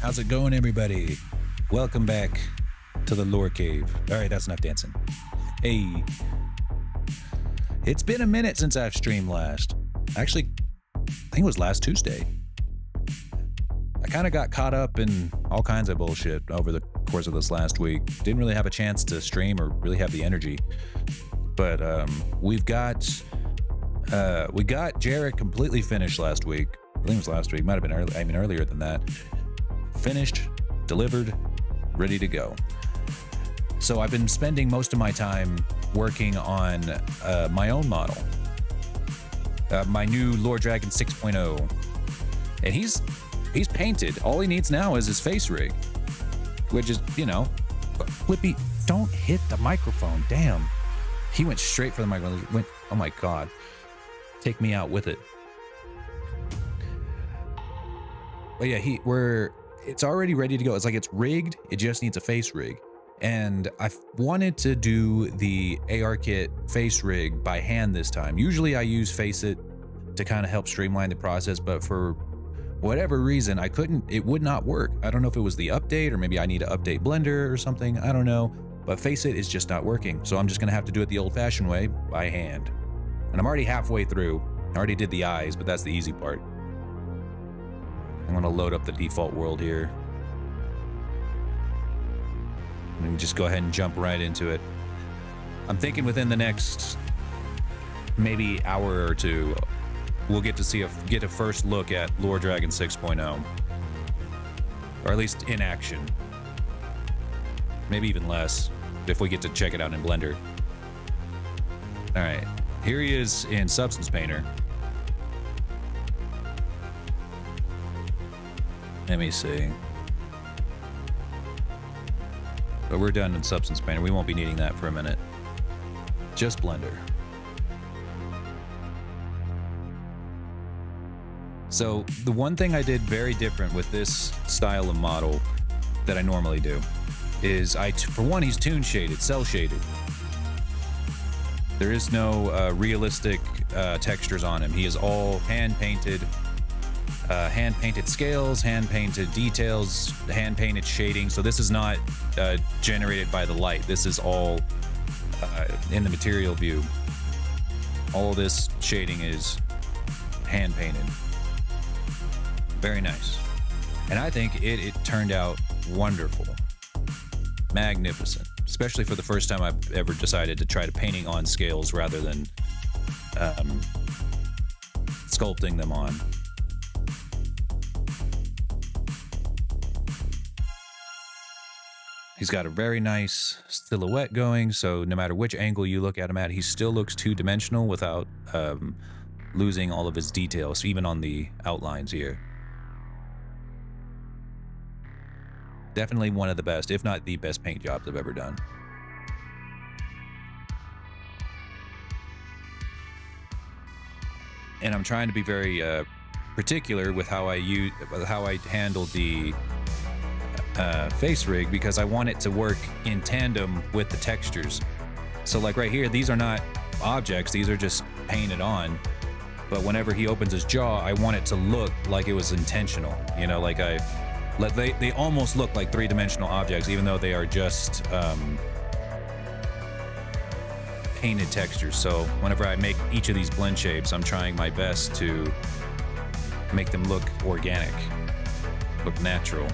How's it going, everybody? Welcome back to the lore cave. All right, that's enough dancing. Hey, it's been a minute since I've streamed last. Actually, I think it was last Tuesday. I kind of got caught up in all kinds of bullshit over the course of this last week. Didn't really have a chance to stream or really have the energy. But we got Jarrett completely finished last week. I think it was last week. Might have been early. I mean, earlier than that. Finished, delivered, ready to go. So I've been spending most of my time working on my own model, my new Lord Dragon 6.0, and he's painted. All he needs now is his face rig, which is, you know, Flippy, don't hit the microphone. Damn, he went straight for the microphone. Oh my god, take me out with it. But yeah, it's already ready to go. It's like it's rigged. It just needs a face rig. And I wanted to do the ARKit face rig by hand this time. Usually I use Faceit to kind of help streamline the process, but for whatever reason, it would not work. I don't know if it was the update or maybe I need to update Blender or something. I don't know, but Faceit is just not working. So I'm just gonna have to do it the old fashioned way by hand. And I'm already halfway through. I already did the eyes, but that's the easy part. I'm gonna load up the default world here. And just go ahead and jump right into it. I'm thinking within the next maybe hour or two, we'll get to get a first look at Lord Dragon 6.0. Or at least in action. Maybe even less, if we get to check it out in Blender. Alright, here he is in Substance Painter. Let me see. But we're done in Substance Painter. We won't be needing that for a minute. Just Blender. So the one thing I did very different with this style of model that I normally do is for one, he's toon shaded, cell shaded. There is no realistic textures on him. He is all hand painted. Hand-painted scales, hand-painted details, hand-painted shading. So this is not generated by the light. This is all in the material view. All this shading is hand-painted. Very nice. And I think it turned out wonderful. Magnificent. Especially for the first time I've ever decided to try to painting on scales rather than sculpting them on. He's got a very nice silhouette going, so no matter which angle you look at him at, he still looks two-dimensional without losing all of his details, even on the outlines here. Definitely one of the best, if not the best paint jobs I've ever done. And I'm trying to be very particular with how I handled the face rig, because I want it to work in tandem with the textures. So like right here, these are not objects, these are just painted on. But whenever he opens his jaw, I want it to look like it was intentional. You know, like they almost look like three-dimensional objects, even though they are just painted textures. So whenever I make each of these blend shapes, I'm trying my best to make them look organic, look natural.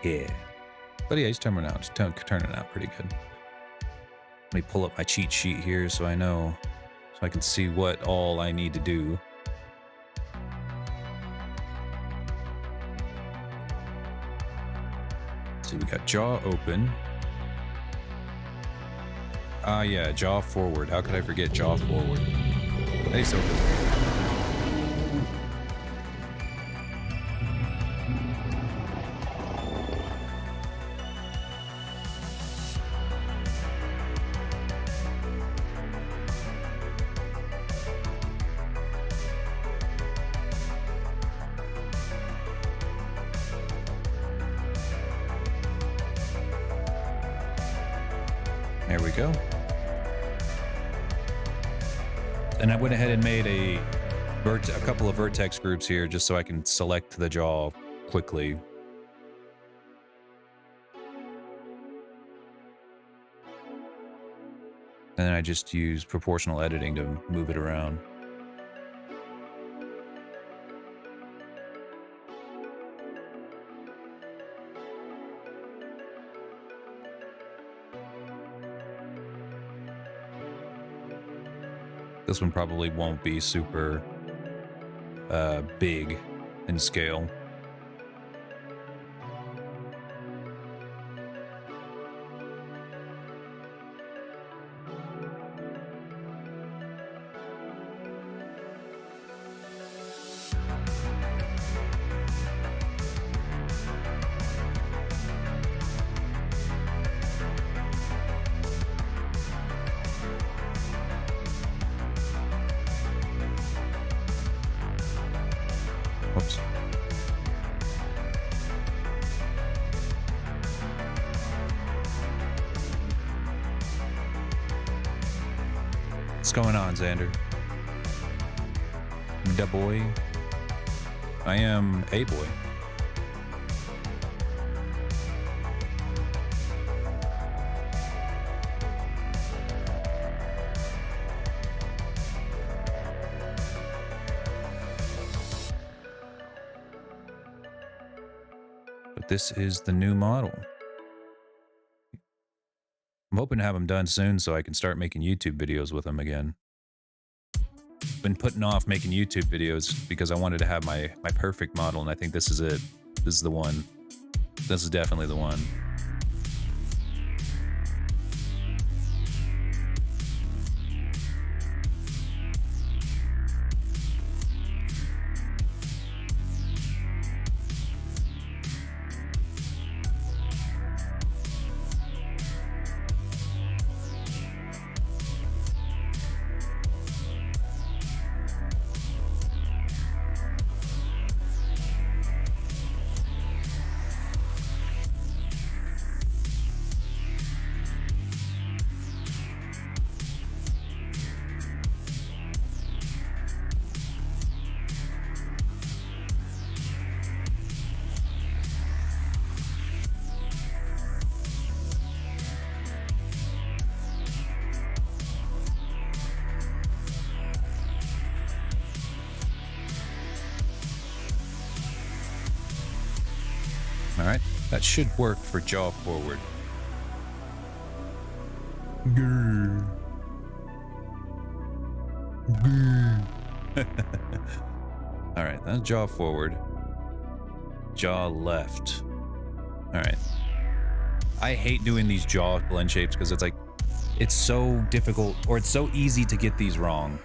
Yeah, but yeah, he's turning out pretty good. Let me pull up my cheat sheet here so I know, so I can see what all I need to do. See, we got jaw open. Ah, yeah, jaw forward. How could I forget jaw forward? Face open. There we go. And I went ahead and made a couple of vertex groups here just so I can select the jaw quickly. And then I just use proportional editing to move it around. This one probably won't be super big in scale. Whoops. What's going on, Xander? Da boy. I am a boy. But this is the new model. I'm hoping to have them done soon so I can start making YouTube videos with them again. Been putting off making YouTube videos because I wanted to have my perfect model, and I think this is it. This is the one. This is definitely the one. All right, that should work for jaw forward. Grr. Grr. All right, that's jaw forward. Jaw left. All right. I hate doing these jaw blend shapes because it's like, it's so difficult, or it's so easy to get these wrong.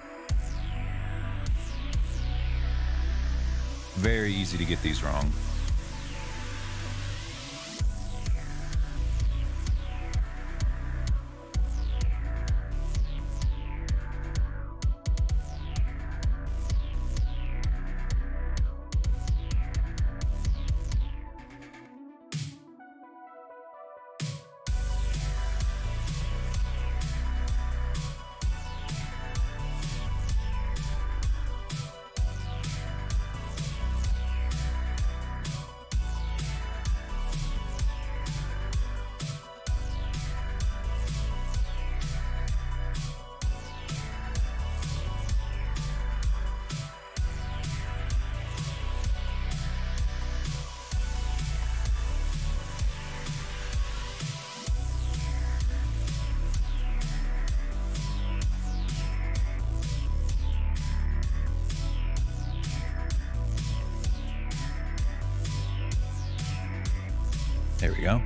Very easy to get these wrong. There we go.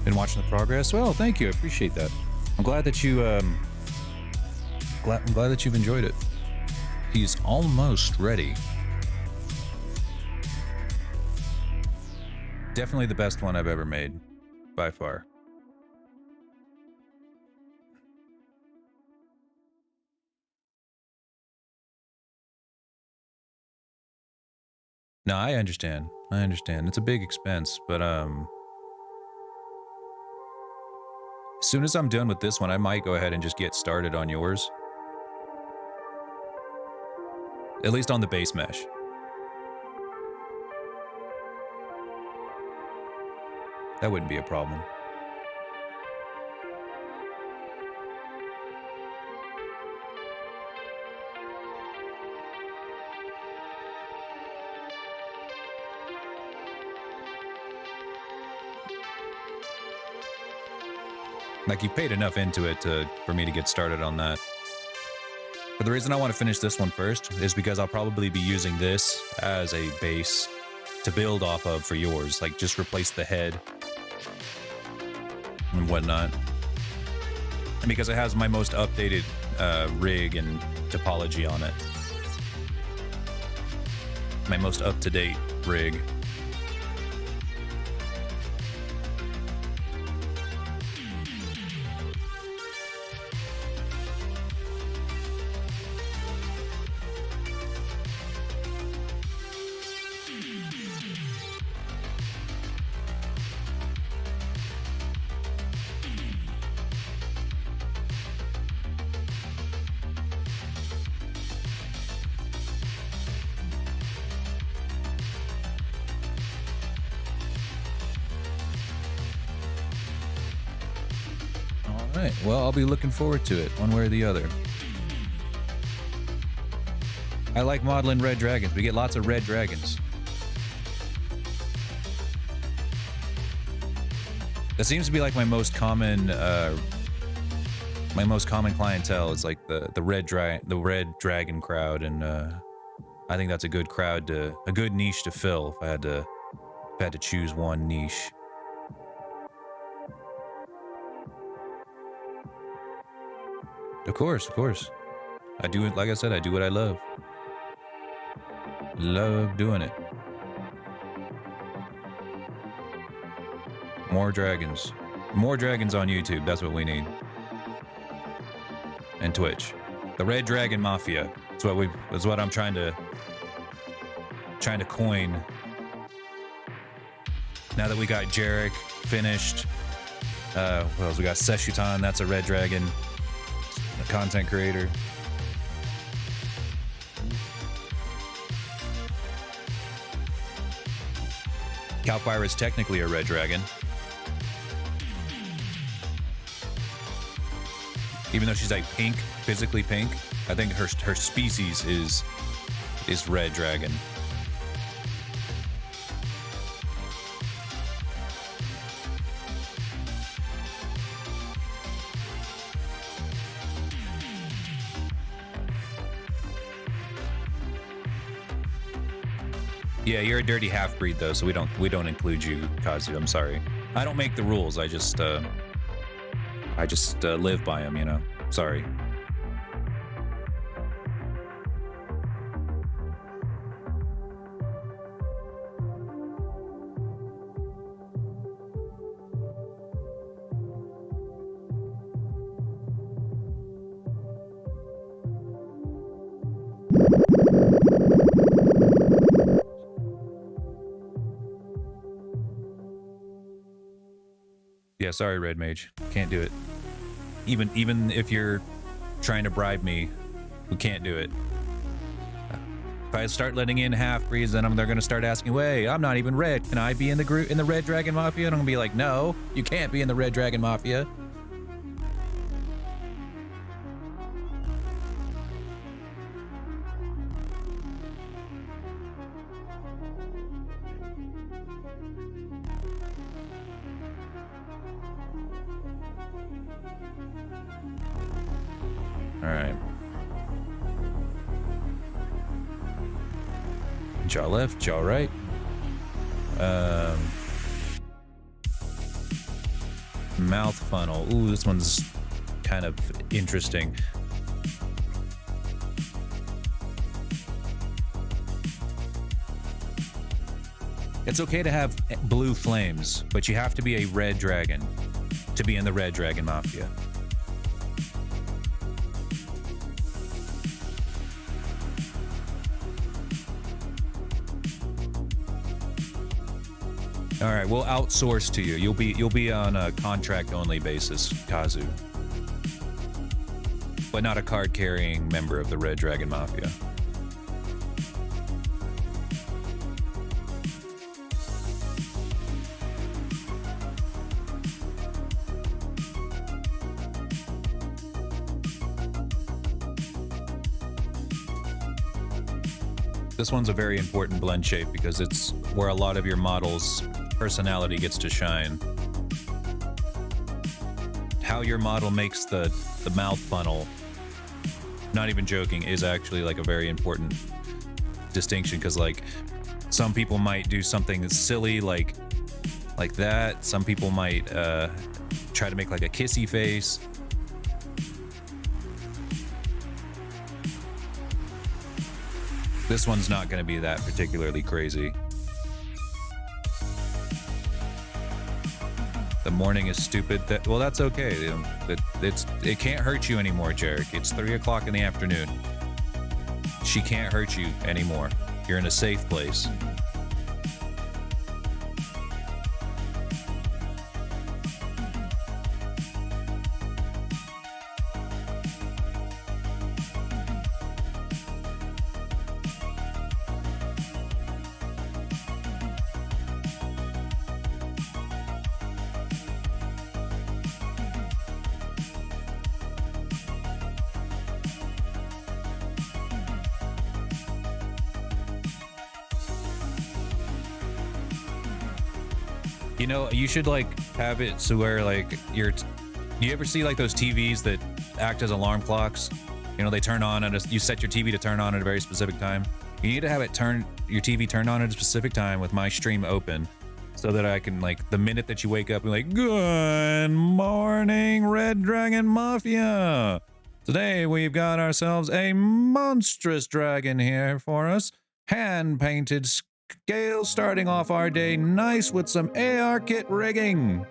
Been watching the progress. Well, thank you. I appreciate that. I'm glad that you I'm glad that you've enjoyed it. He's almost ready. Definitely the best one I've ever made, by far. No, I understand. I understand. It's a big expense, but As soon as I'm done with this one, I might go ahead and just get started on yours. At least on the base mesh. That wouldn't be a problem. Like, you paid enough into it for me to get started on that. But the reason I want to finish this one first is because I'll probably be using this as a base to build off of for yours. Like, just replace the head and whatnot. And because it has my most updated rig and topology on it. My most up-to-date rig. Alright, well, I'll be looking forward to it, one way or the other. I like modeling red dragons. We get lots of red dragons. That seems to be like my most common clientele is like the red dragon crowd, and I think that's a good crowd a good niche to fill if I had to choose one niche. Of course. I do it, like I said, I do what I love. Love doing it. More dragons. More dragons on YouTube, that's what we need. And Twitch. The Red Dragon Mafia. That's what I'm trying to coin. Now that we got Jarek finished. What else? We got Seshutan, that's a red dragon. A content creator. Calfire is technically a red dragon. Even though she's like pink, physically pink, I think her species is red dragon. Yeah, you're a dirty half-breed though, so we don't include you, Kazu. I'm sorry. I don't make the rules. I just live by them, you know. Sorry. Yeah, sorry, Red Mage. Can't do it. Even if you're trying to bribe me, we can't do it. If I start letting in half-breeds, then they're gonna start asking, "Wait, I'm not even red. Can I be in the Red Dragon Mafia?" And I'm gonna be like, "No, you can't be in the Red Dragon Mafia." Alright. Jaw left, jaw right. Mouth funnel. Ooh, this one's kind of interesting. It's okay to have blue flames, but you have to be a red dragon to be in the Red Dragon Mafia. All right, we'll outsource to you. You'll be on a contract only basis, Kazu. But not a card carrying member of the Red Dragon Mafia. This one's a very important blend shape because it's where a lot of your model's personality gets to shine. How your model makes the mouth funnel, not even joking, is actually like a very important distinction, because like some people might do something silly like that. Some people might try to make like a kissy face. This one's not going to be that particularly crazy. The morning is stupid. Well, that's okay. It can't hurt you anymore, Jarek. It's 3 o'clock in the afternoon. She can't hurt you anymore. You're in a safe place. You know, you should like have it so where like you ever see like those TVs that act as alarm clocks? You know, they turn on and you set your TV to turn on at a very specific time. You need to have it your TV turned on at a specific time with my stream open, so that I can, like, the minute that you wake up, be like, good morning, Red Dragon Mafia. Today we've got ourselves a monstrous dragon here for us. Hand-painted scale starting off our day nice with some ARKit rigging.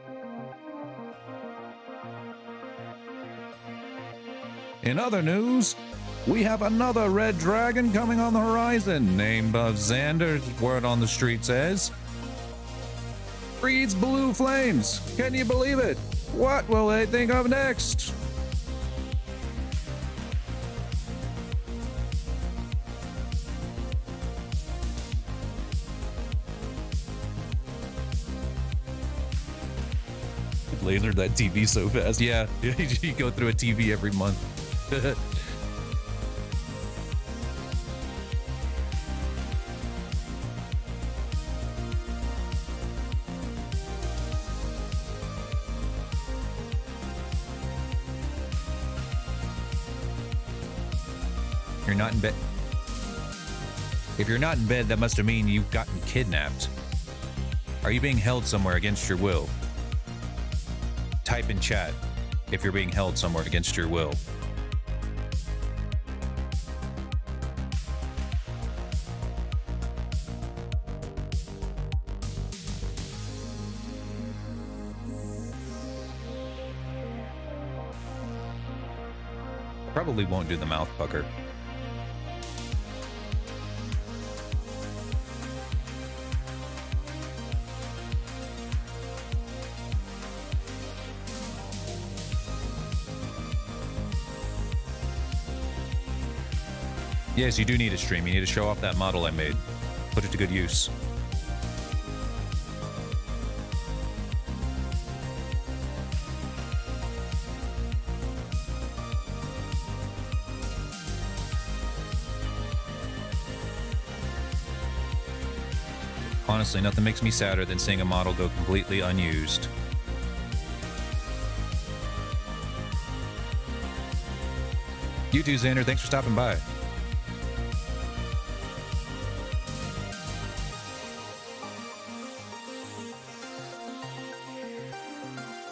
In other news, we have another red dragon coming on the horizon, named of Xander's word on the street says. Breeds blue flames. Can you believe it? What will they think of next? Lasered that TV so fast. Yeah, you go through a TV every month. You're not in bed. If you're not in bed, that must mean you've gotten kidnapped. Are you being held somewhere against your will? Type in chat if you're being held somewhere against your will. Probably won't do the mouth pucker. Yes, you do need a stream. You need to show off that model I made. Put it to good use. Honestly, nothing makes me sadder than seeing a model go completely unused. You too, Xander. Thanks for stopping by.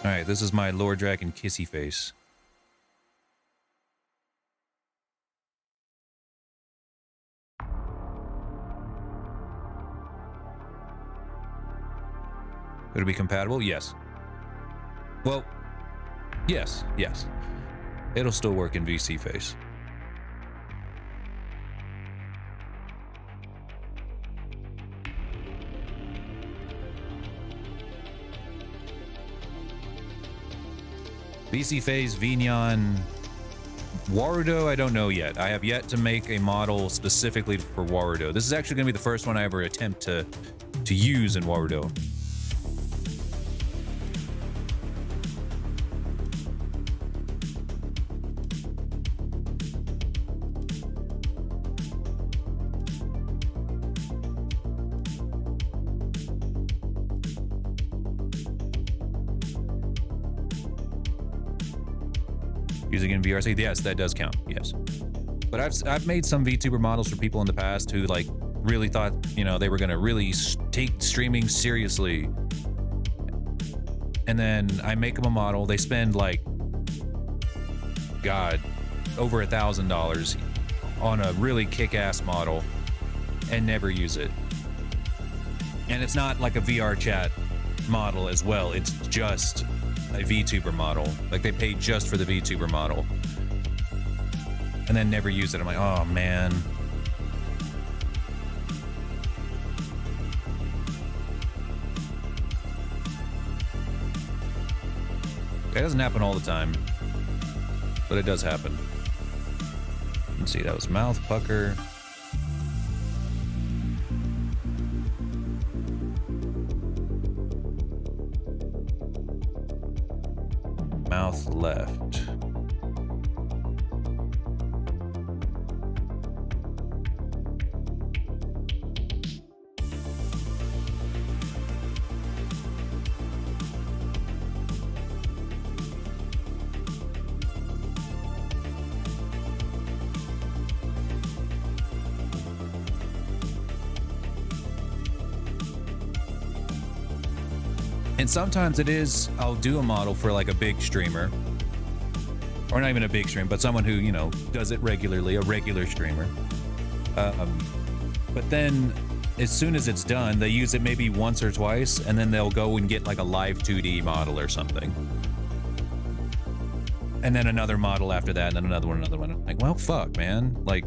Alright, this is my Lord Dragon kissy face. It'll be compatible? Yes. Well, yes. It'll still work in VC face. VC Phase, Vignon, Warudo, I don't know yet. I have yet to make a model specifically for Warudo. This is actually going to be the first one I ever attempt to use in Warudo. Using in VRC, yes, that does count. Yes, but I've made some VTuber models for people in the past who like really thought, you know, they were gonna really take streaming seriously, and then I make them a model. They spend like, God, over $1,000 on a really kick-ass model and never use it. And it's not like a VRChat model as well. It's just a VTuber model. Like they paid just for the VTuber model and then never use it. I'm like, oh man. It doesn't happen all the time, but it does happen. Let's see, that was mouth pucker. Mouth left. And sometimes it is, I'll do a model for like a big streamer, or not even a big streamer, but someone who, you know, does it regularly, a regular streamer. But then as soon as it's done, they use it maybe once or twice, and then they'll go and get like a live 2D model or something. And then another model after that, and then another one, another one. Like, well, fuck, man. Like,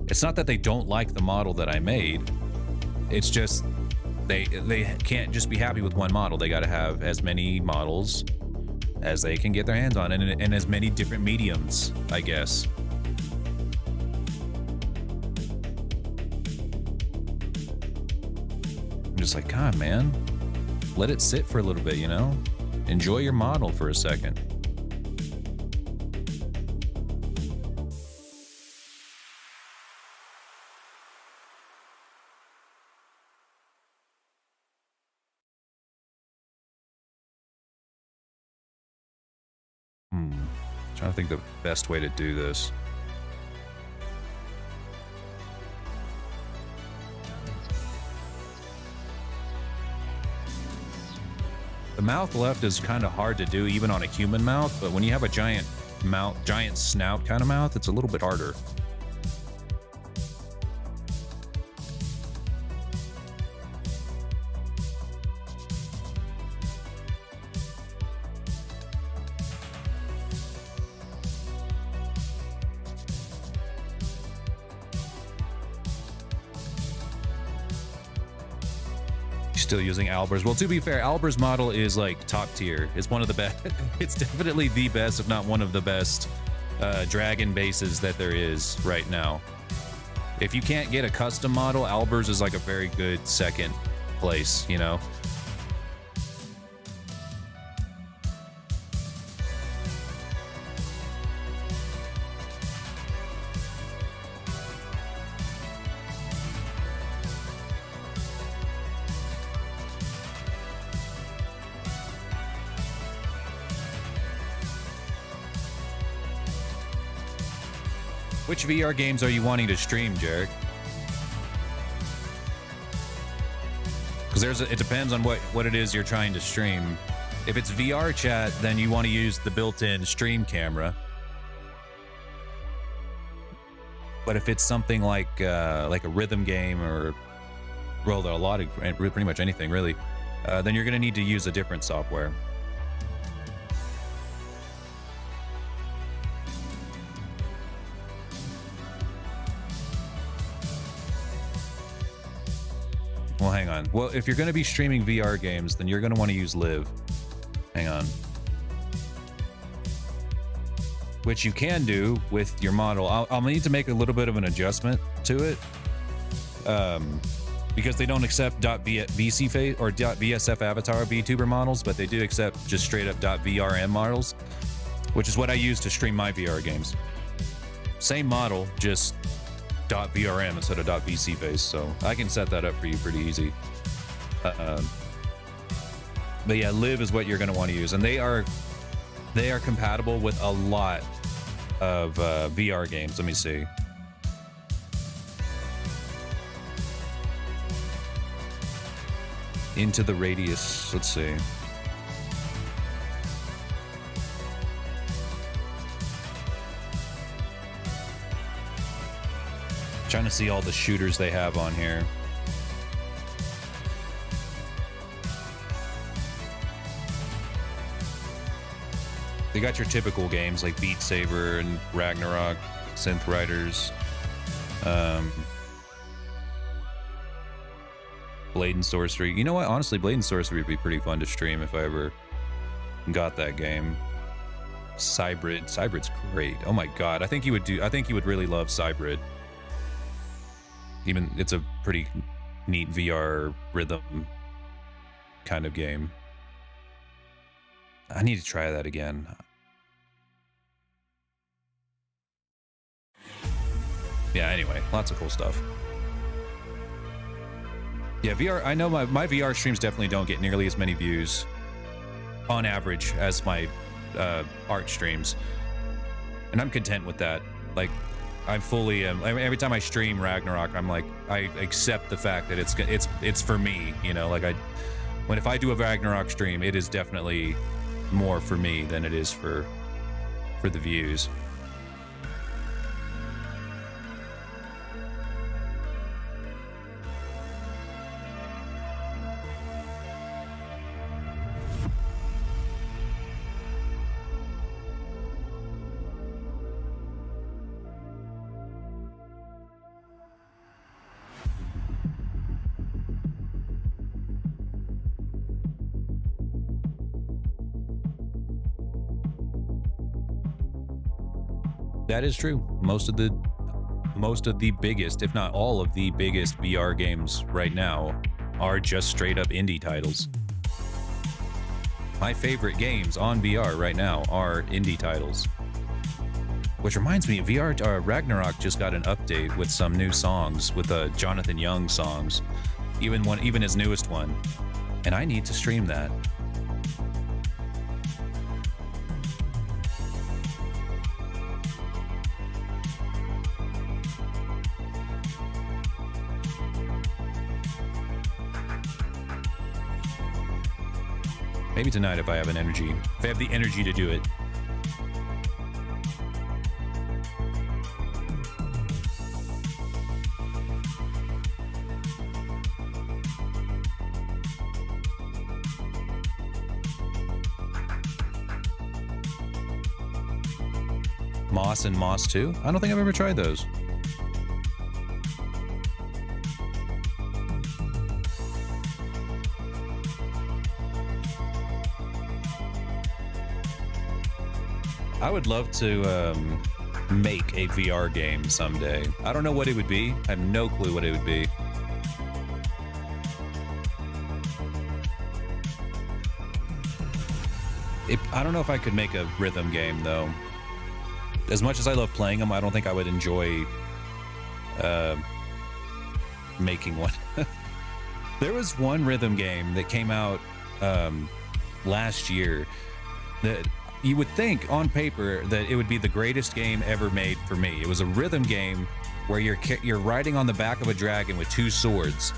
it's not that they don't like the model that I made. It's just, they can't just be happy with one model. They got to have as many models as they can get their hands on, and as many different mediums, I guess. I'm just like, God, man, let it sit for a little bit, you know? Enjoy your model for a second. Trying to think the best way to do this. The mouth left is kind of hard to do even on a human mouth, but when you have a giant mouth, giant snout kind of mouth, it's a little bit harder. Still using Alber's. Well, to be fair, Alber's model is like top tier. It's one of the best. It's definitely the best, if not one of the best dragon bases that there is right now. If you can't get a custom model, Alber's is like a very good second place, you know? Which VR games are you wanting to stream, Jarek? Because it depends on what it is you're trying to stream. If it's VRChat, then you want to use the built-in stream camera. But if it's something like a rhythm game, or well, a lot of pretty much anything really, then you're going to need to use a different software. Well, hang on. Well, if you're going to be streaming VR games, then you're going to want to use Live. Hang on. which you can do with your model. I'll need to make a little bit of an adjustment to it, because they don't accept .vc face or .vsf avatar VTuber models, but they do accept just straight up .vrm models, which is what I use to stream my VR games. Same model, just .vrm instead of .vc face, so I can set that up for you pretty easy. But yeah, Live is what you're going to want to use, and they are compatible with a lot of VR games. Let me see. Into the Radius. Let's see. Trying to see all the shooters they have on here. They got your typical games like Beat Saber and Ragnarok, Synth Riders, Blade and Sorcery. You know what? Honestly, Blade and Sorcery would be pretty fun to stream if I ever got that game. Cybrid. Cybrid's great. Oh my god. I think you would really love Cybrid. Even it's a pretty neat VR rhythm kind of game. I need to try that again. Yeah, anyway, lots of cool stuff. Yeah, VR, I know my VR streams definitely don't get nearly as many views on average as my art streams. And I'm content with that. Like, I'm fully, every time I stream Ragnarok, I'm like, I accept the fact that it's for me, you know, like if I do a Ragnarok stream, it is definitely more for me than it is for the views. That is true. Most of the biggest, if not all of the biggest VR games right now are just straight up indie titles. My favorite games on VR right now are indie titles. Which reminds me, Ragnarok just got an update with some new songs, with Jonathan Young songs, even his newest one, and I need to stream that. Maybe tonight if I have the energy to do it. Moss and Moss 2? I don't think I've ever tried those. I would love to make a VR game someday. I don't know what it would be. I have no clue what it would be. I don't know if I could make a rhythm game, though. As much as I love playing them, I don't think I would enjoy making one. There was one rhythm game that came out last year that you would think on paper that it would be the greatest game ever made for me. It was a rhythm game where you're riding on the back of a dragon with two swords,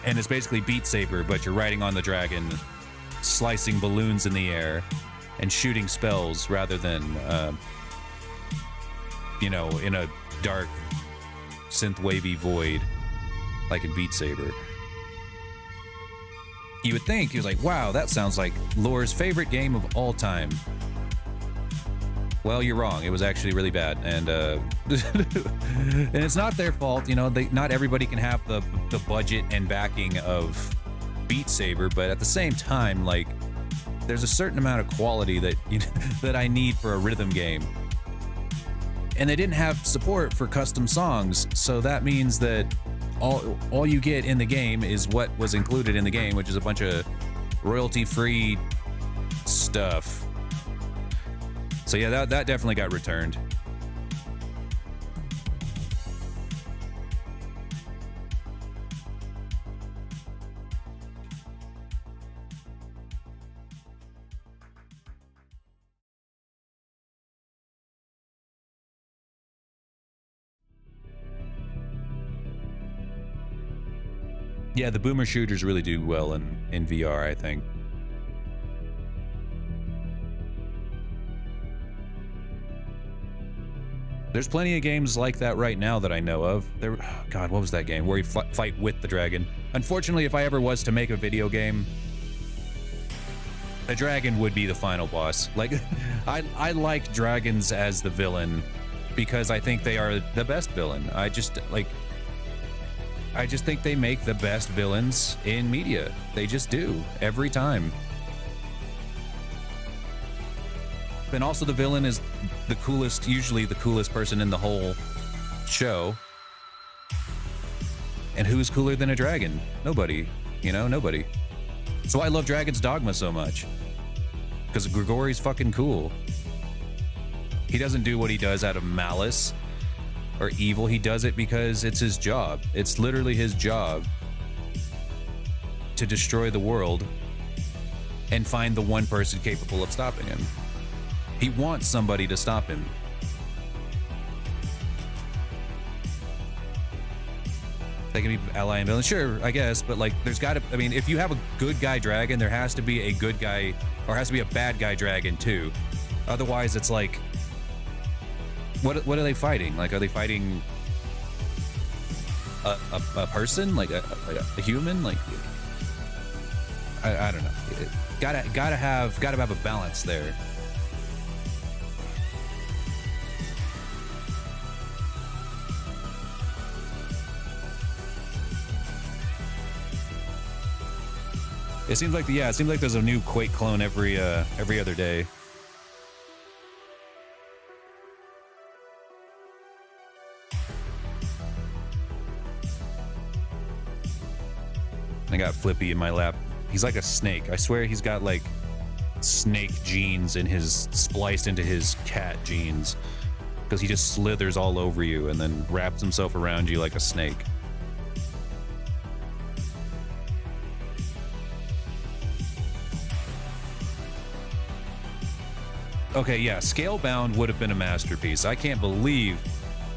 and it's basically Beat Saber, but you're riding on the dragon, slicing balloons in the air and shooting spells rather than you know, in a dark synth wavy void like in Beat Saber. You would think, he was like, wow, that sounds like Lore's favorite game of all time. Well, you're wrong. It was actually really bad, and and it's not their fault. You know, not everybody can have the budget and backing of Beat Saber, but at the same time, like, there's a certain amount of quality that that I need for a rhythm game. and they didn't have support for custom songs. So that means that all you get in the game is what was included in the game, which is a bunch of royalty-free stuff. So yeah, that definitely got returned. Yeah, the boomer shooters really do well in VR, I think. There's plenty of games like that right now that I know of. God, what was that game where you fight with the dragon? Unfortunately, if I ever was to make a video game, the dragon would be the final boss. Like, I like dragons as the villain because I think they are the best villain. I just think they make the best villains in media. They just do, every time. And also the villain is the coolest, usually the coolest person in the whole show. And who's cooler than a dragon? Nobody, you know, nobody. So I love Dragon's Dogma so much. Because Grigori's fucking cool. He doesn't do what he does out of malice or evil. He does it because it's his job. It's literally his job to destroy the world and find the one person capable of stopping him. He wants somebody to stop him. They can be ally and villain, sure, I guess, but like, there's gotta, I mean, if you have a good guy dragon, there has to be a good guy, or has to be a bad guy dragon too. Otherwise, it's like, what are they fighting? Like, are they fighting a person, like a human? Like, I don't know. Gotta have a balance there. It seems like it seems like there's a new Quake clone every other day. I got Flippy in my lap. He's like a snake. I swear he's got like snake genes spliced into his cat genes, because he just slithers all over you and then wraps himself around you like a snake. Okay, yeah, Scalebound would have been a masterpiece. I can't believe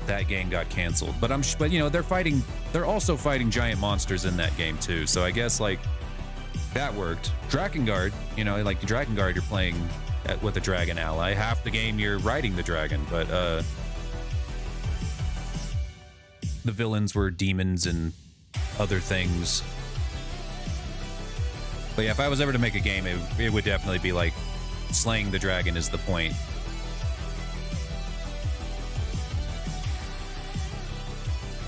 that game got canceled. But you know, they're also fighting giant monsters in that game too. So I guess like that worked. Drakengard, you know, like Drakengard, you're playing with a dragon ally. Half the game you're riding the dragon, but the villains were demons and other things. But yeah, if I was ever to make a game, it would definitely be like slaying the dragon is the point.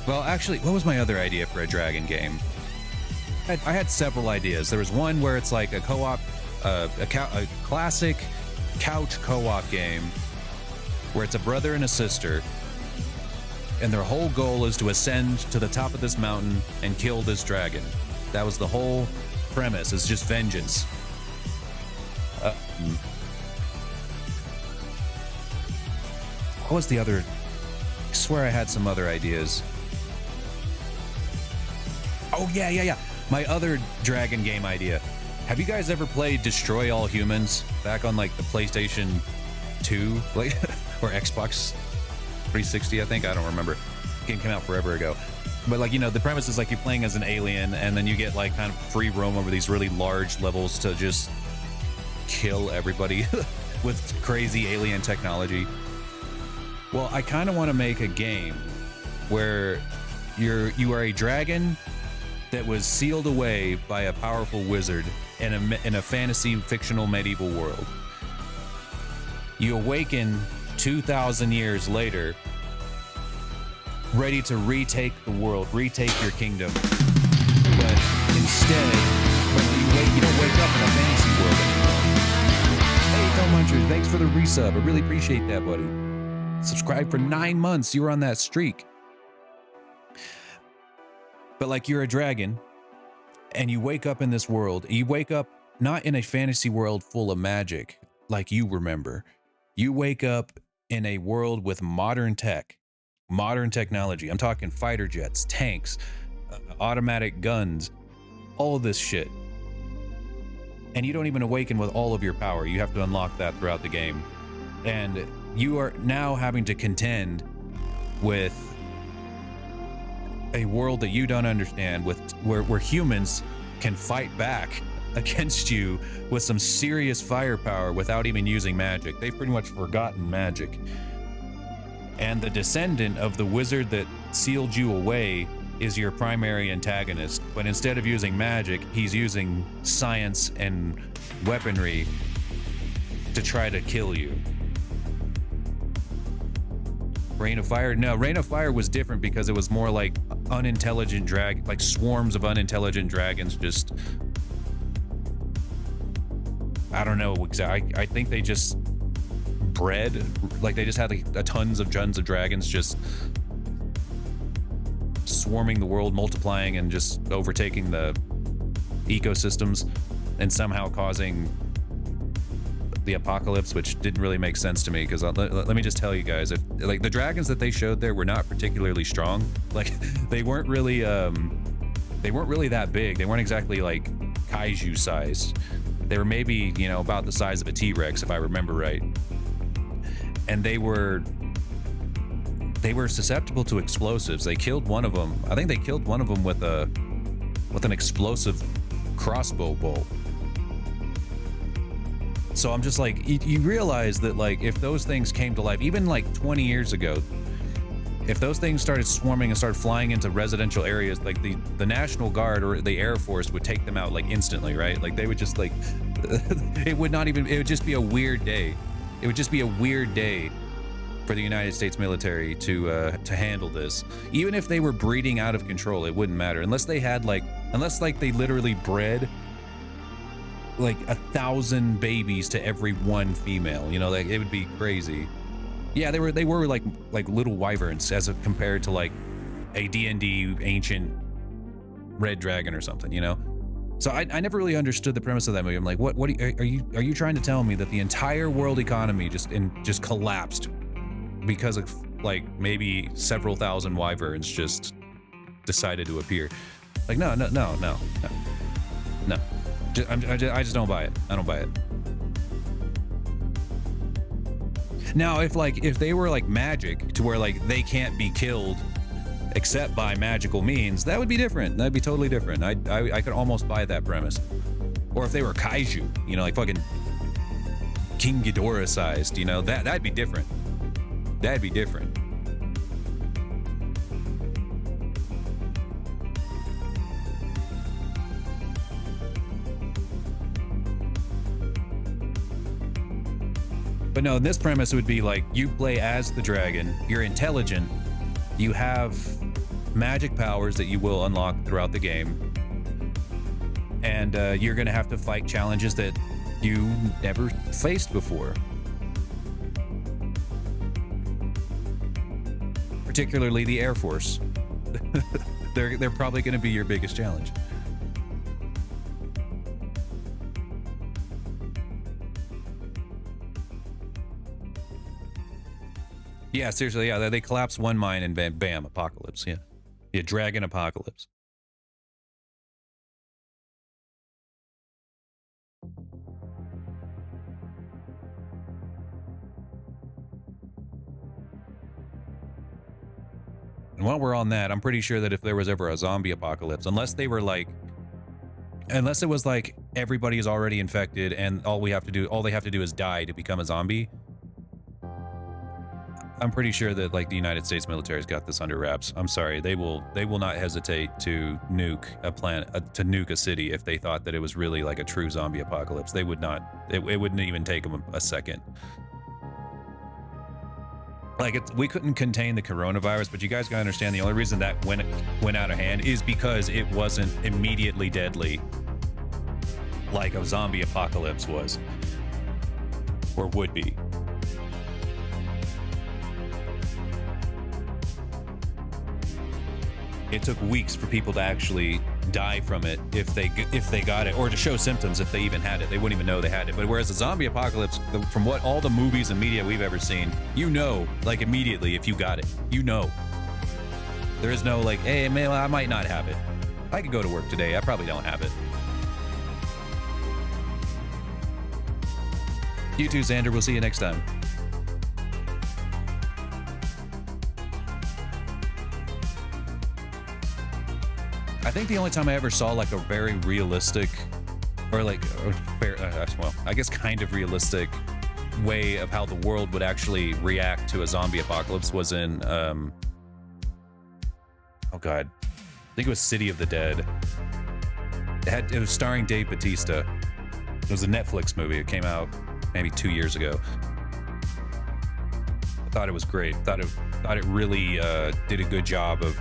Well, actually, what was my other idea for a dragon game? I had several ideas. There was one where it's like a co-op, a classic couch co-op game where it's a brother and a sister, and their whole goal is to ascend to the top of this mountain and kill this dragon. That was the whole premise. It's just vengeance. What was the other? I swear I had some other ideas. Oh, yeah. My other dragon game idea. Have you guys ever played Destroy All Humans back on like the PlayStation 2 like, or Xbox 360, I think? I don't remember. The game came out forever ago. But like, you know, the premise is like you're playing as an alien and then you get like kind of free roam over these really large levels to just kill everybody with crazy alien technology. Well, I kind of want to make a game where you are a dragon that was sealed away by a powerful wizard in a fantasy fictional medieval world. You awaken 2,000 years later, ready to retake the world, retake your kingdom. But instead, you don't wake up in a fantasy world anymore. Hey, Phil Munchers, thanks for the resub. I really appreciate that, buddy. Subscribed for 9 months. You were on that streak. But like, you're a dragon and you wake up in this world. You wake up not in a fantasy world full of magic like you remember. You wake up in a world with modern tech, modern technology. I'm talking fighter jets, tanks, automatic guns, all of this shit. And you don't even awaken with all of your power. You have to unlock that throughout the game. And you are now having to contend with a world that you don't understand, with where humans can fight back against you with some serious firepower without even using magic. They've pretty much forgotten magic. And the descendant of the wizard that sealed you away is your primary antagonist, but instead of using magic, he's using science and weaponry to try to kill you. Rain of Fire? No, Rain of Fire was different because it was more like unintelligent like swarms of unintelligent dragons just... I don't know exactly. I think they just bred, like they just had like tons of dragons just swarming the world, multiplying and just overtaking the ecosystems and somehow causing the apocalypse, which didn't really make sense to me because let me just tell you guys, if like the dragons that they showed there were not particularly strong. Like they weren't really that big. They weren't exactly like kaiju sized. They were maybe, you know, about the size of a T-Rex if I remember right. And they were susceptible to explosives. They killed one of them. I think they killed one of them with an explosive crossbow bolt. So I'm just like, you realize that like if those things came to life, even like 20 years ago, if those things started swarming and started flying into residential areas, like the National Guard or the Air Force would take them out like instantly, right? Like they would just like, it would just be a weird day. It would just be a weird day for the United States military to handle this. Even if they were breeding out of control, it wouldn't matter unless they had unless they literally bred like 1,000 babies to every one female, you know, like it would be crazy. Yeah, they were like little wyverns as compared to like a D&D ancient red dragon or something, you know. So I never really understood the premise of that movie. I'm like, what are you trying to tell me that the entire world economy just collapsed because of like maybe several thousand wyverns just decided to appear? Like no. I just don't buy it. I don't buy it. Now, if they were like magic to where like they can't be killed except by magical means, that would be different. That'd be totally different. I could almost buy that premise. Or if they were kaiju, you know, like fucking King Ghidorah sized, you know, that'd be different. That'd be different. But no, this premise would be like you play as the dragon, you're intelligent, you have magic powers that you will unlock throughout the game, and you're gonna have to fight challenges that you never faced before. Particularly the Air Force. They're probably gonna be your biggest challenge. Yeah, seriously, yeah, they collapse one mine and bam, apocalypse, yeah. Yeah, dragon apocalypse. And while we're on that, I'm pretty sure that if there was ever a zombie apocalypse, unless it was like everybody is already infected and all they have to do is die to become a zombie, I'm pretty sure that like the United States military's got this under wraps. I'm sorry, they will not hesitate to nuke a planet, to nuke a city if they thought that it was really like a true zombie apocalypse. They would not. It wouldn't even take them a second. Like we couldn't contain the coronavirus, but you guys gotta understand the only reason that went out of hand is because it wasn't immediately deadly, like a zombie apocalypse was, or would be. it took weeks for people to actually die from it if they got it, or to show symptoms if they even had it. They wouldn't even know they had it. But whereas the zombie apocalypse, from what all the movies and media we've ever seen, you know, like immediately if you got it, you know. There is no like, hey, man, I might not have it. I could go to work today. I probably don't have it. You too, Xander. We'll see you next time. I think the only time I ever saw like a very realistic, or like, well, I guess kind of realistic way of how the world would actually react to a zombie apocalypse was in, oh God, I think it was City of the Dead. It was starring Dave Bautista. It was a Netflix movie. It came out maybe 2 years ago. I thought it was great. Thought it really did a good job of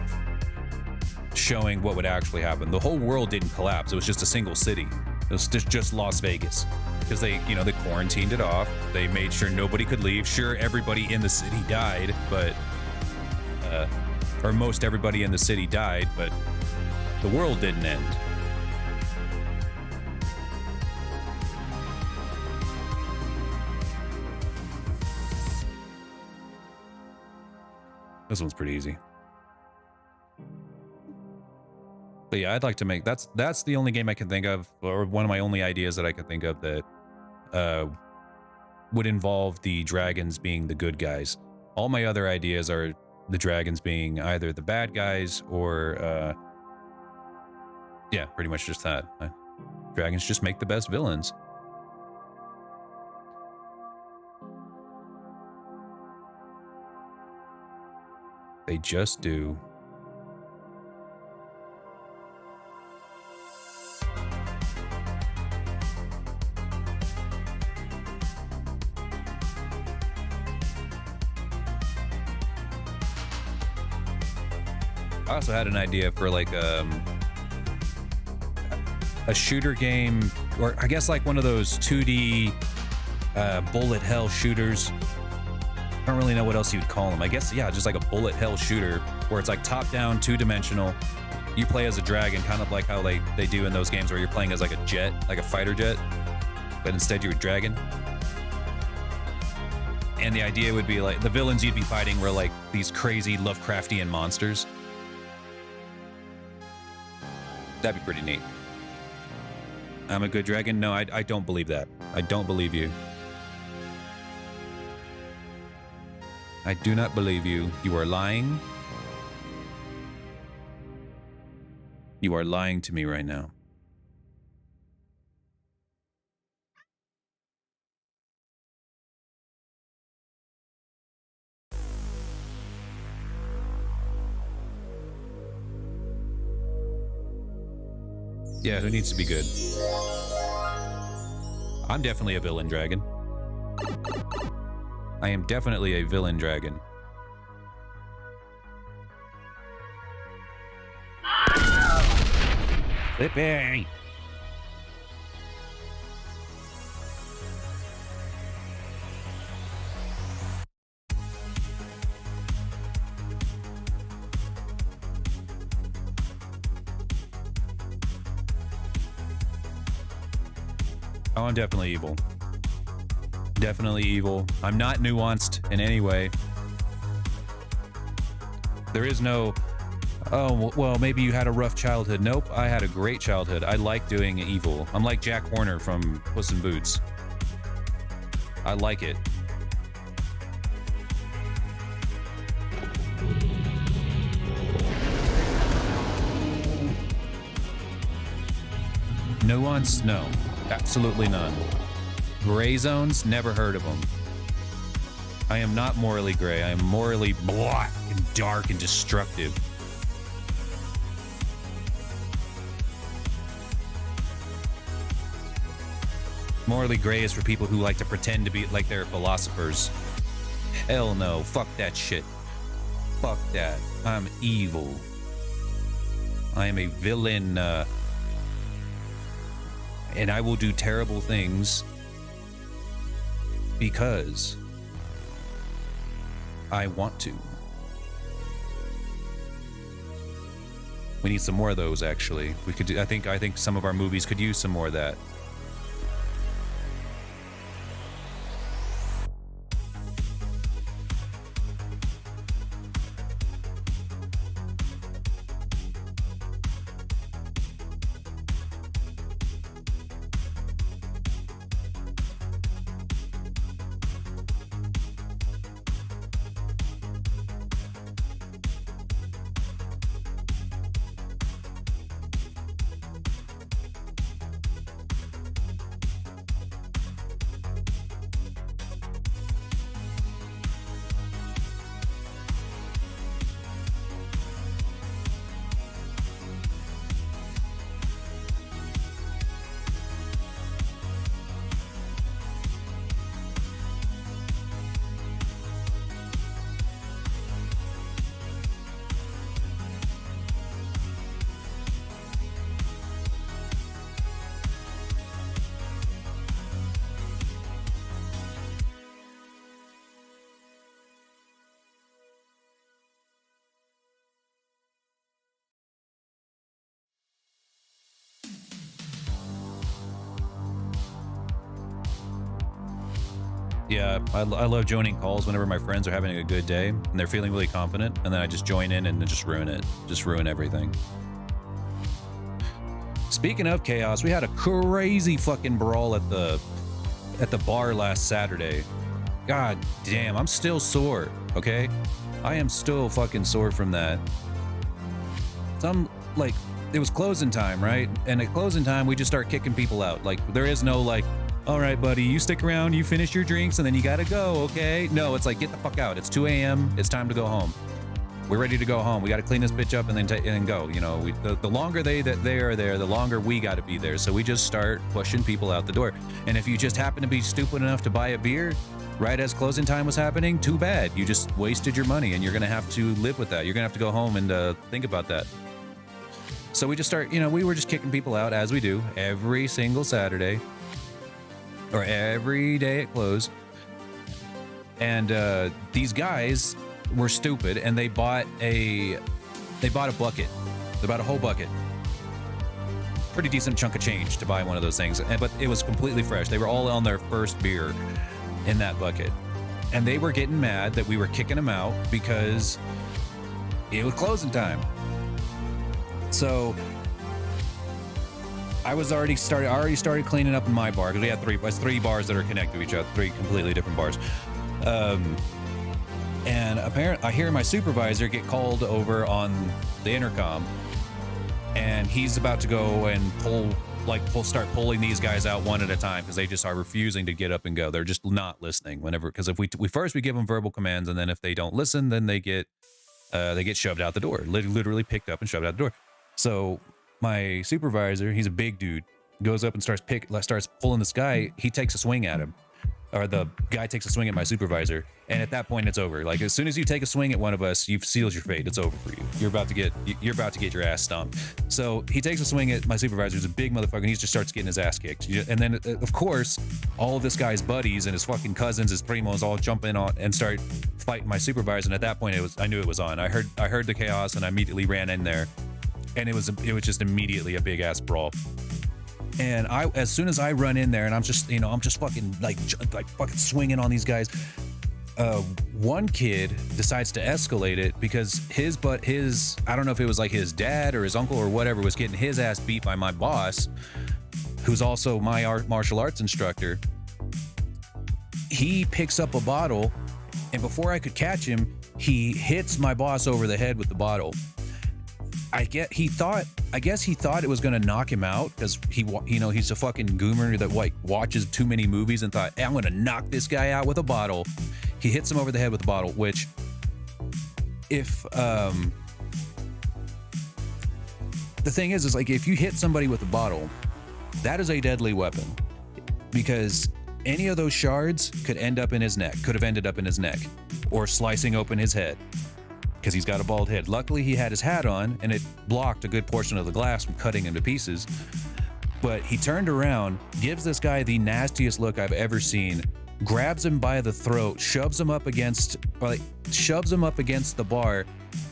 showing what would actually happen. The whole world didn't collapse. It was just a single city. It was just Las Vegas, because they quarantined it off. They made sure nobody could leave. Sure, everybody in the city died, but or most everybody in the city died, but the world didn't end. This one's pretty easy. But yeah, I'd like to make, that's the only game I can think of, or one of my only ideas that I could think of that would involve the dragons being the good guys. All my other ideas are the dragons being either the bad guys or yeah, pretty much just that. Dragons just make the best villains. They just do. I also had an idea for like a shooter game, or I guess like one of those 2D bullet hell shooters. I don't really know what else you'd call them. I guess, yeah, just like a bullet hell shooter where it's like top down, 2-dimensional. You play as a dragon, kind of like how they do in those games where you're playing as like a jet, like a fighter jet, but instead you're a dragon. And the idea would be like the villains you'd be fighting were like these crazy Lovecraftian monsters. That'd be pretty neat. I'm a good dragon? No, I don't believe that. I don't believe you. I do not believe you. You are lying. You are lying to me right now. Yeah, who needs to be good? I'm definitely a villain dragon. I am definitely a villain dragon. Flippy! Oh, I'm definitely evil. Definitely evil. I'm not nuanced in any way. There is no, oh, well, maybe you had a rough childhood. Nope, I had a great childhood. I like doing evil. I'm like Jack Horner from Puss in Boots. I like it. Nuance? No. Absolutely none. Gray zones? Never heard of them. I am not morally gray. I am morally black and dark and destructive. Morally gray is for people who like to pretend to be like they're philosophers. Hell no. Fuck that shit. Fuck that. I'm evil. I am a villain, and I will do terrible things because I want to. We need some more of those, actually. We could do, I think some of our movies could use some more of that. Yeah, I love joining calls whenever my friends are having a good day and they're feeling really confident, and then I just join in and just ruin it. Just ruin everything. Speaking of chaos, we had a crazy fucking brawl at the bar last Saturday. God damn, I'm still sore, okay? I am still fucking sore from that. Like, it was closing time, right? And at closing time, we just start kicking people out. Like, there is no like, all right, buddy, you stick around, you finish your drinks, and then you gotta go, okay? No, it's like, get the fuck out. It's 2 a.m. It's time to go home. We're ready to go home. We gotta clean this bitch up and then go. You know, the longer they are there, the longer we gotta be there. So we just start pushing people out the door. And if you just happen to be stupid enough to buy a beer right as closing time was happening, too bad. You just wasted your money, and you're gonna have to live with that. You're gonna have to go home and think about that. So we just start, you know, we were just kicking people out as we do every single Saturday. Or every day at close. And these guys were stupid, and they bought a bucket. They bought a whole bucket. Pretty decent chunk of change to buy one of those things, but it was completely fresh. They were all on their first beer in that bucket, and they were getting mad that we were kicking them out because it was closing time. So I already started cleaning up in my bar, because we had three bars that are connected to each other, three completely different bars. And apparently I hear my supervisor get called over on the intercom, and he's about to go and start pulling these guys out one at a time, because they just are refusing to get up and go. They're just not listening because if we give them verbal commands, and then if they don't listen, then they get shoved out the door, literally picked up and shoved out the door. So my supervisor, he's a big dude, goes up and starts pulling this guy. He takes a swing at him, or the guy takes a swing at my supervisor, and at that point it's over. Like, as soon as you take a swing at one of us, you've sealed your fate. It's over for you. You're about to get your ass stomped. So he takes a swing at my supervisor, who's a big motherfucker, and he just starts getting his ass kicked. And then of course all of this guy's buddies and his fucking cousins, his primos, all jump in on and start fighting my supervisor. And at that point I knew it was on. I heard the chaos, and I immediately ran in there. And it was just immediately a big ass brawl. And as soon as I run in there, and I'm just fucking like fucking swinging on these guys, one kid decides to escalate it because his I don't know if it was like his dad or his uncle or whatever, was getting his ass beat by my boss, who's also my martial arts instructor. He picks up a bottle, and before I could catch him, he hits my boss over the head with the bottle. I guess he thought it was gonna knock him out, because he's a fucking goomer that like watches too many movies, and thought, hey, I'm gonna knock this guy out with a bottle. He hits him over the head with a bottle, which, if the thing is like, if you hit somebody with a bottle, that is a deadly weapon, because any of those shards could have ended up in his neck, or slicing open his head, because he's got a bald head. Luckily, he had his hat on, and it blocked a good portion of the glass from cutting him to pieces. But he turned around, gives this guy the nastiest look I've ever seen, grabs him by the throat, shoves him up against the bar,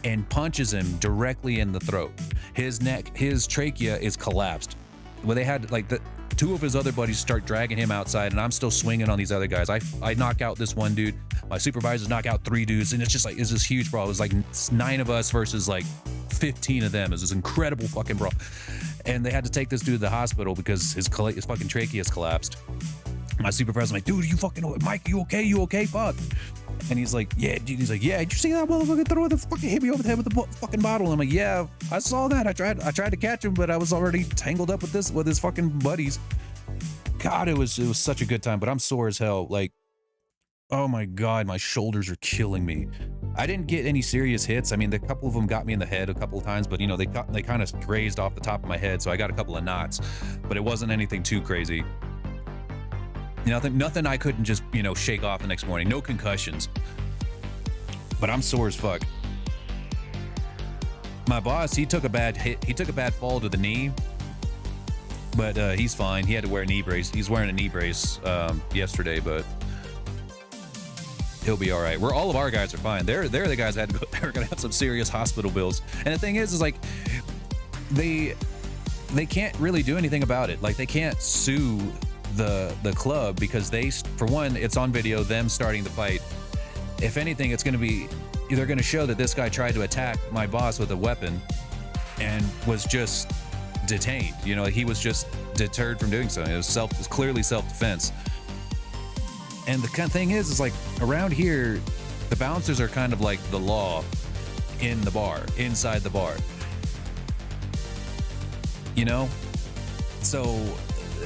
and punches him directly in the throat. His neck, his trachea is collapsed. Well, they had like two of his other buddies start dragging him outside, and I'm still swinging on these other guys. I knock out this one dude. My supervisors knock out 3 dudes, and it's just like, it's this huge brawl. It was like 9 of us versus like 15 of them. It was this incredible fucking brawl. And they had to take this dude to the hospital because his fucking trachea is collapsed. My supervisor's like, dude, you fucking, Mike, you okay? You okay? Fuck. And he's like, yeah. He's like, yeah. Did you see that motherfucker throw the fucking hit me over the head with the fucking bottle? And I'm like, yeah, I saw that. I tried to catch him, but I was already tangled up with his fucking buddies. God, it was such a good time, but I'm sore as hell. Like, oh my God, my shoulders are killing me. I didn't get any serious hits. I mean, a couple of them got me in the head a couple of times, but you know, they kind of grazed off the top of my head, so I got a couple of knots, but it wasn't anything too crazy. Nothing I couldn't just, you know, shake off the next morning. No concussions. But I'm sore as fuck. My boss, he took a bad hit. He took a bad fall to the knee, but he's fine. He had to wear a knee brace. He's wearing a knee brace yesterday, but he'll be all right. All of our guys are fine. They're the guys that had to go. They're gonna have some serious hospital bills. And the thing is like they can't really do anything about it. Like, they can't sue the club because for one, it's on video, them starting the fight. If anything, it's going to be, they're going to show that this guy tried to attack my boss with a weapon and was just detained. You know, he was just deterred from doing so. It was clearly self-defense. And the kind of thing is like, around here, the bouncers are kind of like the law in the bar, inside the bar. You know? So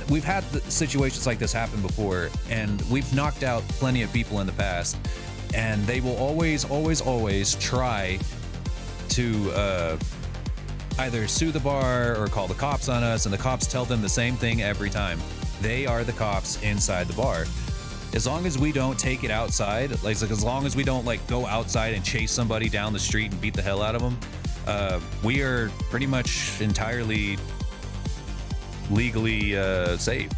we've had situations like this happen before, and we've knocked out plenty of people in the past, and they will always try to either sue the bar or call the cops on us, and the cops tell them the same thing every time. They are the cops inside the bar. As long as we don't take it outside, like as long as we don't like go outside and chase somebody down the street and beat the hell out of them, we are pretty much entirely legally safe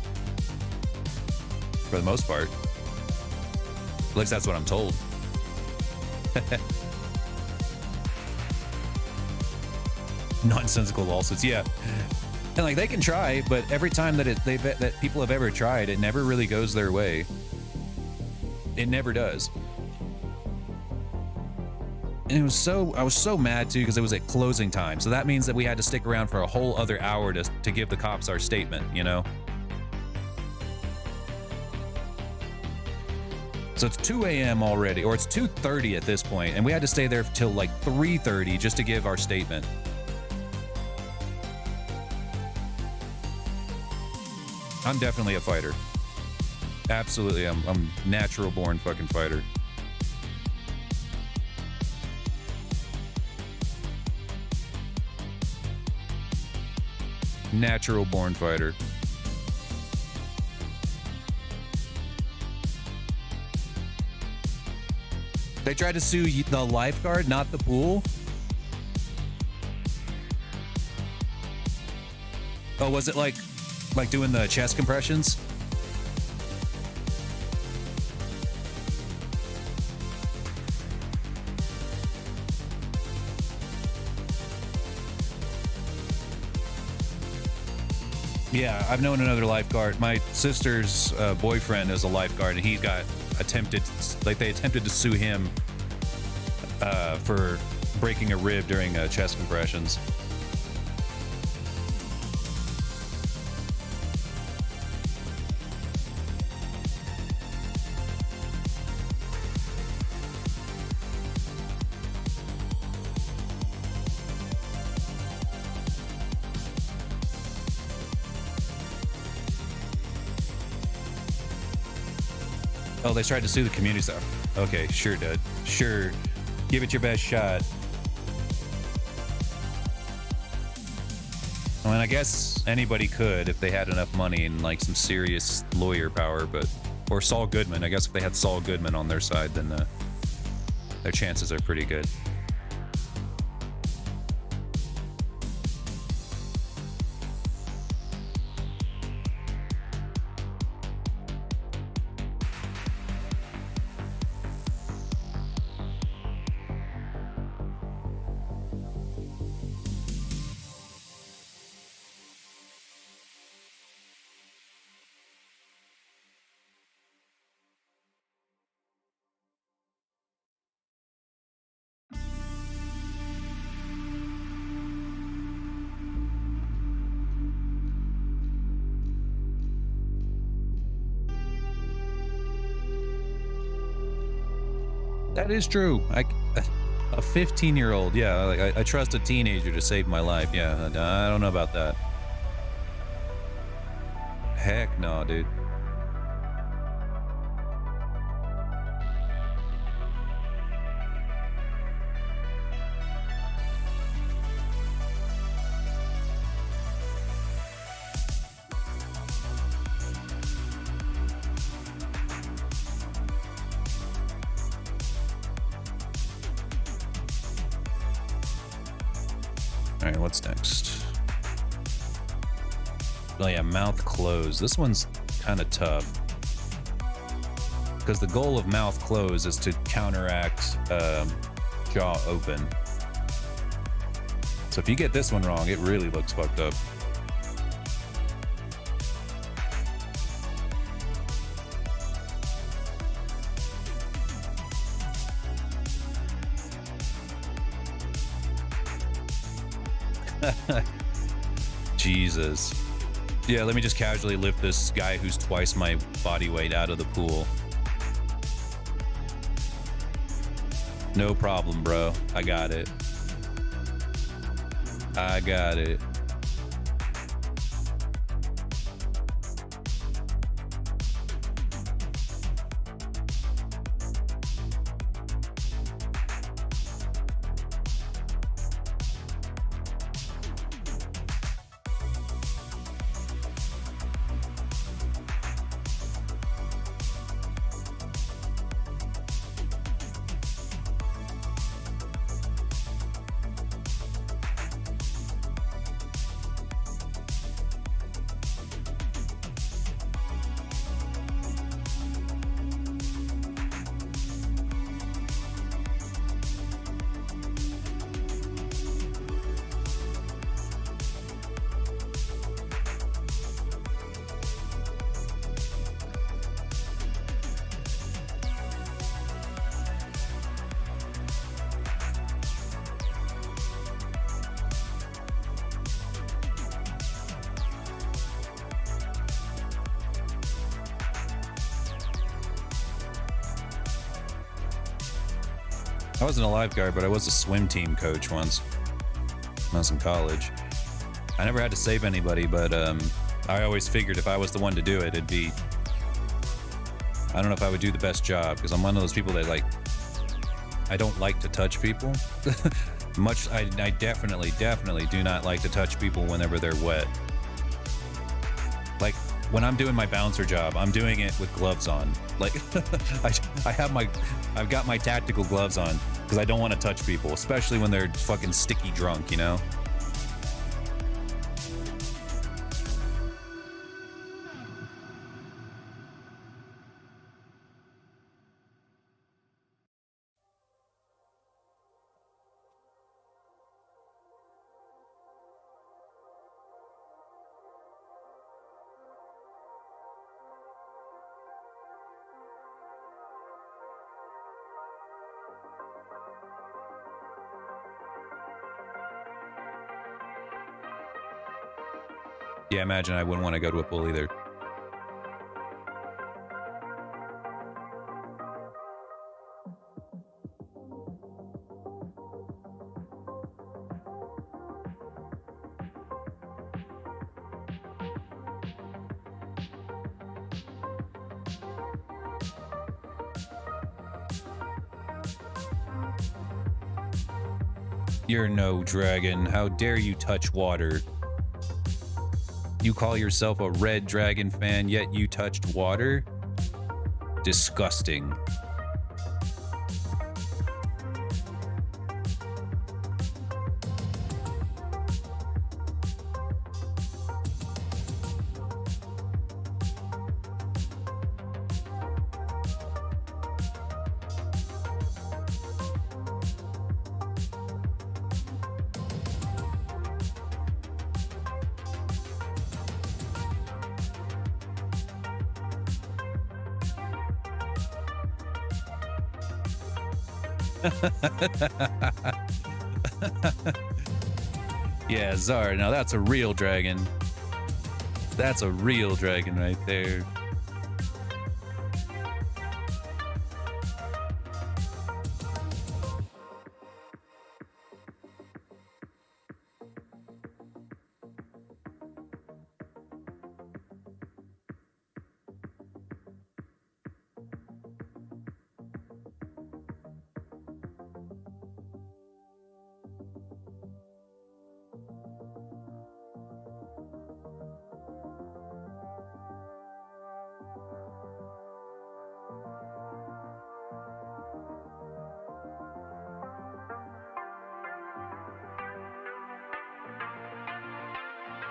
for the most part. At least that's what I'm told. Nonsensical lawsuits, yeah. And like, they can try, but every time that people have ever tried, it never really goes their way. It never does. And I was so mad too, because it was at closing time. So that means that we had to stick around for a whole other hour to give the cops our statement, you know? So it's 2 a.m. already, or it's 2:30 at this point, and we had to stay there till like 3:30 just to give our statement. I'm definitely a fighter. Absolutely, I'm natural born fucking fighter. Natural born fighter. They tried to sue the lifeguard, not the pool. Oh, was it like doing the chest compressions? Yeah, I've known another lifeguard. My sister's boyfriend is a lifeguard, and he got they attempted to sue him for breaking a rib during chest compressions. Oh, they tried to sue the community stuff. Okay, sure, dude. Sure. Give it your best shot. I mean, I guess anybody could if they had enough money and like some serious lawyer power, or Saul Goodman. I guess if they had Saul Goodman on their side, then their chances are pretty good. That is true. A 15-year-old, yeah, like I trust a teenager to save my life. Yeah, I don't know about that. Heck no, dude. All right, what's next? Oh yeah, mouth closed. This one's kind of tough because the goal of mouth closed is to counteract jaw open. So if you get this one wrong, it really looks fucked up. Jesus. Yeah, let me just casually lift this guy who's twice my body weight out of the pool. No problem, bro. I got it. I got it. I wasn't a lifeguard, but I was a swim team coach once when I was in college. I never had to save anybody, but I always figured if I was the one to do it, it'd be... I don't know if I would do the best job, because I'm one of those people that, like... I don't like to touch people. I definitely do not like to touch people whenever they're wet. Like, when I'm doing my bouncer job, I'm doing it with gloves on. Like, I've got my tactical gloves on because I don't want to touch people, especially when they're fucking sticky drunk, you know? Yeah, imagine I wouldn't want to go to a pool either. You're no dragon. How dare you touch water? You call yourself a Red Dragon fan, yet you touched water? Disgusting. Yeah, Zara, now that's a real dragon. That's a real dragon right there.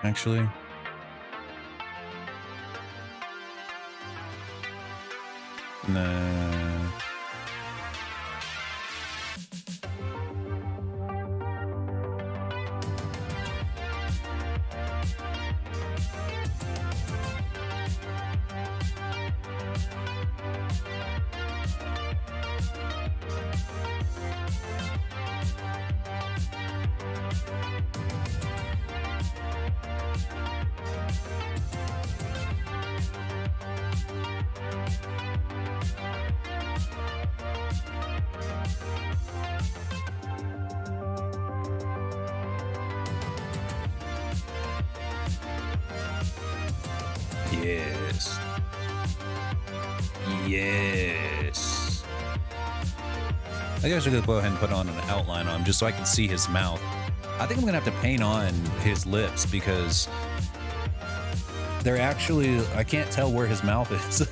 actually. No. Yes. Yes. I guess I could go ahead and put on an outline on him just so I can see his mouth. I think I'm gonna have to paint on his lips because they're actually, I can't tell where his mouth is.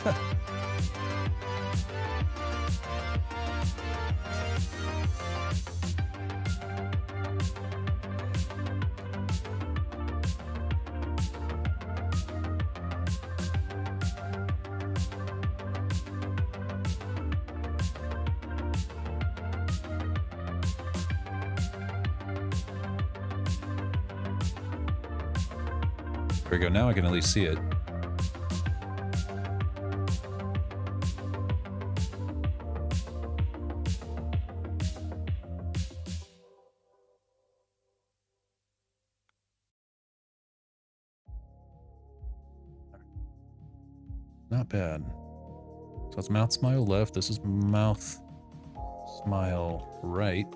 There we go. Now I can at least see it. Not bad. So it's mouth smile left. This is mouth smile right.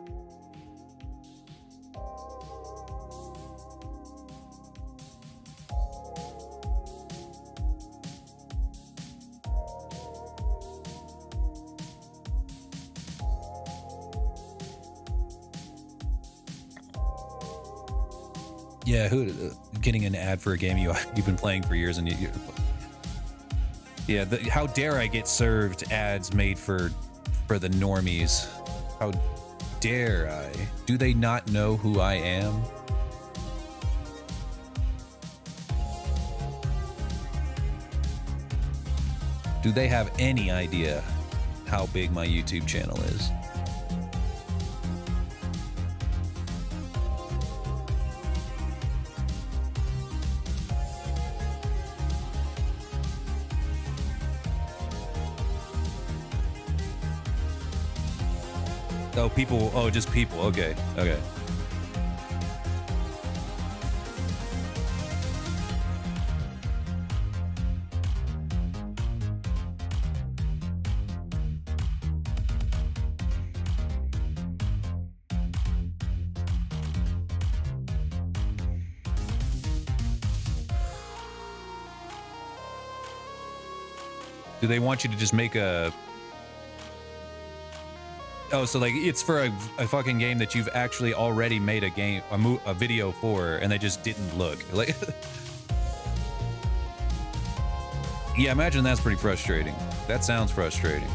Yeah, getting an ad for a game you've been playing for years, and yeah, how dare I get served ads made for the normies? How dare I? Do they not know who I am? Do they have any idea how big my YouTube channel is? Oh, people. Oh, just people. Okay. Okay. Do they want you to just make a... Oh, so like it's for a fucking game that you've actually already made a video for, and they just didn't look like. Yeah, imagine that's pretty frustrating. That sounds frustrating.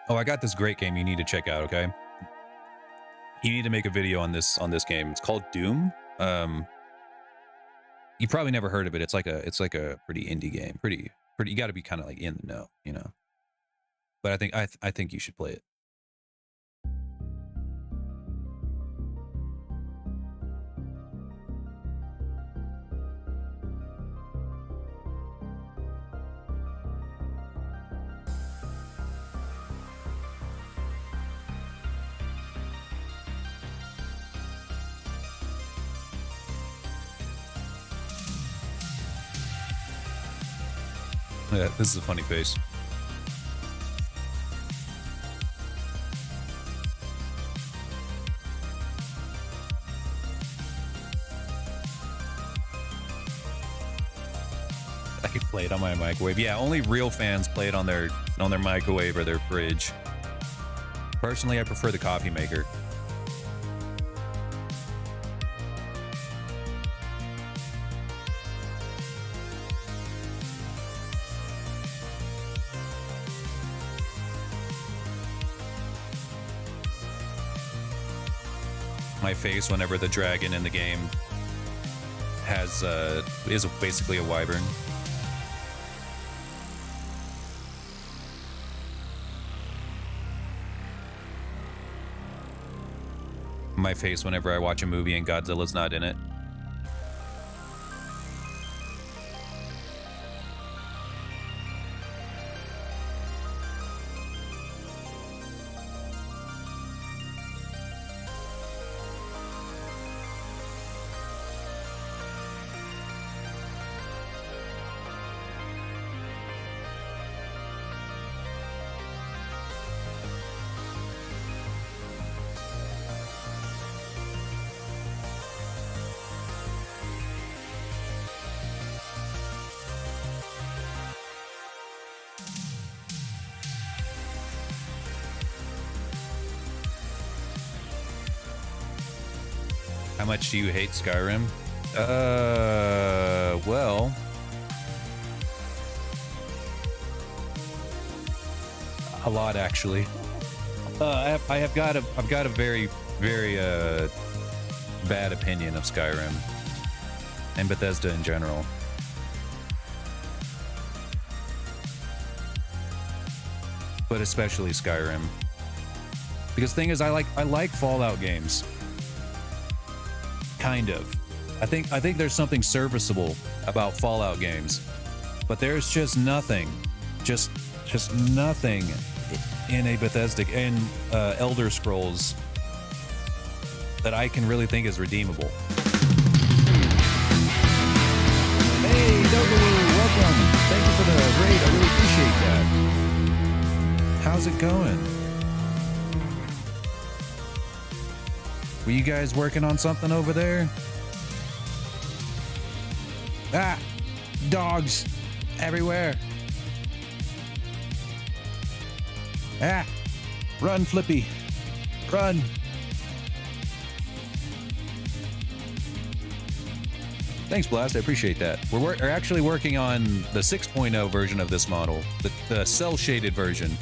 Oh, I got this great game you need to check out, okay? You need to make a video on this game. It's called Doom. You probably never heard of it. It's like a pretty indie game. Pretty you got to be kind of like in the know, you know. But I think you should play it. Yeah, this is a funny face. I could play it on my microwave. Yeah, only real fans play it on their microwave or their fridge. Personally, I prefer the coffee maker. My face whenever the dragon in the game is basically a wyvern. My face whenever I watch a movie and Godzilla's not in it. How much do you hate Skyrim? Well, a lot actually. I've got a very bad opinion of Skyrim and Bethesda in general. But especially Skyrim. Because the thing is, I like Fallout games. Kind of. I think there's something serviceable about Fallout games, but there's just nothing, just nothing in a Bethesda and Elder Scrolls that I can really think is redeemable. Hey, Dogaloo, welcome. Thank you for the raid. I really appreciate that. How's it going? Were you guys working on something over there? Ah, dogs everywhere. Ah, run, Flippy, run. Thanks, Blast. I appreciate that. We're actually working on the 6.0 version of this model, the cell-shaded version.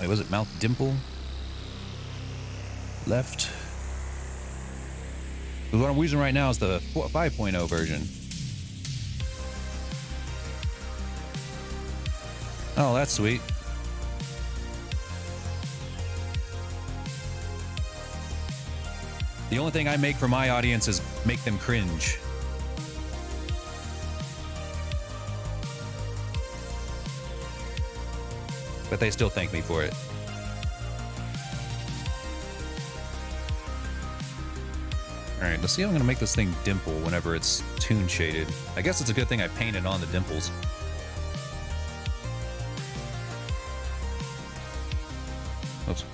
Wait, was it Mouth Dimple? Left. The one I'm using right now is the 5.0 version. Oh, that's sweet. The only thing I make for my audience is make them cringe. But they still thank me for it. Alright, let's see how I'm gonna make this thing dimple whenever it's toon shaded. I guess it's a good thing I painted on the dimples. Oops.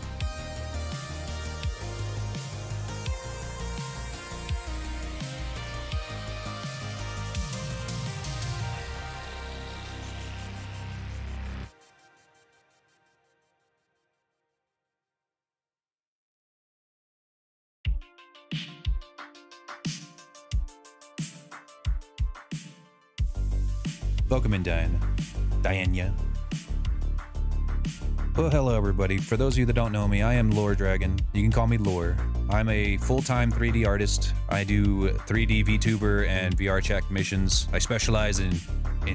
Welcome in, Diana. Well, hello everybody. For those of you that don't know me, I am Lore Dragon. You can call me Lore. I'm a full-time 3D artist. I do 3D VTuber and VRChat commissions. I specialize in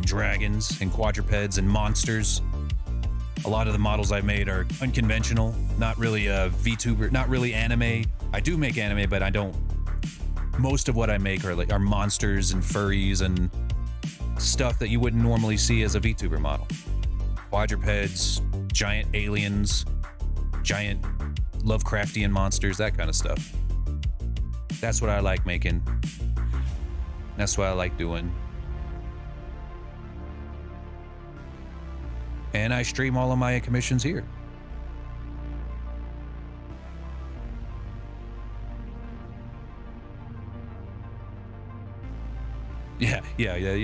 dragons and quadrupeds and monsters. A lot of the models I made are unconventional, not really VTuber, not really anime. I do make anime, but I don't. Most of what I make are monsters and furries and stuff that you wouldn't normally see as a VTuber model. Quadrupeds, giant aliens, giant Lovecraftian monsters, that kind of stuff. That's what I like making. That's what I like doing. And I stream all of my commissions here. Yeah.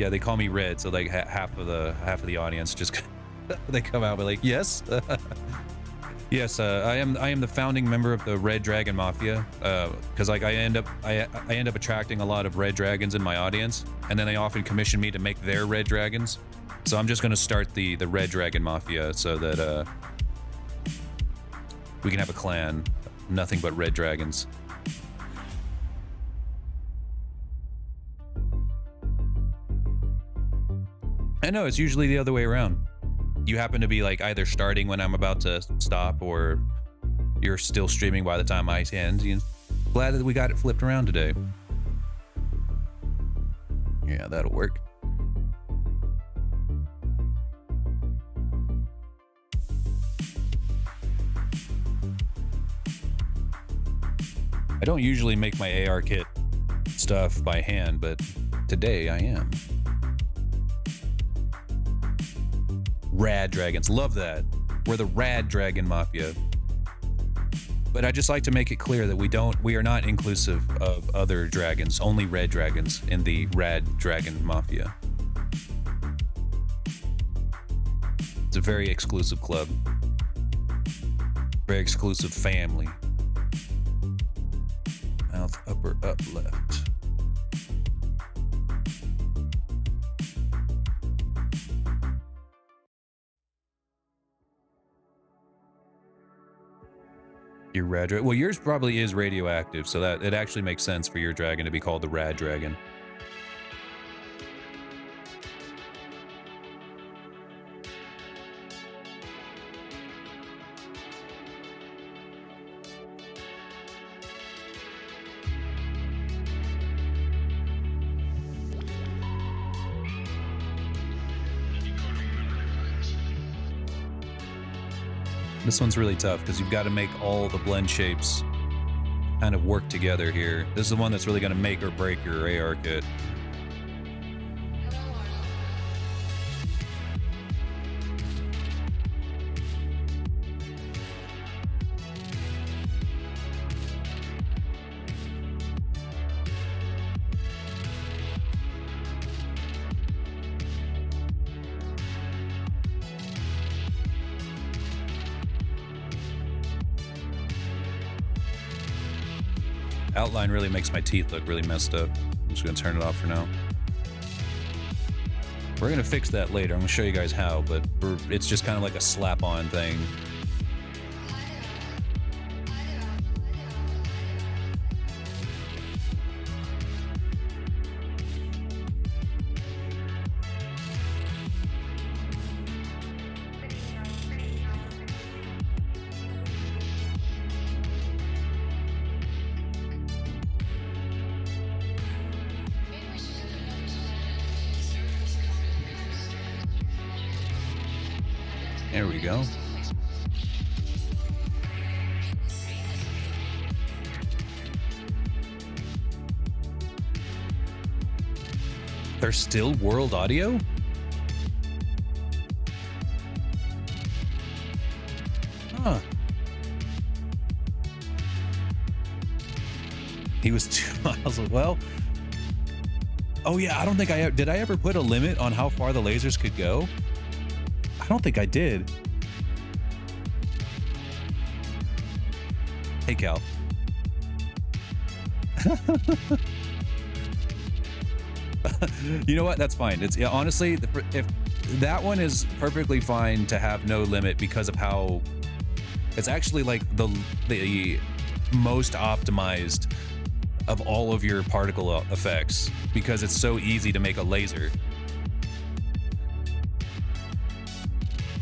They call me Red, so like half of the audience just they come out with like, yes. Yes, I am the founding member of the Red Dragon Mafia, because like I end up attracting a lot of red dragons in my audience, and then they often commission me to make their red dragons. So I'm just gonna start the Red Dragon Mafia so that we can have a clan, nothing but red dragons. I know, it's usually the other way around. You happen to be like either starting when I'm about to stop, or you're still streaming by the time I end. Glad that we got it flipped around today. Yeah, that'll work. I don't usually make my ARKit stuff by hand, but today I am. Rad dragons, love that. We're the Rad Dragon Mafia. But I just like to make it clear that we are not inclusive of other dragons, only red dragons in the Rad Dragon Mafia. It's a very exclusive club. Very exclusive family. Mouth upper up left. Your Rad Dragon. Well, yours probably is radioactive, so that it actually makes sense for your dragon to be called the Rad Dragon. This one's really tough because you've got to make all the blend shapes kind of work together here. This is the one that's really going to make or break your ARKit. Outline really makes my teeth look really messed up. I'm just gonna turn it off for now. We're gonna fix that later. I'm gonna show you guys how, but it's just kind of like a slap-on thing. There we go. There's still world audio? Huh. He was 2 miles away. Well, oh yeah, I don't think did I ever put a limit on how far the lasers could go? I don't think I did. Hey, Cal. You know what? That's fine. It's honestly, if that one is perfectly fine to have no limit because of how it's actually like the most optimized of all of your particle effects because it's so easy to make a laser.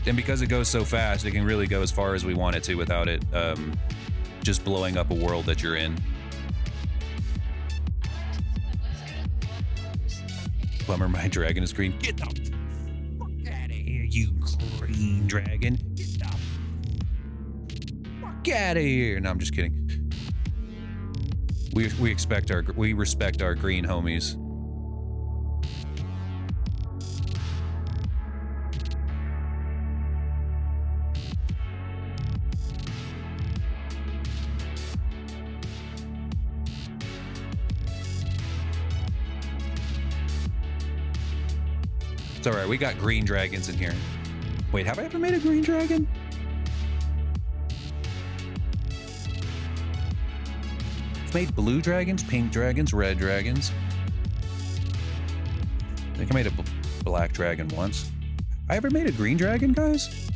And because it goes so fast, it can really go as far as we want it to without it just blowing up a world that you're in. Bummer, my dragon is green. Get the fuck out of here, you green dragon. Get the fuck out of here. No, I'm just kidding. We respect our green homies. It's all right. We got green dragons in here. Wait, have I ever made a green dragon? I've made blue dragons, pink dragons, red dragons. I think I made a black dragon once. I ever made a green dragon, guys?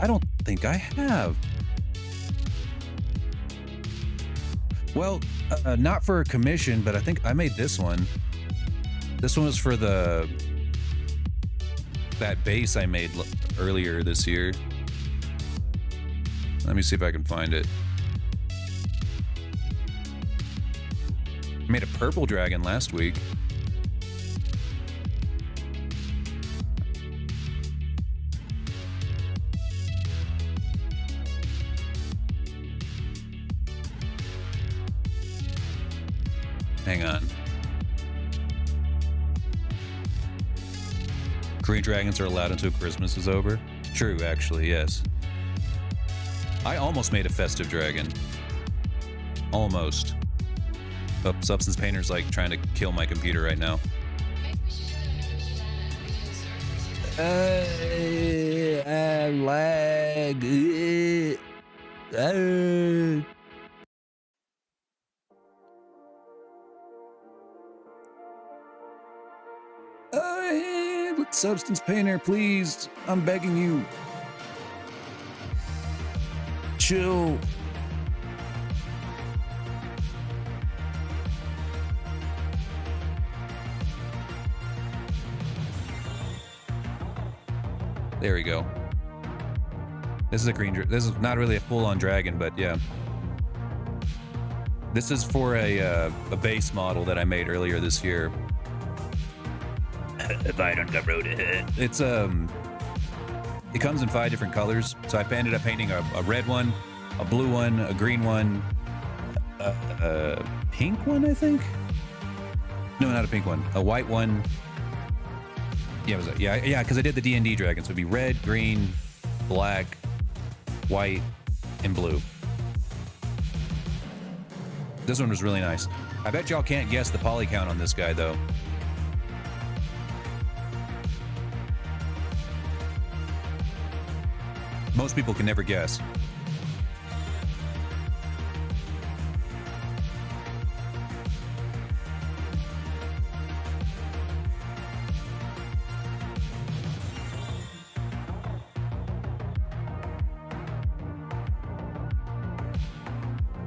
I don't think I have. Well, not for a commission, but I think I made this one. This one was for that base I made earlier this year. Let me see if I can find it. I made a purple dragon last week. Hang on. Green dragons are allowed until Christmas is over. True, actually, yes. I almost made a festive dragon. Almost. Oh, Substance Painter's like trying to kill my computer right now. Lag. Substance Painter, please. I'm begging you. Chill. There we go. This is a green. This is not really a full-on dragon, but yeah. This is for a base model that I made earlier this year. Right on the road ahead. It's it comes in 5 different colors. So I ended up painting a red one, a blue one, a green one, a pink one, I think. No, not a pink one. A white one. Yeah, it was yeah, because I did the D&D dragon, so it'd be red, green, black, white, and blue. This one was really nice. I bet y'all can't guess the poly count on this guy, though. Most people can never guess.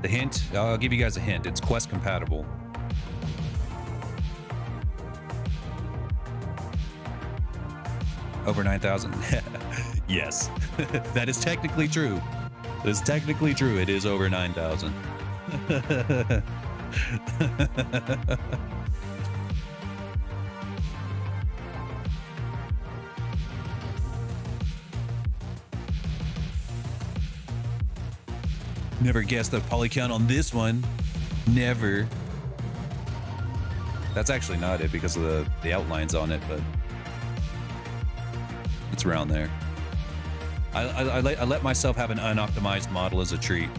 The hint, I'll give you guys a hint. It's Quest compatible. Over 9,000? Yes. That is technically true. That is technically true. It is over 9,000. Never guessed the poly count on this one. Never. That's actually not it because of the outlines on it, but it's around there. I let myself have an unoptimized model as a treat.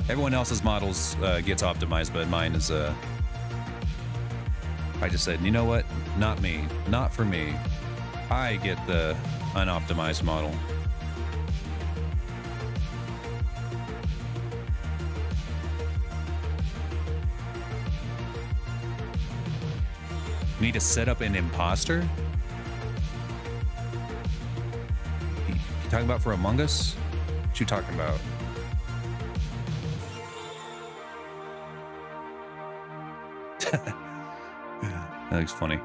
Everyone else's models gets optimized, but mine is I just said, you know what? Not me. Not for me. I get the unoptimized model. Need to set up an imposter? You talking about for Among Us? What you talking about? That looks funny.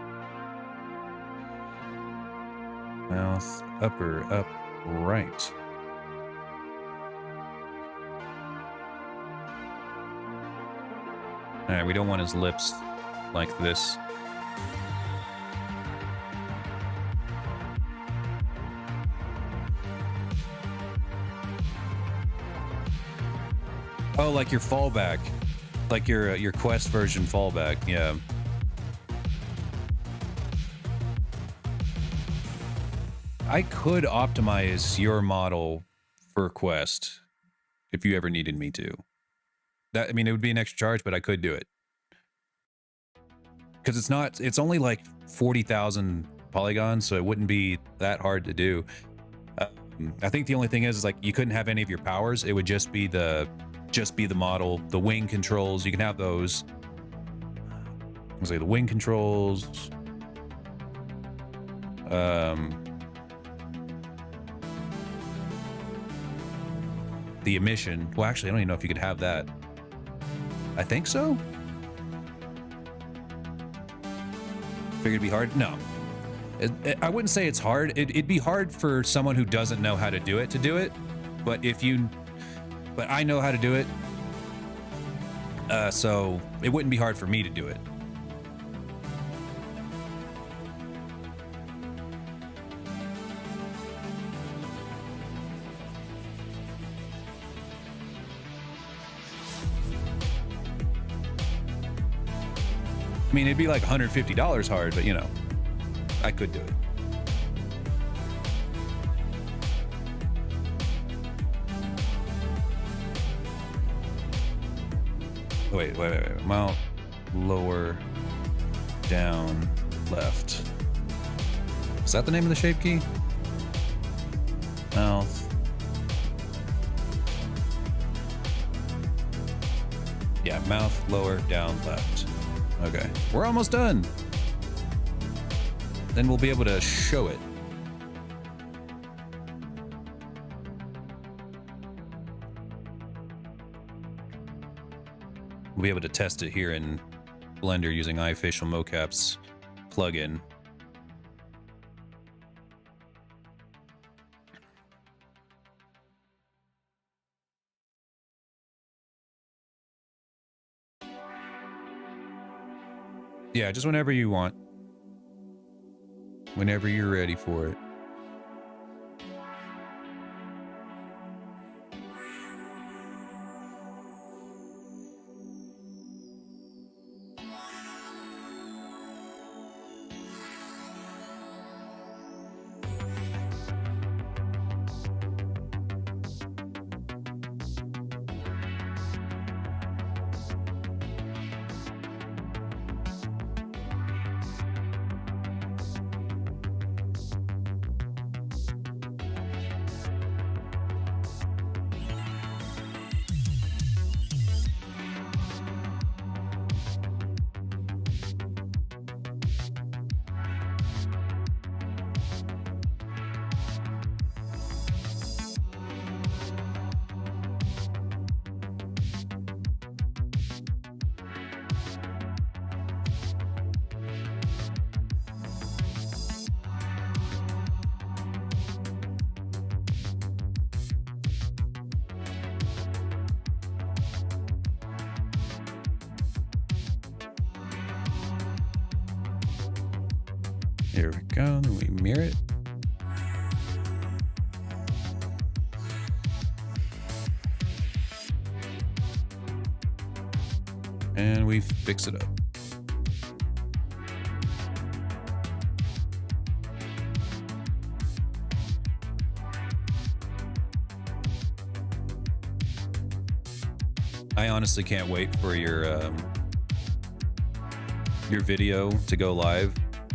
Mouth, upper, up, right. All right, we don't want his lips like this. Oh, like your fallback, like your quest version fallback, yeah. I could optimize your model for quest if you ever needed me to. That, I mean, it would be an extra charge, but I could do it. because it's only like 40,000 polygons, so it wouldn't be that hard to do. I think the only thing is like you couldn't have any of your powers. It would just be the model. The wing controls, you can have those. Let's say the wing controls. The emission. Well, actually, I don't even know if you could have that. I think so. Figured it'd be hard. No, I wouldn't say it's hard. It'd be hard for someone who doesn't know how to do it. But but I know how to do it. So it wouldn't be hard for me to do it. I mean, it'd be like $150 hard, but you know, I could do it. Wait. Mount, lower, down, left. Is that the name of the shape key? Mouth. Yeah, mouth, lower, down, left. Okay, we're almost done. Then we'll be able to show it. We'll be able to test it here in Blender using iFacial Mocap's plugin. Yeah, just whenever you want. Whenever you're ready for it. Here we go, then we mirror it. And we fix it up. I honestly can't wait for your video to go live.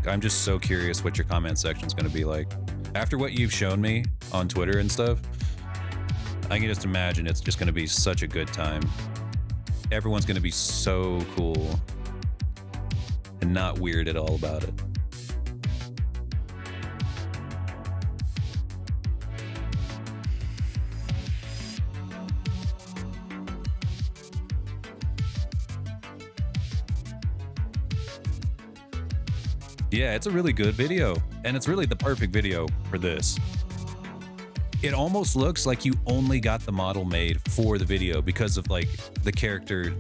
I'm just so curious what your comment section is going to be like. After what you've shown me on Twitter and stuff, I can just imagine it's just going to be such a good time. Everyone's going to be so cool and not weird at all about it. Yeah, it's a really good video, and it's really the perfect video for this. It almost looks like you only got the model made for the video because of like the character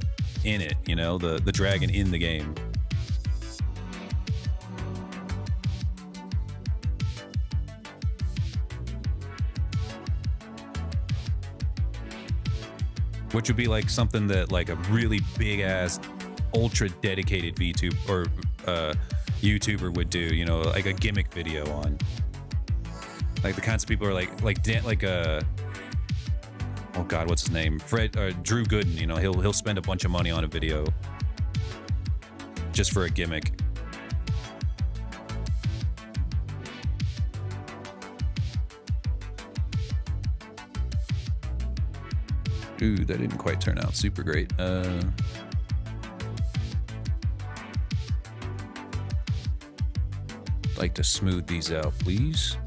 in it, you know, the dragon in the game. Which would be like something that like a really big ass, ultra dedicated VTuber or YouTuber would do, you know, like a gimmick video on. Like the kinds of people are like oh god, what's his name? Drew Gooden, you know, he'll spend a bunch of money on a video. just for a gimmick. Ooh, that didn't quite turn out super great. Like to smooth these out, please.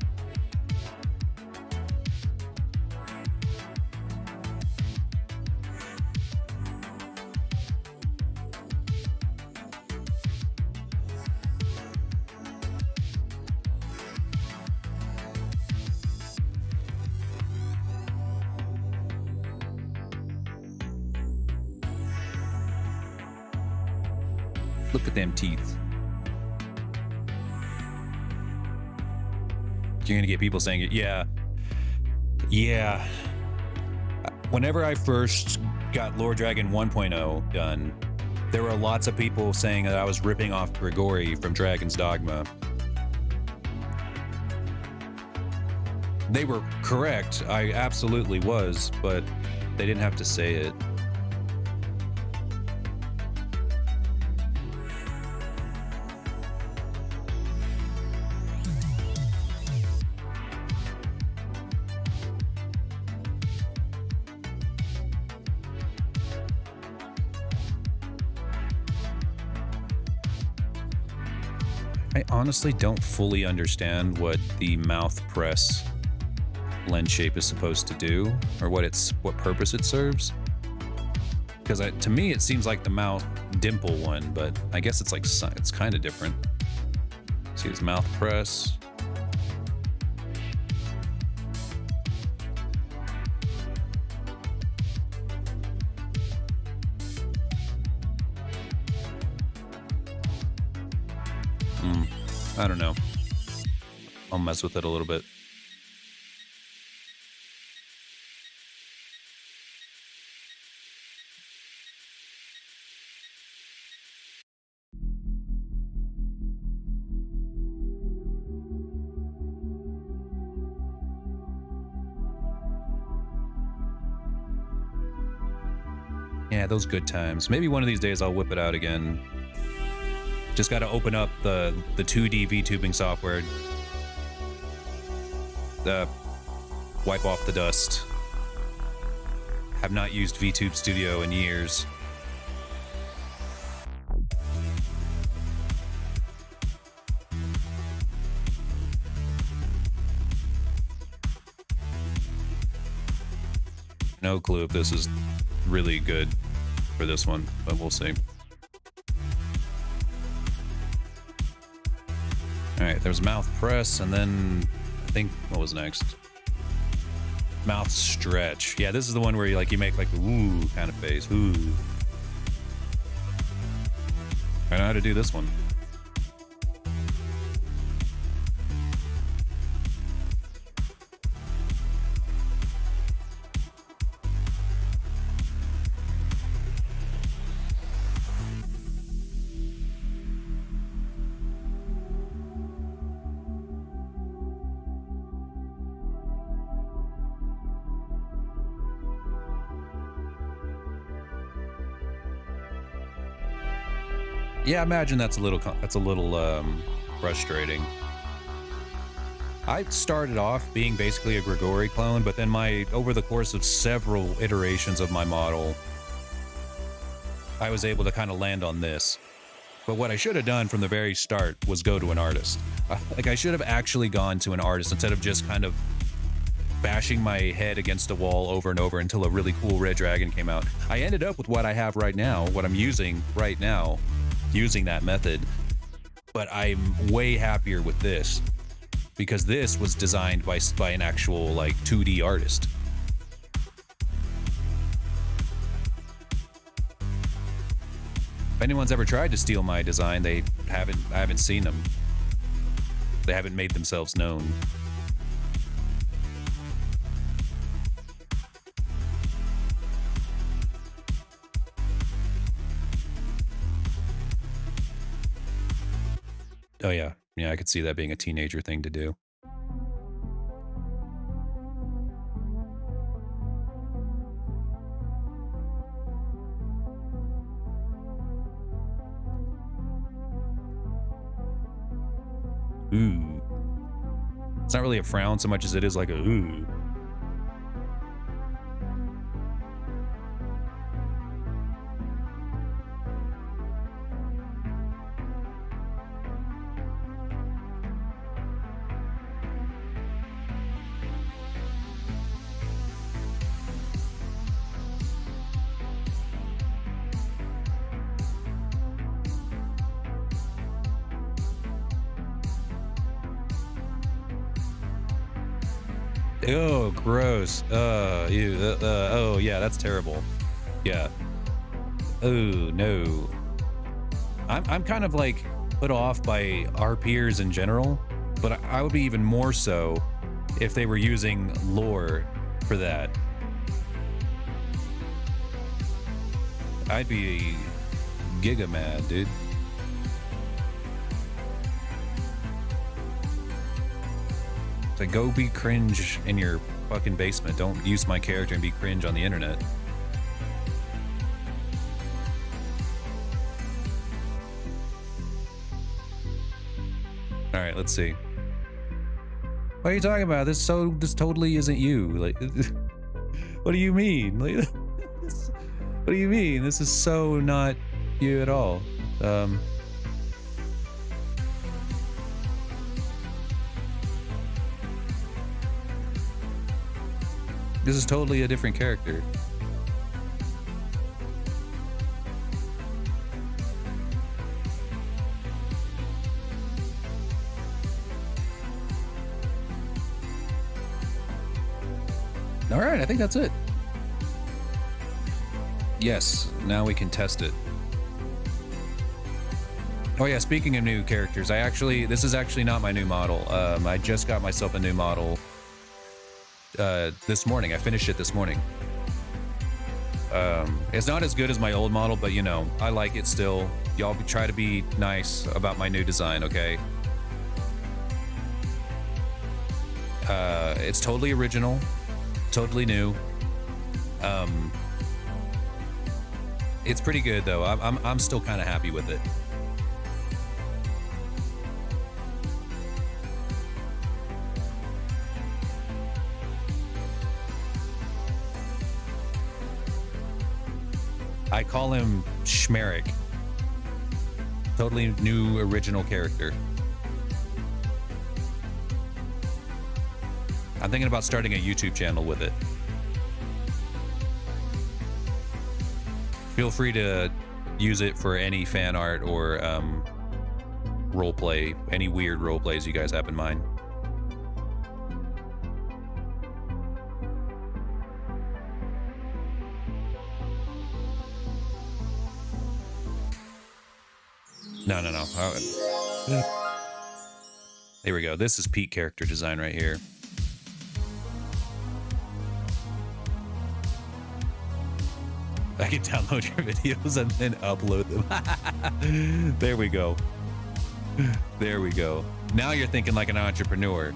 Look at them teeth. You're gonna get people saying it. Yeah. Yeah. Whenever I first got Lord Dragon 1.0 done, there were lots of people saying that I was ripping off Grigori from Dragon's Dogma. They were correct. I absolutely was, but they didn't have to say it. I honestly don't fully understand what the mouth press lens shape is supposed to do, or what purpose it serves. Because to me, it seems like the mouth dimple one, but I guess it's like it's kind of different. See his mouth press. I don't know. I'll mess with it a little bit. Yeah, those good times. Maybe one of these days I'll whip it out again. Just got to open up the 2D VTubing software. Wipe off the dust. Have not used VTube Studio in years. No clue if this is really good for this one, but we'll see. All right, there's mouth press, and then I think, what was next? Mouth stretch. Yeah, this is the one where you make like the ooh kind of face. Ooh. I know how to do this one. Yeah, I imagine that's a little frustrating. I started off being basically a Grigori clone, but then over the course of several iterations of my model, I was able to kind of land on this. But what I should have done from the very start was go to an artist. Like, I should have actually gone to an artist instead of just kind of bashing my head against a wall over and over until a really cool red dragon came out. I ended up with what I have right now, what I'm using right now, using that method, but I'm way happier with this because this was designed by an actual like 2D artist. If anyone's ever tried to steal my design, I haven't seen them. They haven't made themselves known. Oh yeah, I could see that being a teenager thing to do. ooh. It's not really a frown so much as it is like a ooh. Oh, gross. Oh, yeah, that's terrible. Yeah. Oh, no. I'm kind of like put off by our peers in general, but I would be even more so if they were using lore for that. I'd be giga mad, dude. So go be cringe in your fucking basement. Don't use my character and be cringe on the internet. All right, let's see. What are you talking about? This totally isn't you. Like, what do you mean? Like, what do you mean? This is so not you at all. This is totally a different character. All right, I think that's it. Yes, now we can test it. Oh yeah, speaking of new characters, this is actually not my new model. I just got myself a new model this morning. I finished it this morning. It's not as good as my old model, but you know, I like it still. Y'all try to be nice about my new design, okay? It's totally original, totally new. It's pretty good though. I'm still kind of happy with it. I call him Schmerich. Totally new original character. I'm thinking about starting a YouTube channel with it. Feel free to use it for any fan art or roleplay, any weird roleplays you guys have in mind. No. There we go. This is peak character design right here. I can download your videos and then upload them. There we go. There we go. Now you're thinking like an entrepreneur.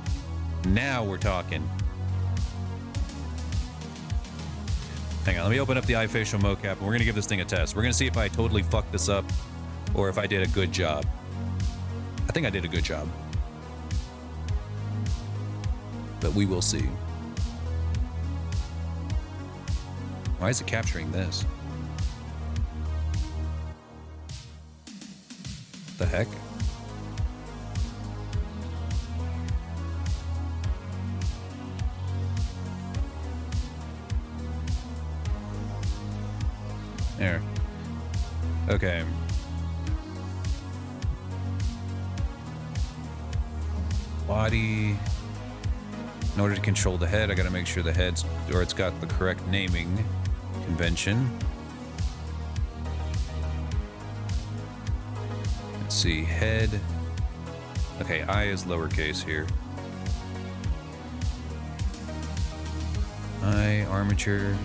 Now we're talking. Hang on, let me open up the iFacial mocap and we're gonna give this thing a test. We're gonna see if I totally fucked this up or if I did a good job. I think I did a good job. But we will see. Why is it capturing this? The heck? There. Okay. Body. In order to control the head, I gotta make sure the head's, or it's got the correct naming convention. Let's see, head. Okay, I is lowercase here. I, armature.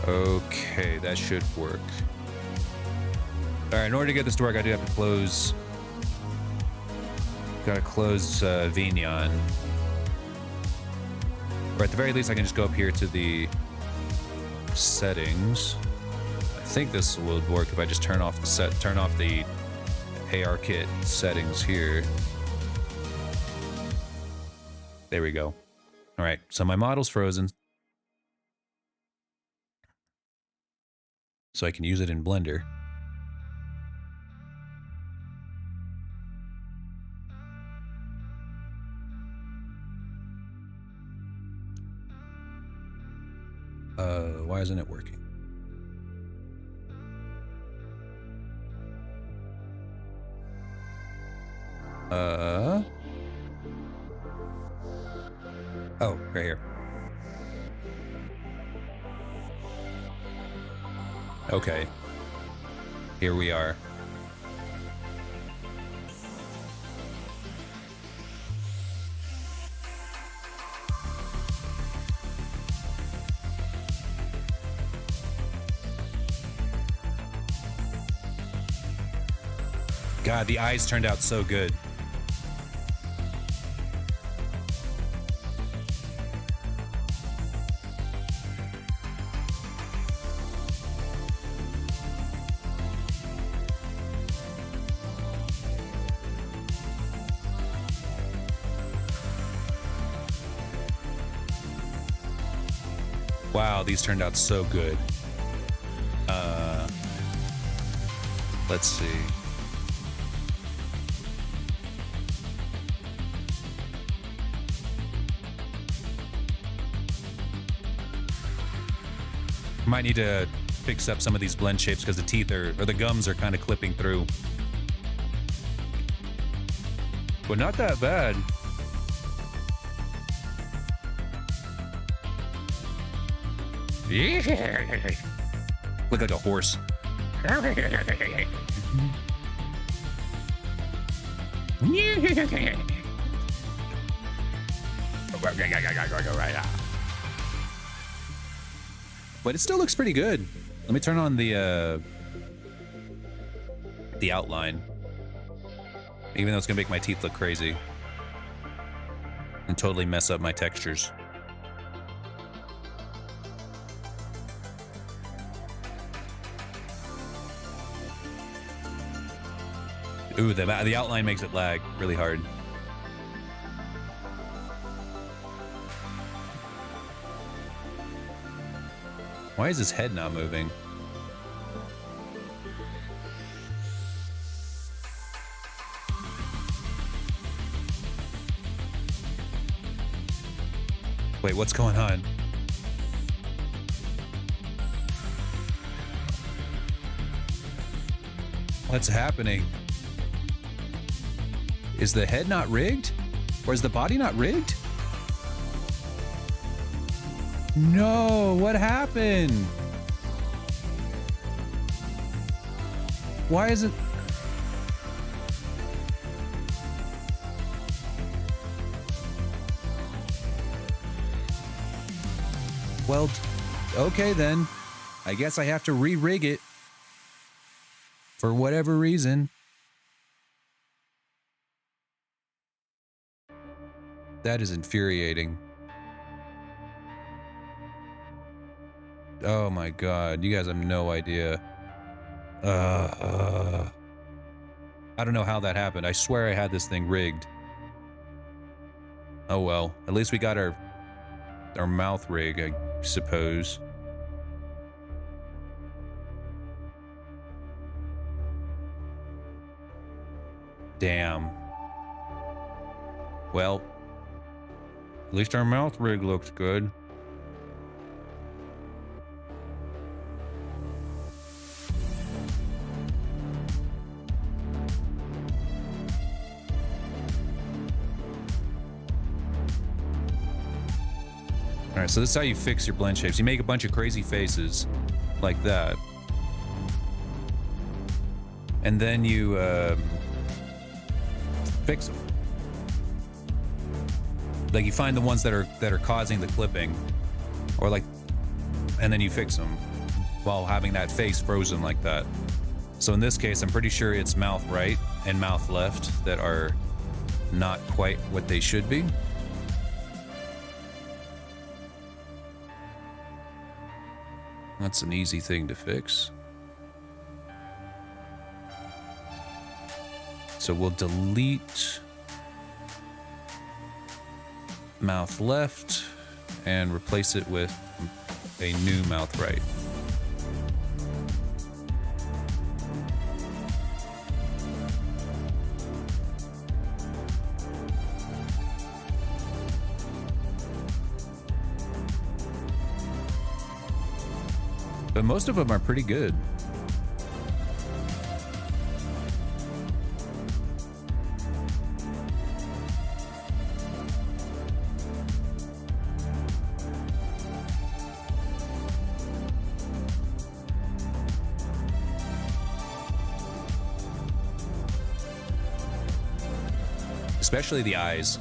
Okay, that should work. All right, in order to get this to work, I do have to close. Gotta close Vignon. Or at the very least, I can just go up here to the settings. I think this will work if I just turn off the ARKit settings here. There we go. All right, so my model's frozen. So I can use it in Blender. Why isn't it working? Oh, right here. Okay. Here we are. God, the eyes turned out so good. Wow, these turned out so good. Let's see. Might need to fix up some of these blend shapes because the teeth or the gums are kind of clipping through. But not that bad. Look like a horse. But it still looks pretty good. Let me turn on the outline. Even though it's gonna make my teeth look crazy. And totally mess up my textures. Ooh, the outline makes it lag really hard. Why is his head not moving? Wait, what's going on? What's happening? Is the head not rigged? Or is the body not rigged? No, what happened? Why isn't... Well, okay then. I guess I have to re-rig it. For whatever reason. That is infuriating. Oh my god, you guys have no idea. I don't know how that happened. I swear I had this thing rigged. Oh well, at least we got our mouth rig, I suppose. Damn. Well, at least our mouth rig looks good. All right, so this is how you fix your blend shapes. You make a bunch of crazy faces like that. And then you fix them. Like you find the ones that are causing the clipping, or like, and then you fix them while having that face frozen like that. So in this case, I'm pretty sure it's mouth right and mouth left that are not quite what they should be. That's an easy thing to fix. So we'll delete mouth left and replace it with a new mouth right. But most of them are pretty good. Especially the eyes.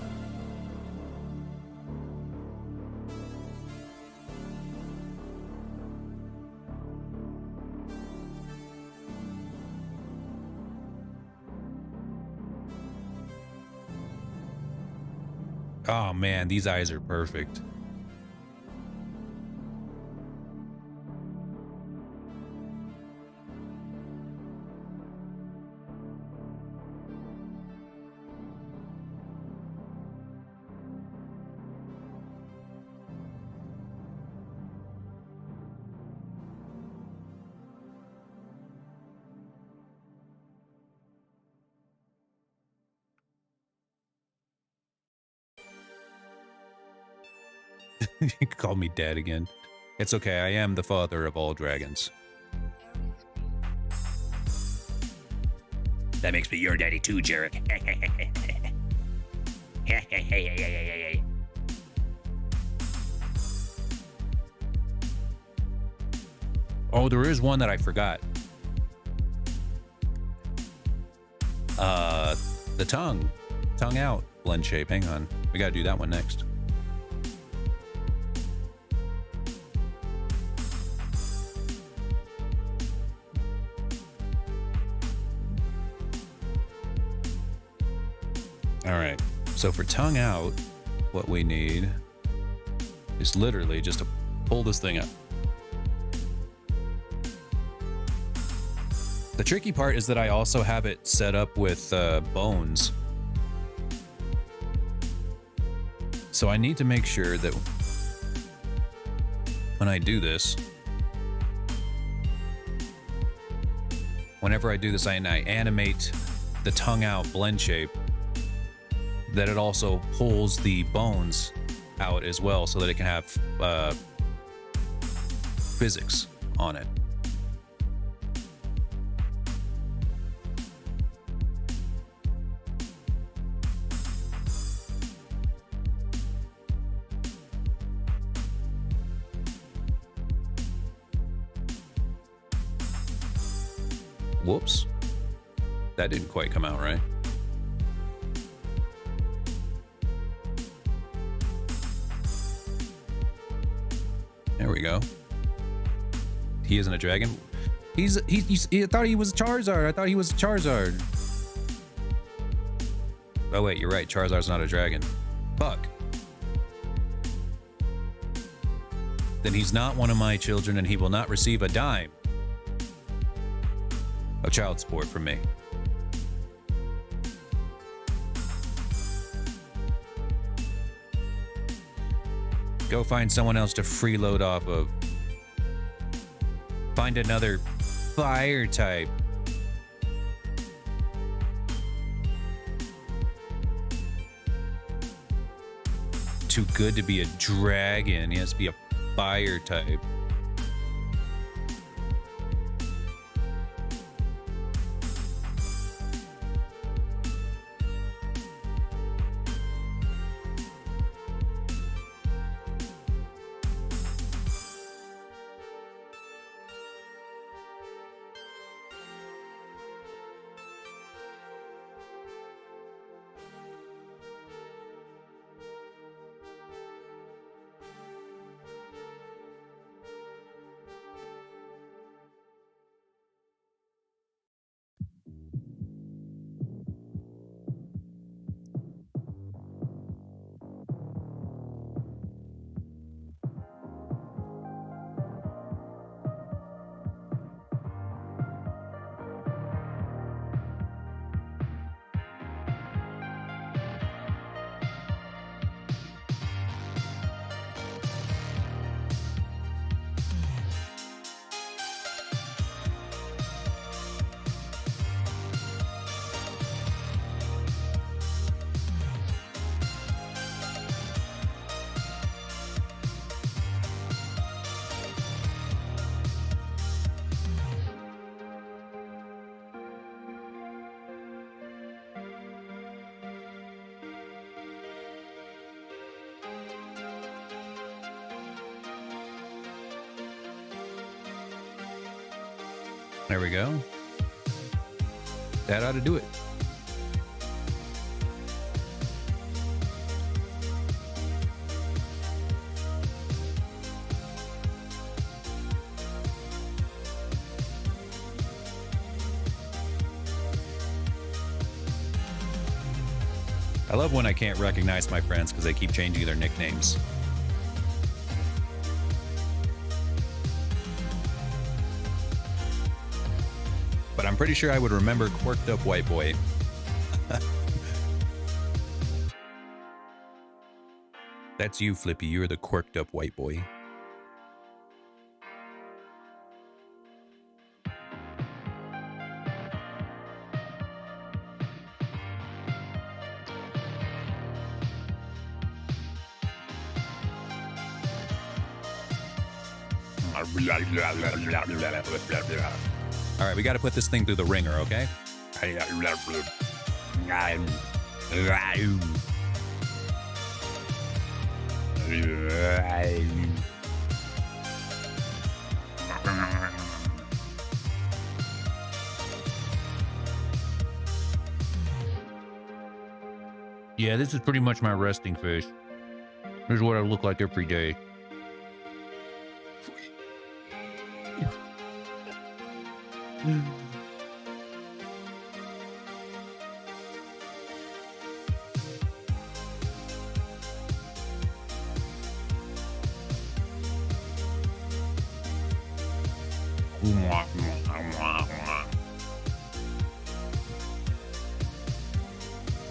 Oh man, these eyes are perfect. You call me dad again. It's okay, I am the father of all dragons. That makes me your daddy too, Jarek. Oh, there is one that I forgot. The tongue. Tongue out blend shape. Hang on. We gotta do that one next. All right, so for tongue out, what we need is literally just to pull this thing up. The tricky part is that I also have it set up with bones. So I need to make sure that when I do this, whenever I do this, I animate the tongue out blend shape, that it also pulls the bones out as well so that it can have physics on it. Whoops. That didn't quite come out right. There we go. He isn't a dragon. He thought he was Charizard. I thought he was Charizard. Oh wait, you're right. Charizard's not a dragon. Fuck. Then he's not one of my children and he will not receive a dime of child support from me. Go find someone else to freeload off of. Find another fire type. Too good to be a dragon. He has to be a fire type. There we go. That ought to do it. I love when I can't recognize my friends because they keep changing their nicknames. But I'm pretty sure I would remember Quirked Up White Boy. That's you, Flippy. You're the Quirked Up White Boy. All right, we got to put this thing through the ringer, okay? Yeah, this is pretty much my resting face. This is what I look like every day.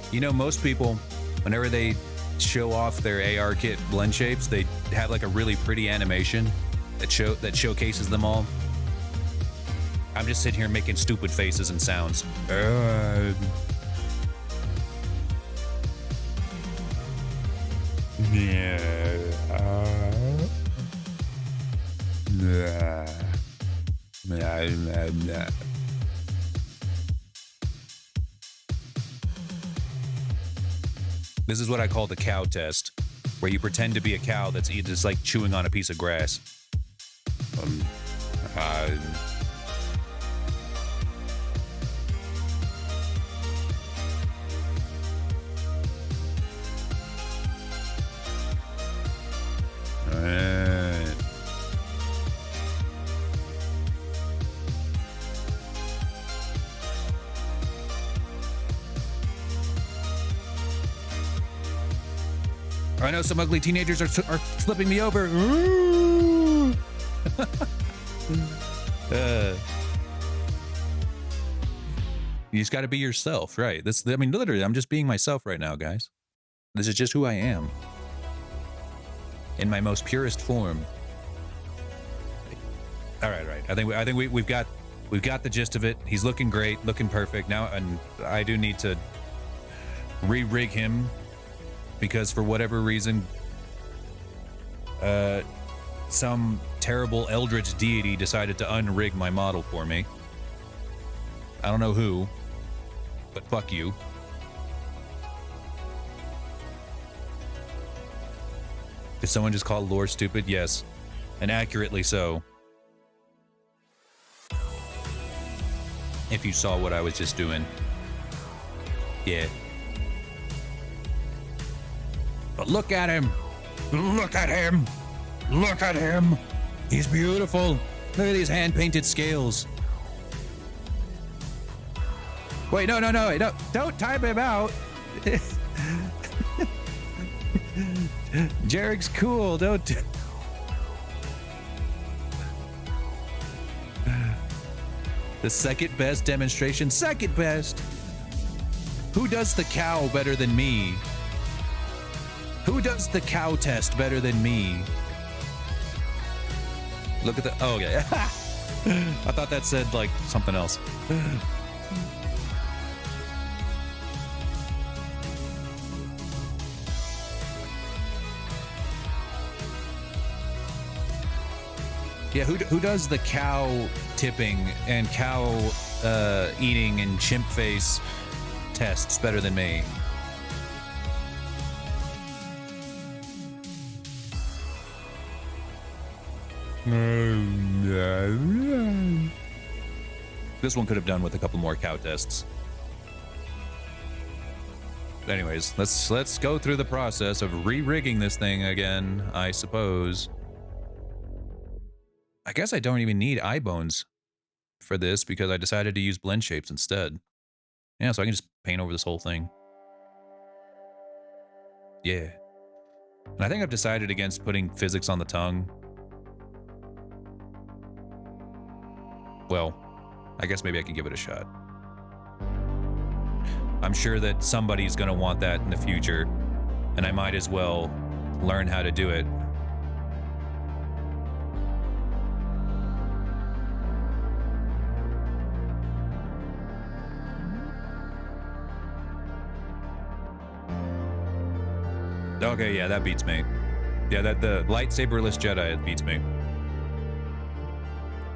You know, most people, whenever they show off their ARKit blend shapes, they have like a really pretty animation that showcases them all. I'm just sitting here making stupid faces and sounds. This is what I call the cow test, where you pretend to be a cow that's just like chewing on a piece of grass. I know some ugly teenagers are flipping me over. You just got to be yourself, right? I mean, literally, I'm just being myself right now, guys. This is just who I am, in my most purest form. All right. I think we've got the gist of it. He's looking great, looking perfect now, and I do need to re-rig him. Because for whatever reason, some terrible eldritch deity decided to unrig my model for me. I don't know who, but fuck you. Did someone just call lore stupid? Yes, and accurately so. If you saw what I was just doing. Yeah. But look at him! Look at him! Look at him! He's beautiful! Look at these hand-painted scales. Wait, no, don't type him out! Jarek's cool, don't... The second best demonstration, second best! Who does the cow better than me? Who does the cow test better than me? Look at the... Oh, yeah. I thought that said, like, something else. Yeah, who does the cow tipping and cow eating and chimp face tests better than me? This one could have done with a couple more cow tests. Anyways, let's go through the process of re-rigging this thing again, I suppose. I guess I don't even need eye bones for this because I decided to use blend shapes instead. Yeah, so I can just paint over this whole thing. Yeah. And I think I've decided against putting physics on the tongue. Well, I guess maybe I can give it a shot. I'm sure that somebody's gonna want that in the future, and I might as well learn how to do it. Okay, yeah, that beats me. Yeah, that the lightsaberless Jedi, it beats me.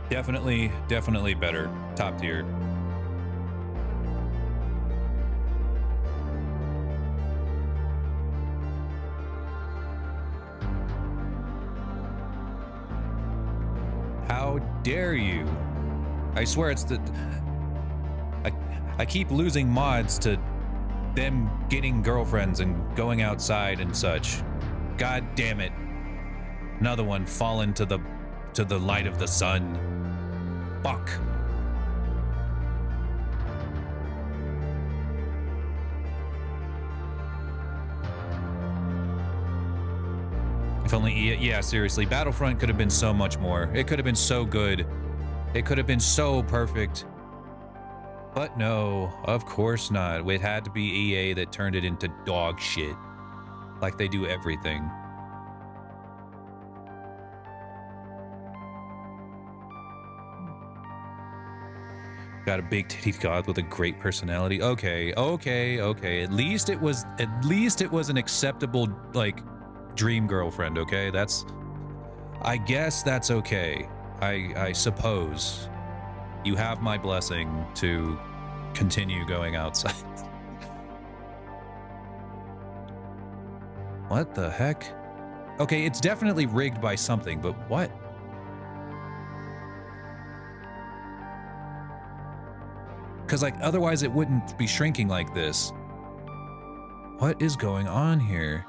Definitely better. Top tier. How dare you? I swear it's the... I keep losing mods to them getting girlfriends and going outside and such. God damn it. Another one fallen to the light of the sun. Fuck. If only, yeah, seriously, Battlefront could have been so much more. It could have been so good. It could have been so perfect. But no, of course not. It had to be EA that turned it into dog shit. Like they do everything. Got a big titty god with a great personality. Okay. At least it was an acceptable, like, dream girlfriend, okay? I guess that's okay. I suppose. You have my blessing to continue going outside. What the heck? Okay, it's definitely rigged by something, but what? Because, like, otherwise it wouldn't be shrinking like this. What is going on here?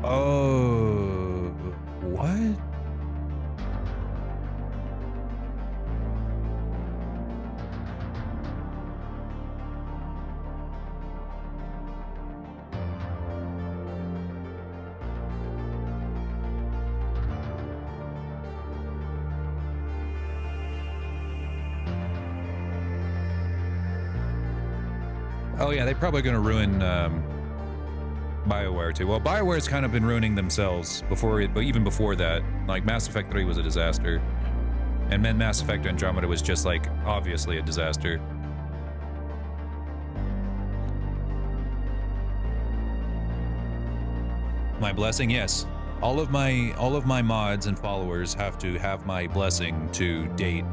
Oh, what? Oh yeah, they're probably gonna ruin BioWare too. Well, BioWare's kind of been ruining themselves before, but even before that, like Mass Effect 3 was a disaster, and then Mass Effect Andromeda was just like obviously a disaster. My blessing, yes. All of my mods and followers have to have my blessing to date,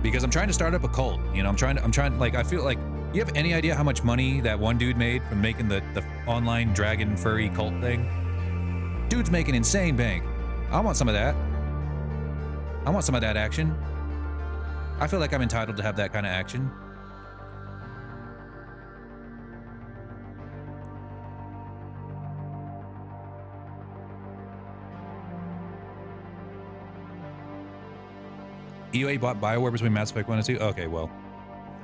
because I'm trying to start up a cult. You know, I'm trying. Like, I feel like. You have any idea how much money that one dude made from making the online dragon furry cult thing? Dude's making insane bank. I want some of that. I want some of that action. I feel like I'm entitled to have that kind of action. EA bought BioWare between Mass Effect 1 and 2? Okay, well.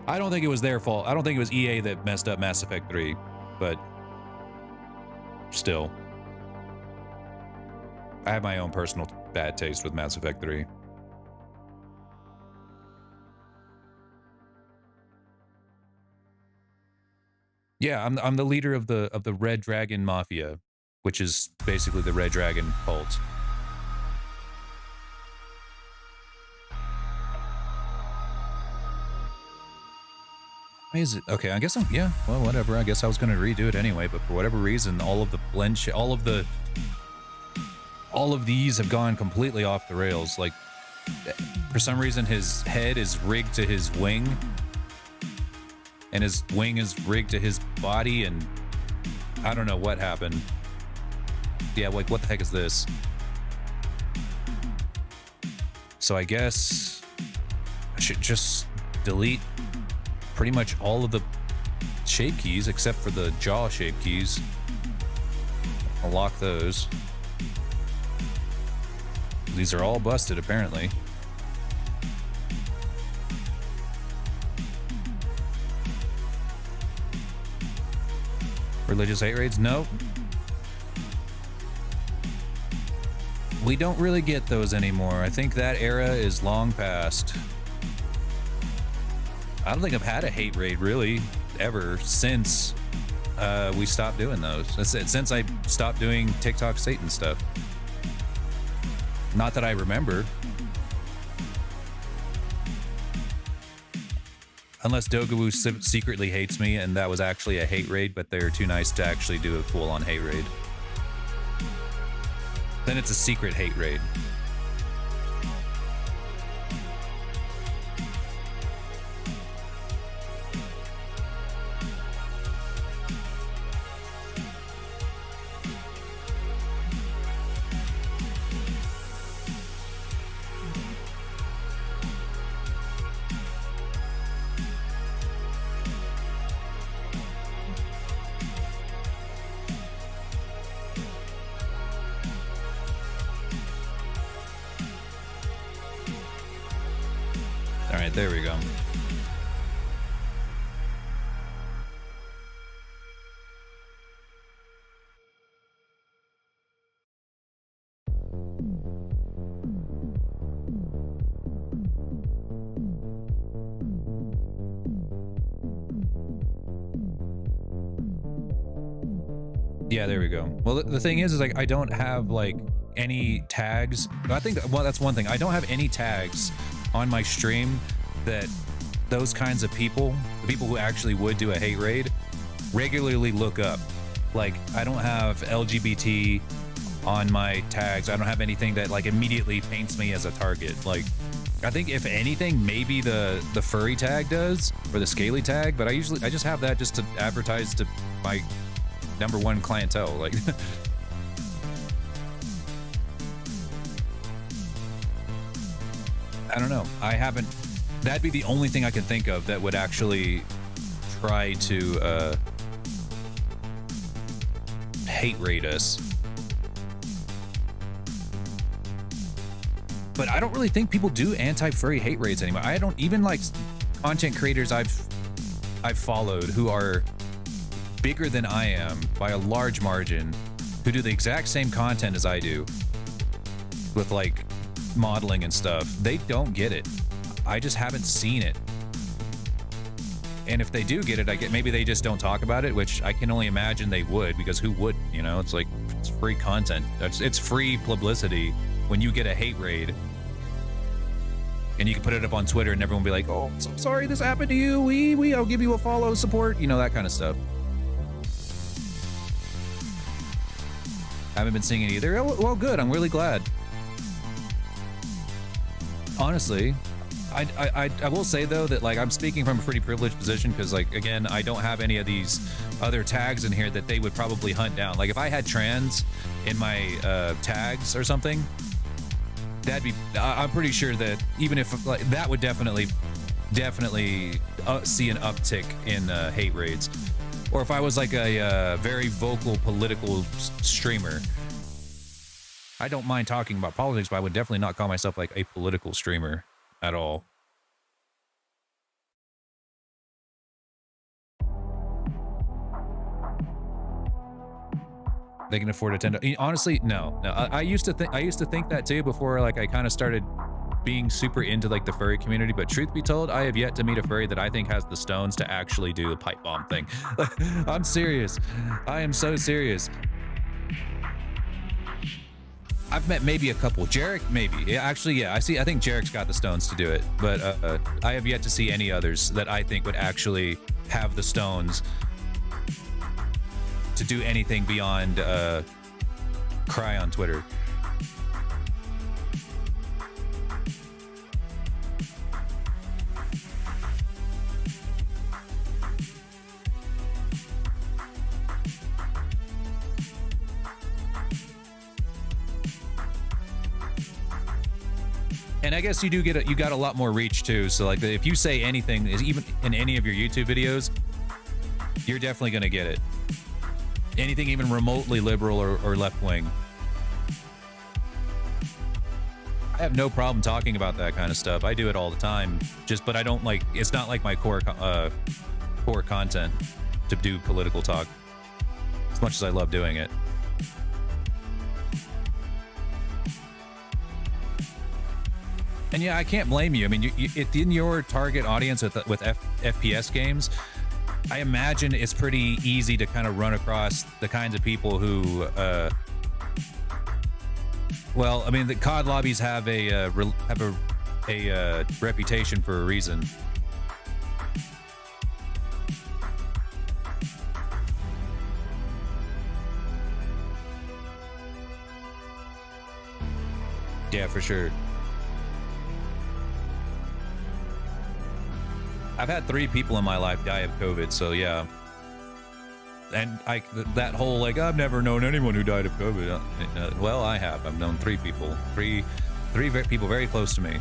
I don't think it was their fault. I don't think it was EA that messed up Mass Effect 3, but still. I have my own personal bad taste with Mass Effect 3. Yeah, I'm the leader of the Red Dragon Mafia, which is basically the Red Dragon cult. Why is it? Okay, I guess yeah, well, whatever. I guess I was going to redo it anyway, but for whatever reason, all of the all of these have gone completely off the rails. Like, for some reason, his head is rigged to his wing, and his wing is rigged to his body, and I don't know what happened. Yeah, like what the heck is this? So I guess I should just delete pretty much all of the shape keys except for the jaw shape keys. I'll lock those. These are all busted apparently. Religious hate raids? Nope. We don't really get those anymore. I think that era is long past. I don't think I've had a hate raid really ever since we stopped doing those. Since I stopped doing TikTok Satan stuff. Not that I remember. Unless Dogawoo secretly hates me and that was actually a hate raid, but they're too nice to actually do a full-on hate raid. Then it's a secret hate raid. There we go. Yeah, there we go. Well, the thing is like I don't have like any tags. I think, well, that's one thing. I don't have any tags on my stream that those kinds of people, the people who actually would do a hate raid, regularly look up. Like, I don't have LGBT on my tags. I don't have anything that like immediately paints me as a target. Like, I think if anything, maybe the furry tag does, or the scaly tag, but I just have that just to advertise to my #1 clientele. Like, I don't know. I haven't. That'd be the only thing I can think of that would actually try to hate raid us. But I don't really think people do anti-furry hate raids anymore. I don't even like content creators I've followed who are bigger than I am by a large margin, who do the exact same content as I do with like modeling and stuff. They don't get it. I just haven't seen it. And if they do get it, I get maybe they just don't talk about it, which I can only imagine they would, because who would, you know? It's like, it's free content. It's free publicity when you get a hate raid. And you can put it up on Twitter and everyone will be like, oh, I'm so sorry this happened to you. I'll give you a follow, support, you know, that kind of stuff. I haven't been seeing it either. Oh, well, good. I'm really glad. Honestly, I will say though that like I'm speaking from a pretty privileged position, because like, again, I don't have any of these other tags in here that they would probably hunt down. Like if I had trans in my tags or something, that'd be, I'm pretty sure that even if like that would definitely see an uptick in hate raids. Or if I was like a very vocal political streamer, I don't mind talking about politics, but I would definitely not call myself like a political streamer at all. They can afford a $10. Honestly, no. I used to think that too before like I kind of started being super into like the furry community, but truth be told, I have yet to meet a furry that I think has the stones to actually do the pipe bomb thing. I'm serious. I am so serious. I've met maybe a couple. Jarek, maybe. Yeah, actually, yeah. I think Jarek's got the stones to do it, but I have yet to see any others that I think would actually have the stones to do anything beyond cry on Twitter. And I guess you do get you got a lot more reach too. So like if you say anything, is even in any of your YouTube videos, you're definitely gonna get it. Anything even remotely liberal or left wing. I have no problem talking about that kind of stuff. I do it all the time. But I don't like. It's not like my core content to do political talk. As much as I love doing it. And yeah, I can't blame you. I mean, in your target audience with FPS games, I imagine it's pretty easy to kind of run across the kinds of people who, well, I mean, the COD lobbies have a reputation for a reason. Yeah, for sure. I've had 3 people in my life die of COVID, so yeah. And that whole like I've never known anyone who died of COVID. Well, I have. I've known 3 people, three people very close to me.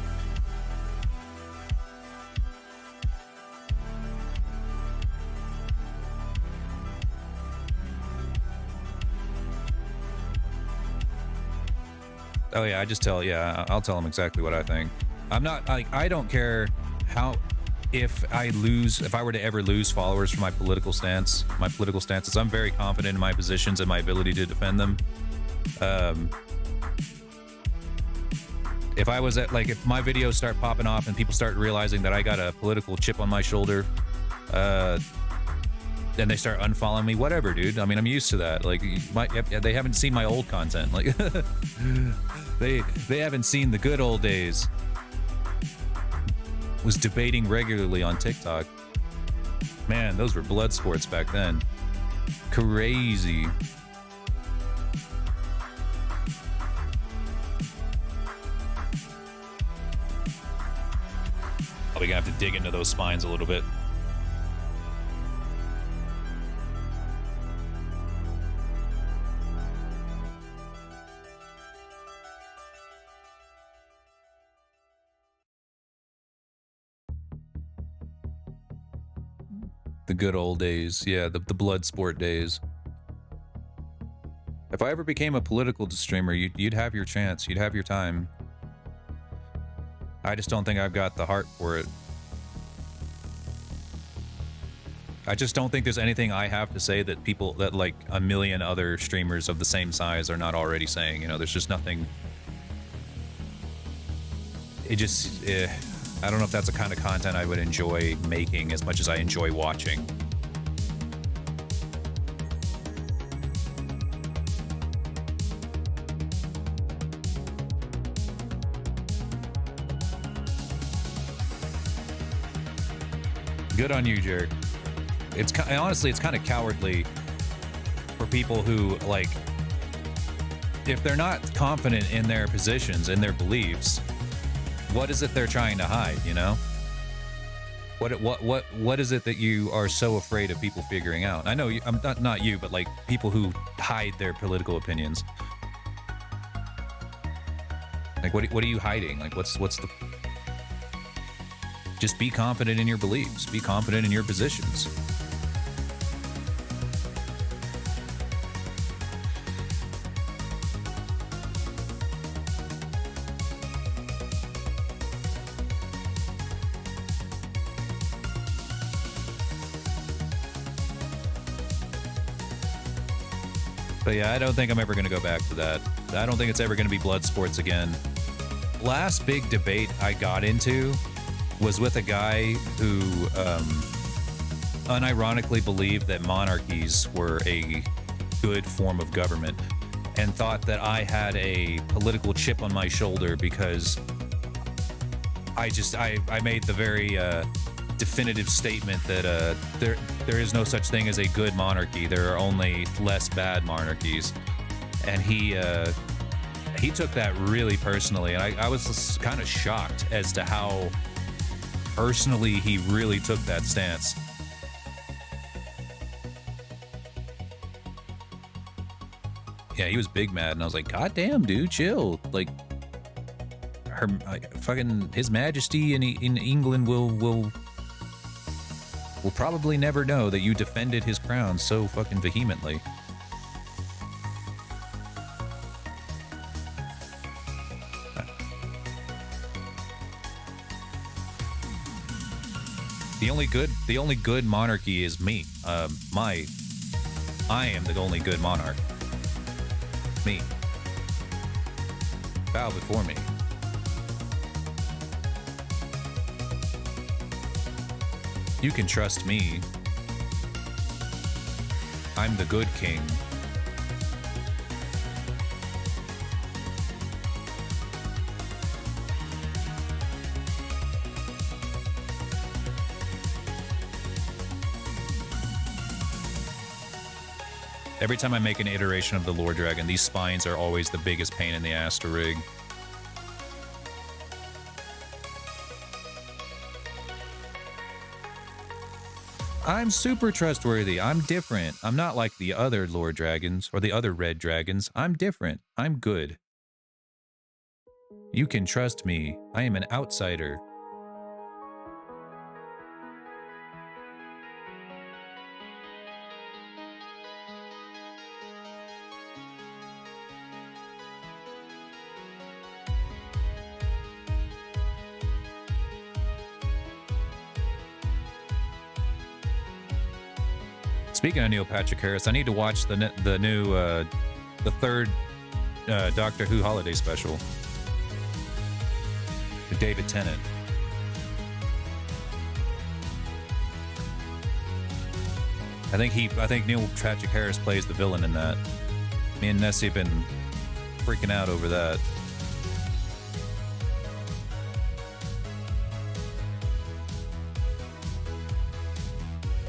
Oh yeah, I'll tell them exactly what I think. I'm not like I don't care how. If I were to ever lose followers for my political stances, I'm very confident in my positions and my ability to defend them. If I was if my videos start popping off and people start realizing that I got a political chip on my shoulder, then they start unfollowing me, whatever, dude. I mean, I'm used to that. Like, they haven't seen my old content. Like, they haven't seen the good old days. Was debating regularly on TikTok. Man, those were blood sports back then. Crazy. Probably gonna have to dig into those spines a little bit. The good old days. Yeah, the blood sport days. If I ever became a political streamer, you'd have your chance. You'd have your time. I just don't think I've got the heart for it. I just don't think there's anything I have to say that like a million other streamers of the same size are not already saying. You know, there's just nothing. It just... I don't know if that's the kind of content I would enjoy making as much as I enjoy watching. Good on you, Jared. Honestly, it's kind of cowardly for people who, like, if they're not confident in their positions, in their beliefs, what is it they're trying to hide, you know? What is it that you are so afraid of people figuring out? I know I'm not you, but like people who hide their political opinions. Like what are you hiding? Like what's the... Just be confident in your beliefs. Be confident in your positions. But yeah, I don't think I'm ever going to go back to that. I don't think it's ever going to be blood sports again. Last big debate I got into was with a guy who unironically believed that monarchies were a good form of government and thought that I had a political chip on my shoulder because I made the very definitive statement that there is no such thing as a good monarchy. There are only less bad monarchies. And he took that really personally, and I was kind of shocked as to how personally he really took that stance. Yeah, he was big mad, and I was like, God damn, dude, chill. Like, fucking His Majesty in England will probably never know that you defended his crown so fucking vehemently. The only good monarchy is me. I am the only good monarch. Me. Bow before me. You can trust me. I'm the good king. Every time I make an iteration of the Lord Dragon, these spines are always the biggest pain in the ass to rig. I'm super trustworthy. I'm different. I'm not like the other Lord Dragons or the other Red Dragons. I'm different. I'm good. You can trust me. I am an outsider. Speaking of Neil Patrick Harris, I need to watch the new the third Doctor Who holiday special with David Tennant. I think Neil Patrick Harris plays the villain in that. Me and Nessie have been freaking out over that.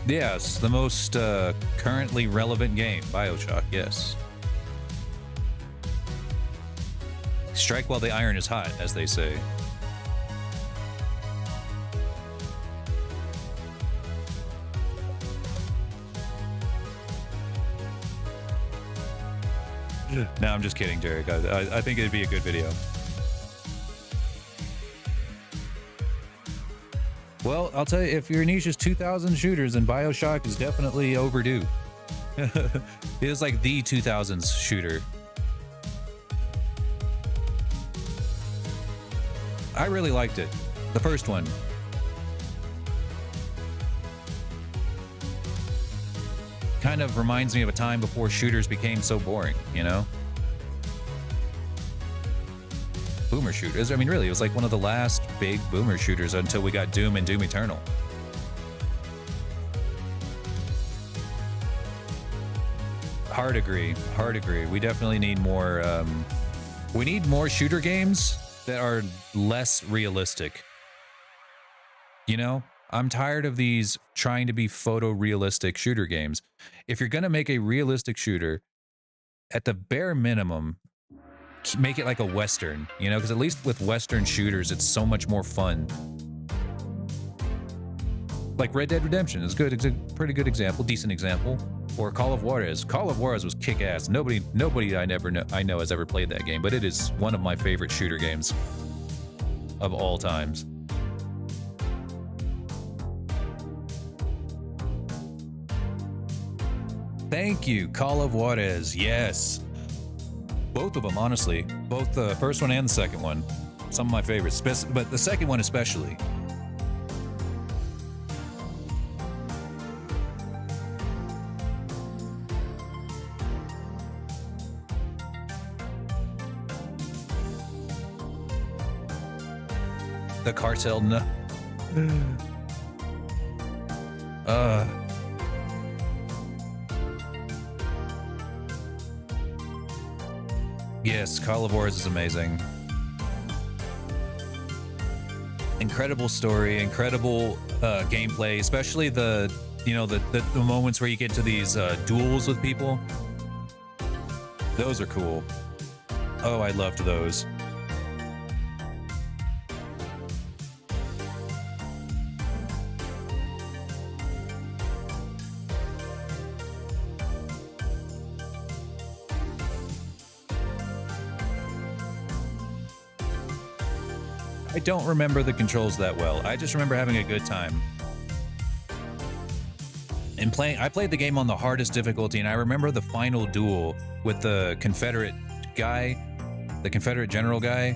Yes, the most currently relevant game, BioShock, yes. Strike while the iron is hot, as they say. No, I'm just kidding, Jarek. I think it'd be a good video. Well, I'll tell you, if your niche is 2000 shooters, then BioShock is definitely overdue. It is like the 2000s shooter. I really liked it. The first one. Kind of reminds me of a time before shooters became so boring, you know? Boomer shooters. I mean, really, it was like one of the last big boomer shooters until we got Doom and Doom Eternal. Hard agree. Hard agree. We definitely need more. We need more shooter games that are less realistic. You know, I'm tired of these trying to be photorealistic shooter games. If you're gonna make a realistic shooter, at the bare minimum, make it like a Western, you know, because at least with Western shooters, it's so much more fun. Like Red Dead Redemption is good. It's a pretty good example, decent example. Or Call of Juarez. Call of Juarez was kick-ass. Nobody I know has ever played that game, but it is one of my favorite shooter games of all times. Thank you, Call of Juarez. Yes. Both of them, honestly. Both the first one and the second one. Some of my favorites, but the second one especially. The cartel, no. Yes, Call of Juarez is amazing. Incredible story, incredible gameplay, especially the moments where you get to these duels with people. Those are cool. Oh, I loved those. I don't remember the controls that well. I just remember having a good time. And I played the game on the hardest difficulty, and I remember the final duel with the Confederate guy, the Confederate general guy,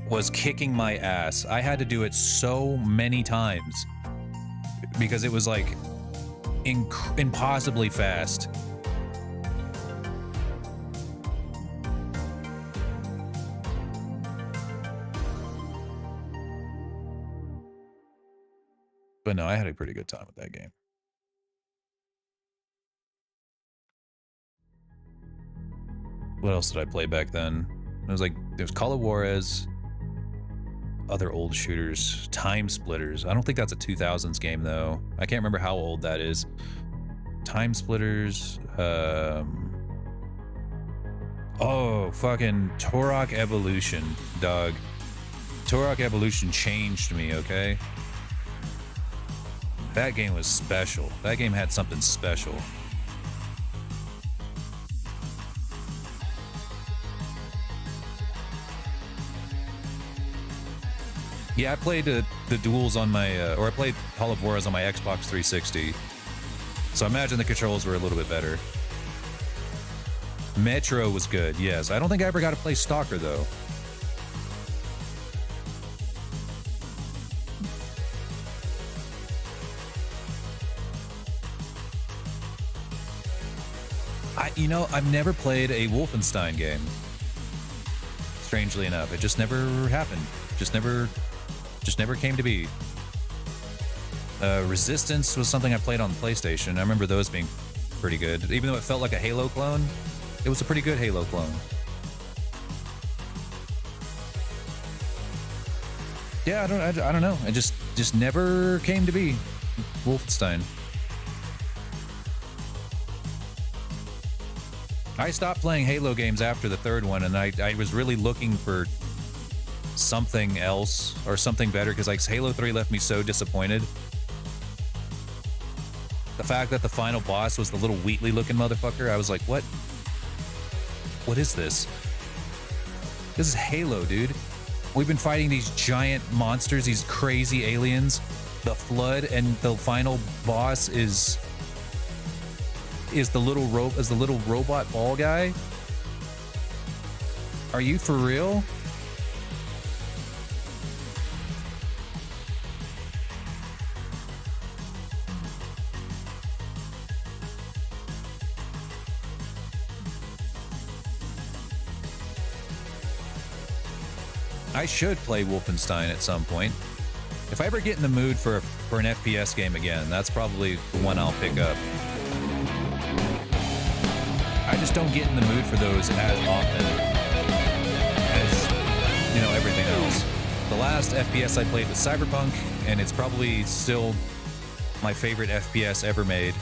was kicking my ass. I had to do it so many times because it was like impossibly fast. But no, I had a pretty good time with that game. What else did I play back then? It was like, there was Call of Juarez, other old shooters, Time Splitters. I don't think that's a 2000s game though. I can't remember how old that is. Time Splitters, oh, fucking Turok Evolution, dog. Turok Evolution changed me, okay? That game was special. That game had something special. Yeah, I played the duels on my, or I played Call of Juarez on my Xbox 360. So I imagine the controls were a little bit better. Metro was good, yes. I don't think I ever got to play Stalker, though. You know, I've never played a Wolfenstein game. Strangely enough, it just never happened. Just never came to be. Resistance was something I played on the PlayStation. I remember those being pretty good. Even though it felt like a Halo clone, it was a pretty good Halo clone. Yeah, I don't know. It just never came to be. Wolfenstein. I stopped playing Halo games after the third one, and I was really looking for something else or something better, because like Halo 3 left me so disappointed. The fact that the final boss was the little Wheatley looking motherfucker, I was like, what is this? This is Halo, dude. We've been fighting these giant monsters, these crazy aliens, the Flood, and the final boss is the little robot ball guy. Are you for real? I should play Wolfenstein at some point. If I ever get in the mood for an FPS game again, that's probably the one I'll pick up. I just don't get in the mood for those as often as, you know, everything else. The last FPS I played was Cyberpunk, and it's probably still my favorite FPS ever made.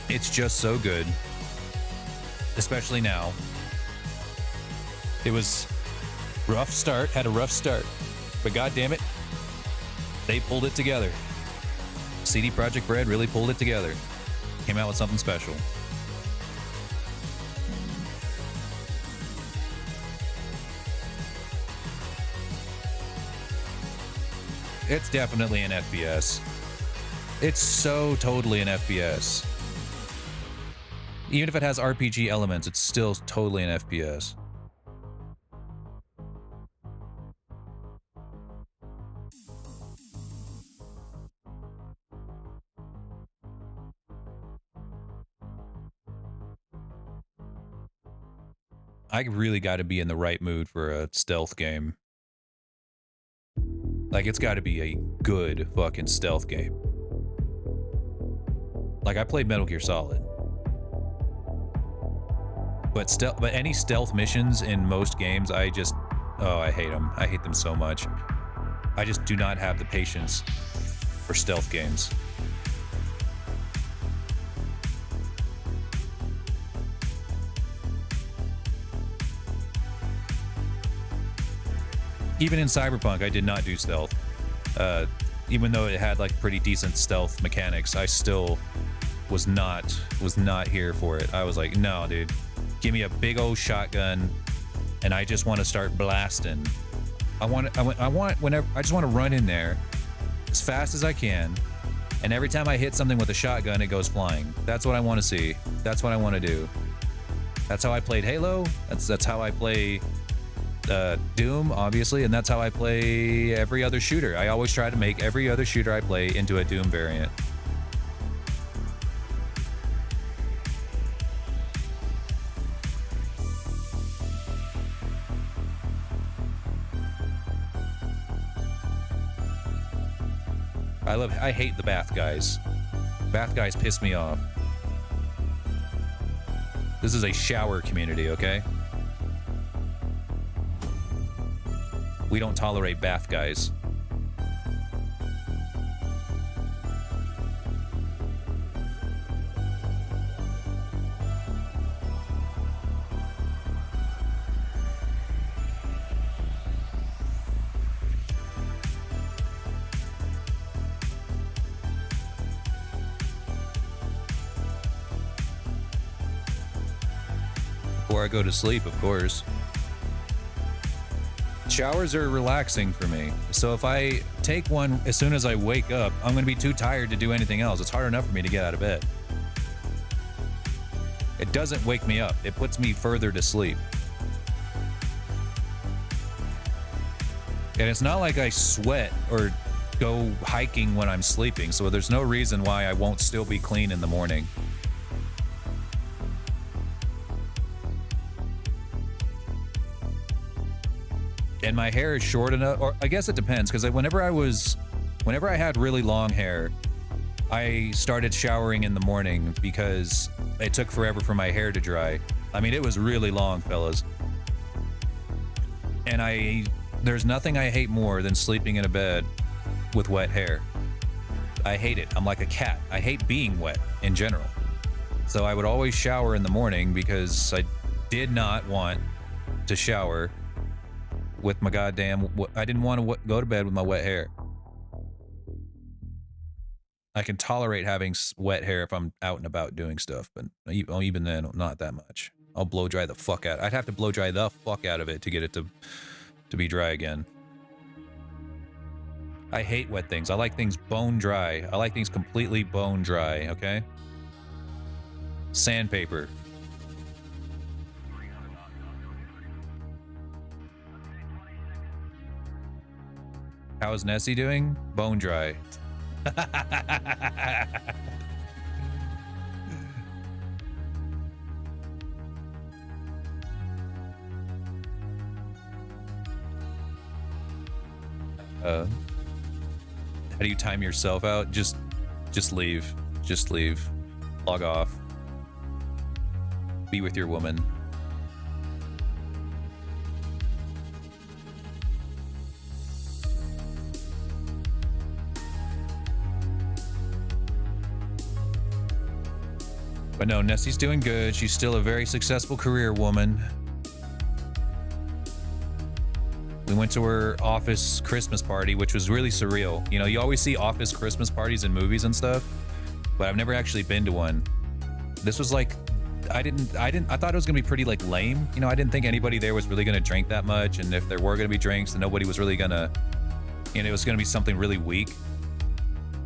It's just so good, especially now. It was rough start, had a rough start, but god damn it, they pulled it together. CD Projekt Red really pulled it together. Came out with something special. It's definitely an FPS. It's so totally an FPS. Even if it has RPG elements, it's still totally an FPS. I really got to be in the right mood for a stealth game. Like, it's got to be a good fucking stealth game. Like, I played Metal Gear Solid. But any stealth missions in most games, I hate them. I hate them so much. I just do not have the patience for stealth games. Even in Cyberpunk, I did not do stealth. Even though it had like pretty decent stealth mechanics, I still was not here for it. I was like, no, dude, give me a big old shotgun and I just want to start blasting. I just want to run in there as fast as I can, and every time I hit something with a shotgun, it goes flying. That's what I want to see. That's what I want to do. That's how I played Halo. That's how I play Doom, obviously, and that's how I play every other shooter. I always try to make every other shooter I play into a Doom variant. I hate the bath guys. Bath guys piss me off. This is a shower community, okay? We don't tolerate bath guys. Before I go to sleep, of course. Showers are relaxing for me. So if I take one as soon as I wake up, I'm going to be too tired to do anything else. It's hard enough for me to get out of bed. It doesn't wake me up. It puts me further to sleep. And it's not like I sweat or go hiking when I'm sleeping, so there's no reason why I won't still be clean in the morning. And my hair is short enough, or I guess it depends, because whenever I had really long hair, I started showering in the morning because it took forever for my hair to dry. I mean, it was really long, fellas. And there's nothing I hate more than sleeping in a bed with wet hair. I hate it. I'm like a cat. I hate being wet in general. So I would always shower in the morning because I did not want to shower with my goddamn, I didn't want to go to bed with my wet hair. I can tolerate having wet hair if I'm out and about doing stuff, but even then, not that much. I'll blow dry the fuck out. I'd have to blow dry the fuck out of it to get it to be dry again. I hate wet things. I like things bone dry. I like things completely bone dry, okay? Sandpaper. How's Nessie doing? Bone dry. How do you time yourself out? Just leave. Just leave. Log off. Be with your woman. But no, Nessie's doing good. She's still a very successful career woman. We went to her office Christmas party, which was really surreal. You know, you always see office Christmas parties in movies and stuff, but I've never actually been to one. This was like, I thought it was gonna be pretty like lame. You know, I didn't think anybody there was really gonna drink that much, and if there were gonna be drinks, then nobody was really gonna, you know, it was gonna be something really weak.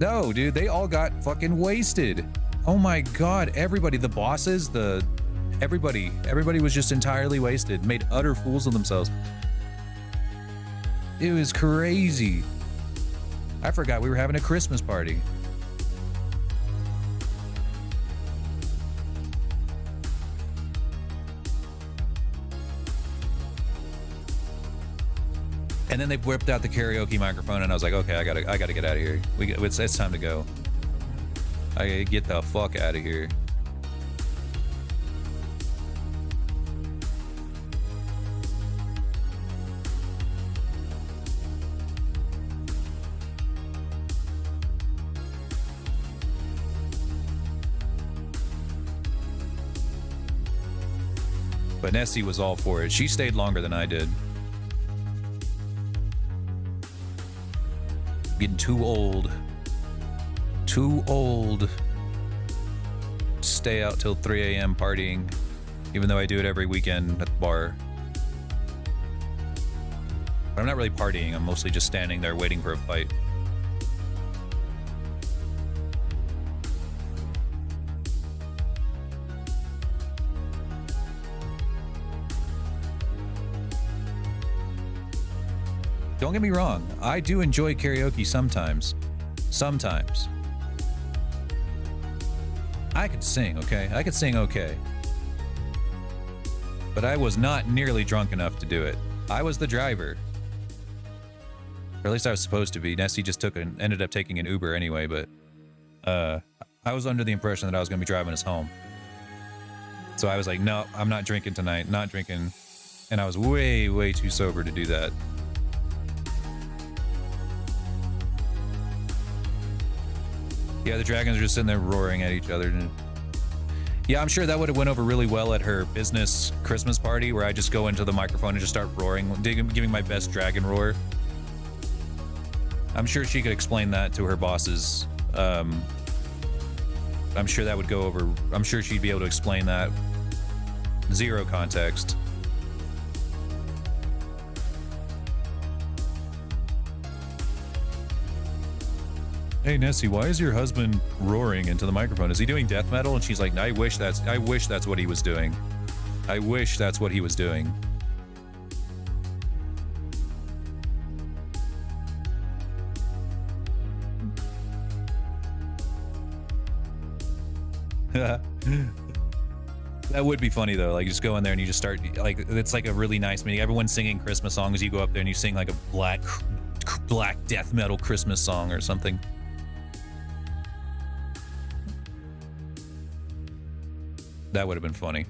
No, dude, they all got fucking wasted. Oh my god, everybody, the bosses, everybody was just entirely wasted, made utter fools of themselves. It was crazy. I forgot we were having a Christmas party. And then they whipped out the karaoke microphone, and I was like, okay, I gotta get out of here. It's time to go. I gotta get the fuck out of here. But Nessie was all for it. She stayed longer than I did. Getting too old. Too old to stay out till 3 a.m. partying, even though I do it every weekend at the bar. But I'm not really partying. I'm mostly just standing there waiting for a fight. Don't get me wrong. I do enjoy karaoke sometimes. Sometimes. I could sing, okay? I could sing okay. But I was not nearly drunk enough to do it. I was the driver. Or at least I was supposed to be. Nessie just ended up taking an Uber anyway, but I was under the impression that I was going to be driving us home. So I was like, no, I'm not drinking tonight. Not drinking. And I was way, way too sober to do that. Yeah, the dragons are just sitting there roaring at each other. Yeah, I'm sure that would have went over really well at her business Christmas party, where I just go into the microphone and just start roaring, giving my best dragon roar. I'm sure she could explain that to her bosses. I'm sure that would go over. I'm sure she'd be able to explain that. Zero context. Hey Nessie, why is your husband roaring into the microphone? Is he doing death metal? And she's like, I wish that's what he was doing. I wish that's what he was doing. That would be funny though. Like, you just go in there and you just start, like, it's like a really nice meeting. Everyone's singing Christmas songs. You go up there and you sing like a black death metal Christmas song or something. That would have been funny.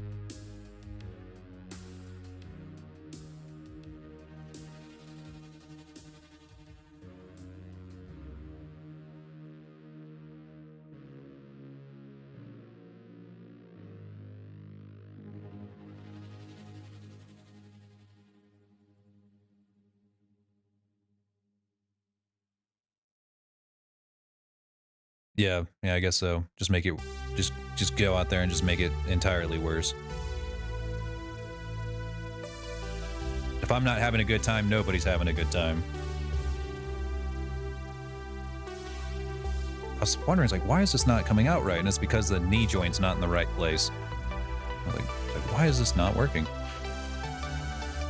Yeah, I guess so. Just make it, just go out there and just make it entirely worse. If I'm not having a good time, nobody's having a good time. I was wondering, it's like, why is this not coming out right? And it's because the knee joint's not in the right place. Like, why is this not working?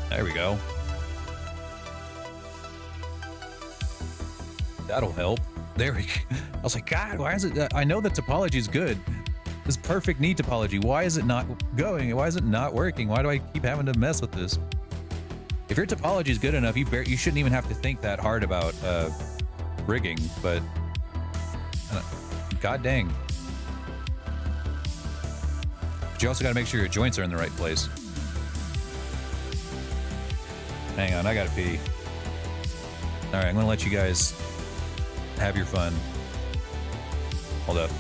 There we go. That'll help. There we go. I was like, God, why is it? I know the topology is good. This perfect knee topology. Why is it not going? Why is it not working? Why do I keep having to mess with this? If your topology is good enough, you shouldn't even have to think that hard about rigging. But God dang. But you also got to make sure your joints are in the right place. Hang on, I gotta pee. All right, I'm gonna let you guys have your fun. Hold up.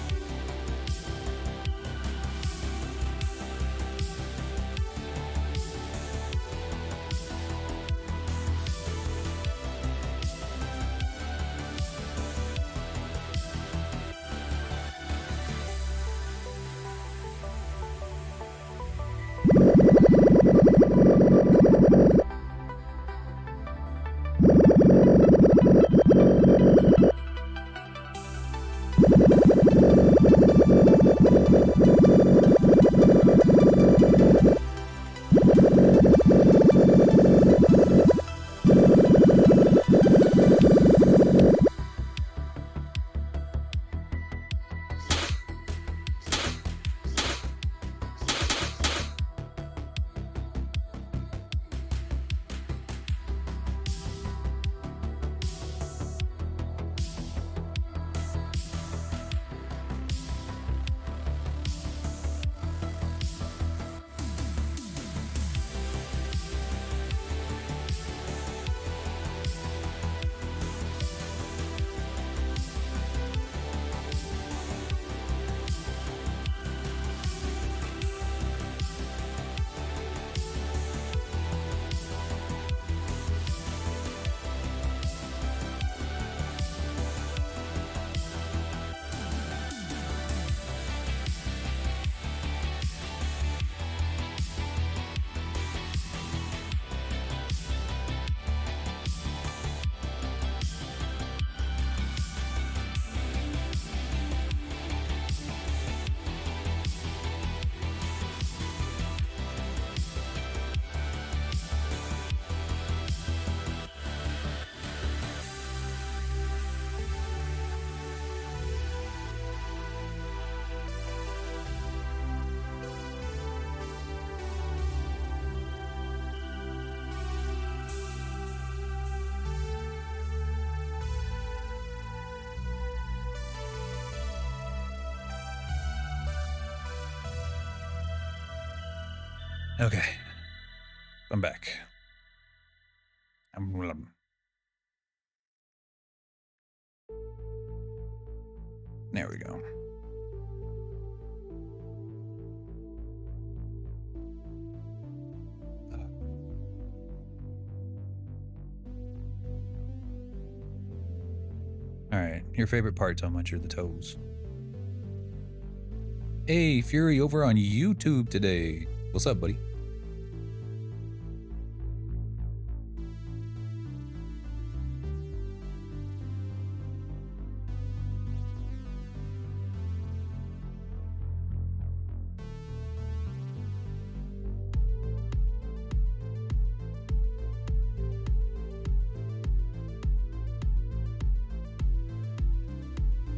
Okay. I'm back. There we go. All right, your favorite part, Tom Muncher, the toes. Hey, Fury over on YouTube today. What's up, buddy?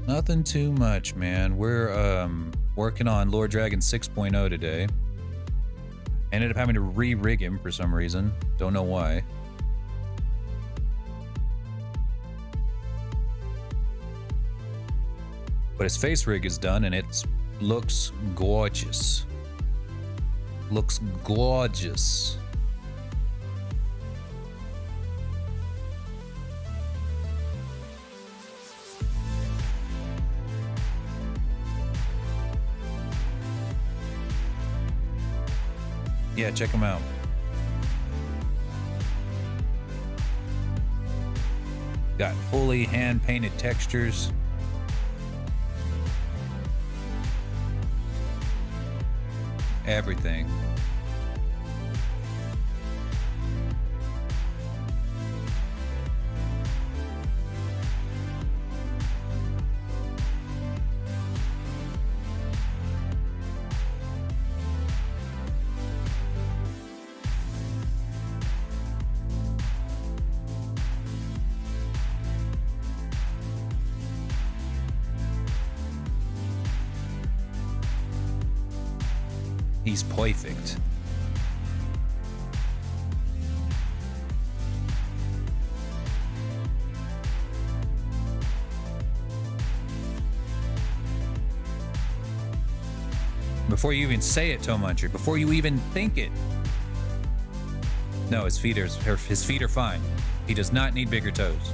Nothing too much, man. We're working on Lord Dragon 6.0 today. Ended up having to re-rig him for some reason. Don't know why. But his face rig is done and it looks gorgeous. Looks gorgeous. Yeah, check them out. Got fully hand-painted textures. Everything. He's perfect. Before you even say it, Toe Muncher, before you even think it. No, his feet are fine. He does not need bigger toes.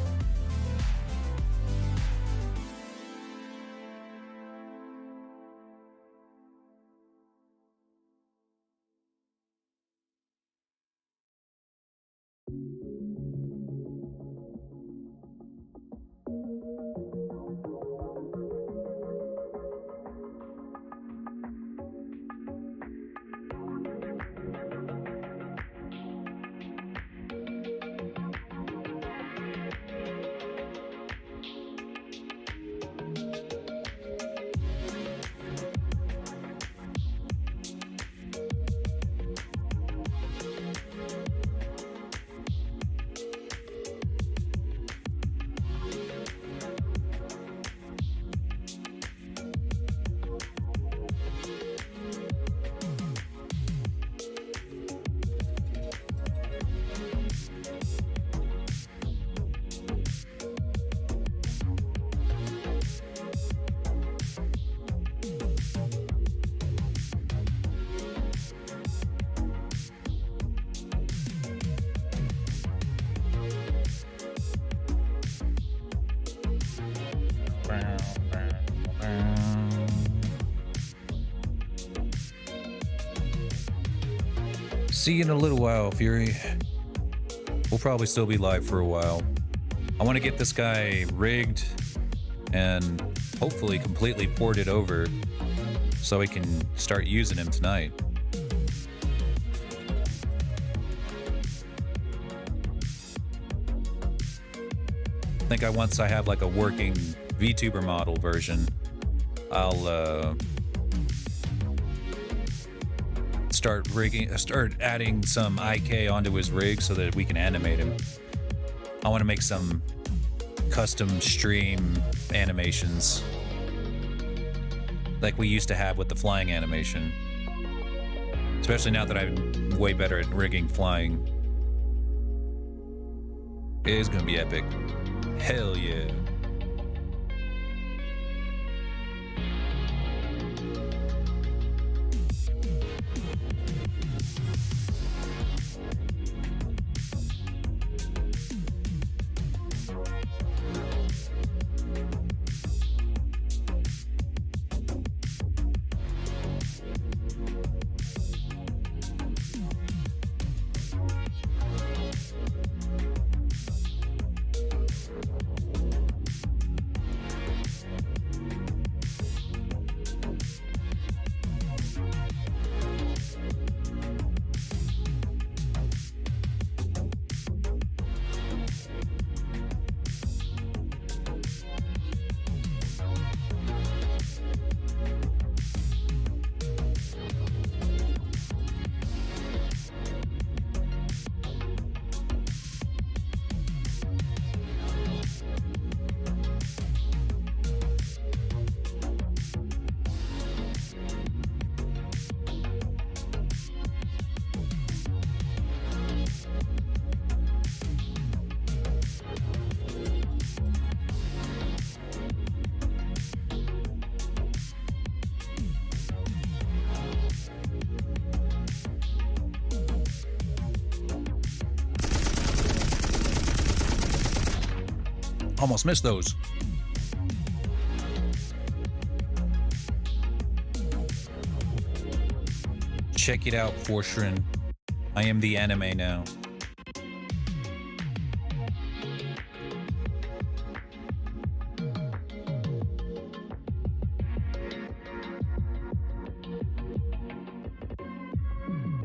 See you in a little while, Fury. We'll probably still be live for a while. I want to get this guy rigged and hopefully completely ported over so we can start using him tonight. I think once I have like a working Vtuber model version, I'll start adding some IK onto his rig so that we can animate him. I want to make some custom stream animations like we used to have with the flying animation. Especially now that I'm way better at rigging flying. It is gonna be epic. Hell yeah. Almost missed those. Check it out, Forstrin. I am the anime now.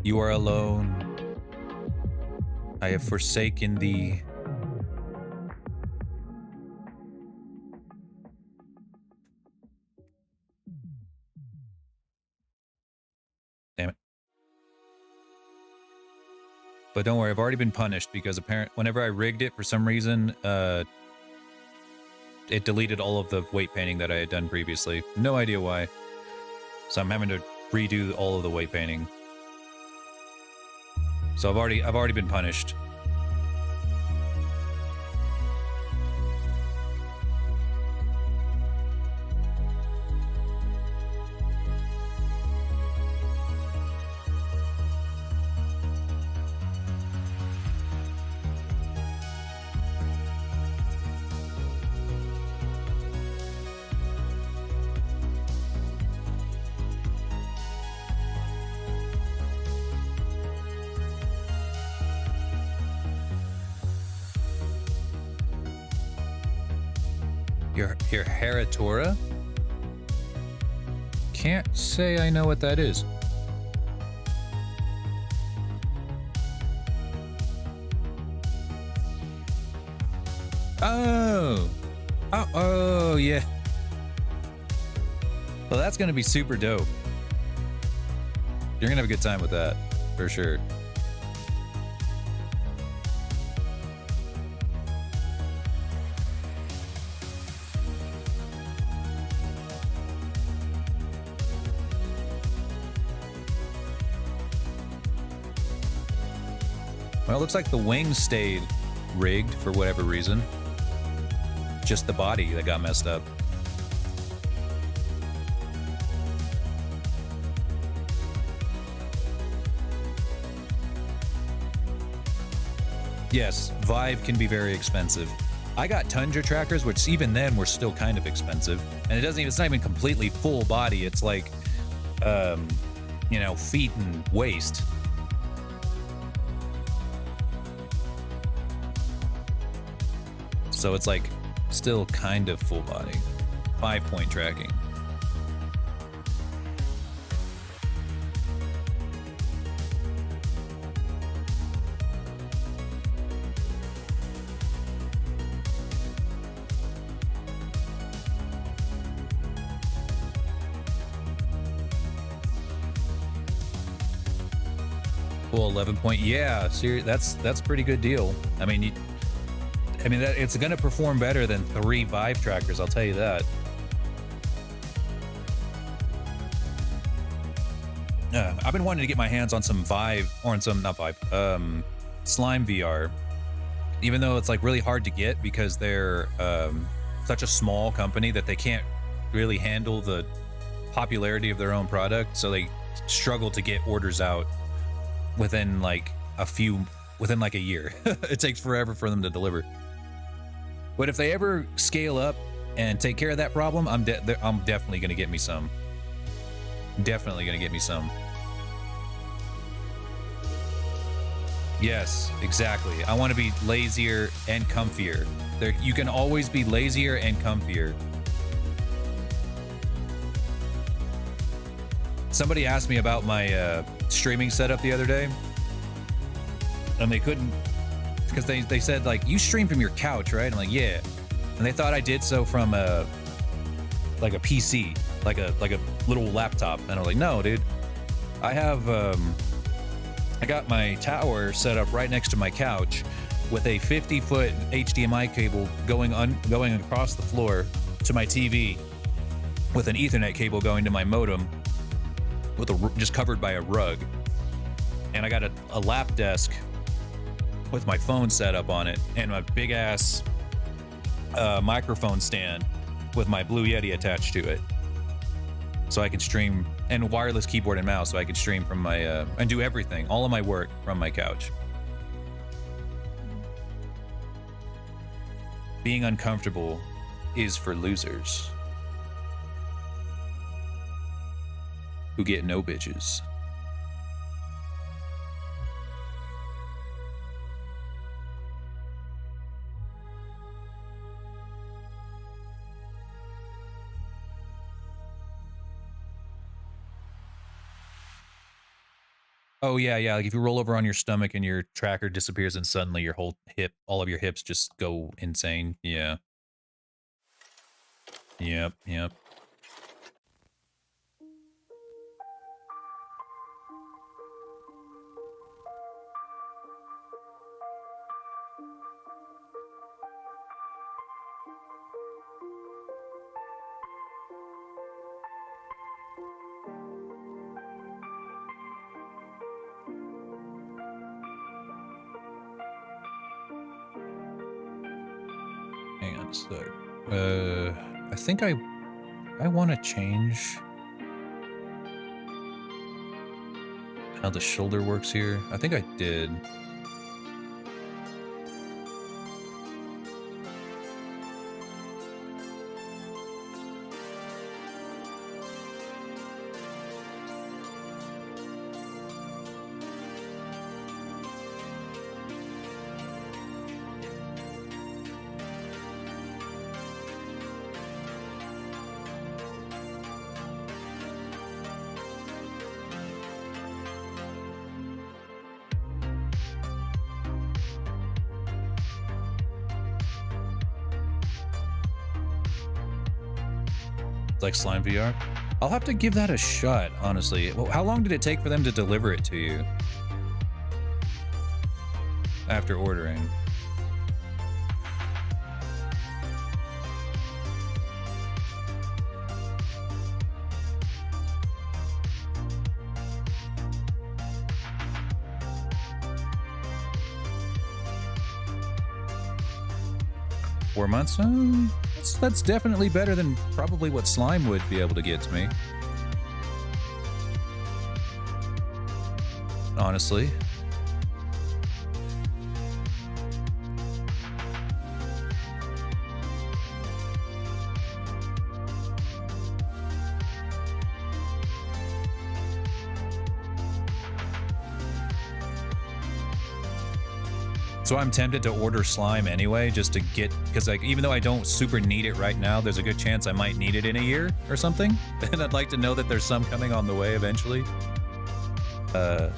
You are alone. I have forsaken thee. Damn it. But don't worry, I've already been punished because whenever I rigged it for some reason, it deleted all of the weight painting that I had done previously. No idea why. So I'm having to redo all of the weight painting. So I've already been punished. Your Heratora? Can't say I know what that is. Oh, yeah. Well, that's gonna be super dope. You're gonna have a good time with that, for sure. Well, it looks like the wings stayed rigged for whatever reason. Just the body that got messed up. Yes, Vive can be very expensive. I got Tundra trackers, which even then were still kind of expensive. And it's not even completely full body. It's like, you know, feet and waist. So it's like still kind of full body. 5-point tracking. Full 11-point. Yeah, that's pretty good deal. I mean, it's going to perform better than 3 Vive trackers, I'll tell you that. I've been wanting to get my hands on some Vive, or on some, not Vive, Slime VR. Even though it's like really hard to get because they're such a small company that they can't really handle the popularity of their own product. So they struggle to get orders out within like a year. It takes forever for them to deliver. But if they ever scale up and take care of that problem, I'm definitely gonna get me some. Definitely gonna get me some. Yes, exactly. I want to be lazier and comfier. You can always be lazier and comfier. Somebody asked me about my streaming setup the other day, and they couldn't, because they said, like, you stream from your couch, right? I'm like, yeah. And they thought I did so from a PC, like a little laptop. And I was like, no, dude. I have I got my tower set up right next to my couch with a 50-foot HDMI cable going across the floor to my TV, with an Ethernet cable going to my modem, with just covered by a rug. And I got a lap desk with my phone set up on it, and my big ass microphone stand with my Blue Yeti attached to it, so I can stream, and wireless keyboard and mouse, so I can stream from my and do everything, all of my work from my couch. being uncomfortable is for losers who get no bitches. Oh yeah, yeah. Like if you roll over on your stomach and your tracker disappears and suddenly your whole hip, all of your hips just go insane. Yeah. Yep, yep. Hang on a sec. I think I want to change how the shoulder works here. I think I did. Like Slime VR. I'll have to give that a shot, honestly. Well, how long did it take for them to deliver it to you after ordering? $4 months? That's definitely better than probably what Slime would be able to get to me. Honestly. So I'm tempted to order Slime anyway, just to get, because like even though I don't super need it right now, there's a good chance I might need it in a year or something, and I'd like to know that there's some coming on the way eventually. I've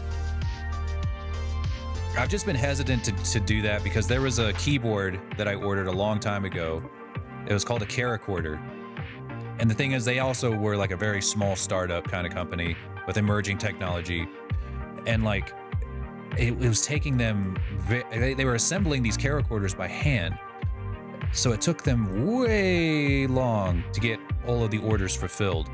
just been hesitant to do that because there was a keyboard that I ordered a long time ago. It was called a Caracorder, and the thing is, they also were like a very small startup kind of company with emerging technology, and like. It was taking them, they were assembling these Caracorders by hand. So it took them way long to get all of the orders fulfilled.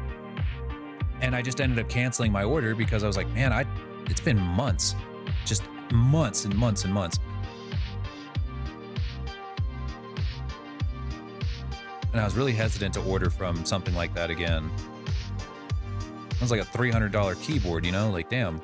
And I just ended up canceling my order because I was like, man, it's been months, just months and months and months. And I was really hesitant to order from something like that again. It was like a $300 keyboard, you know, like damn.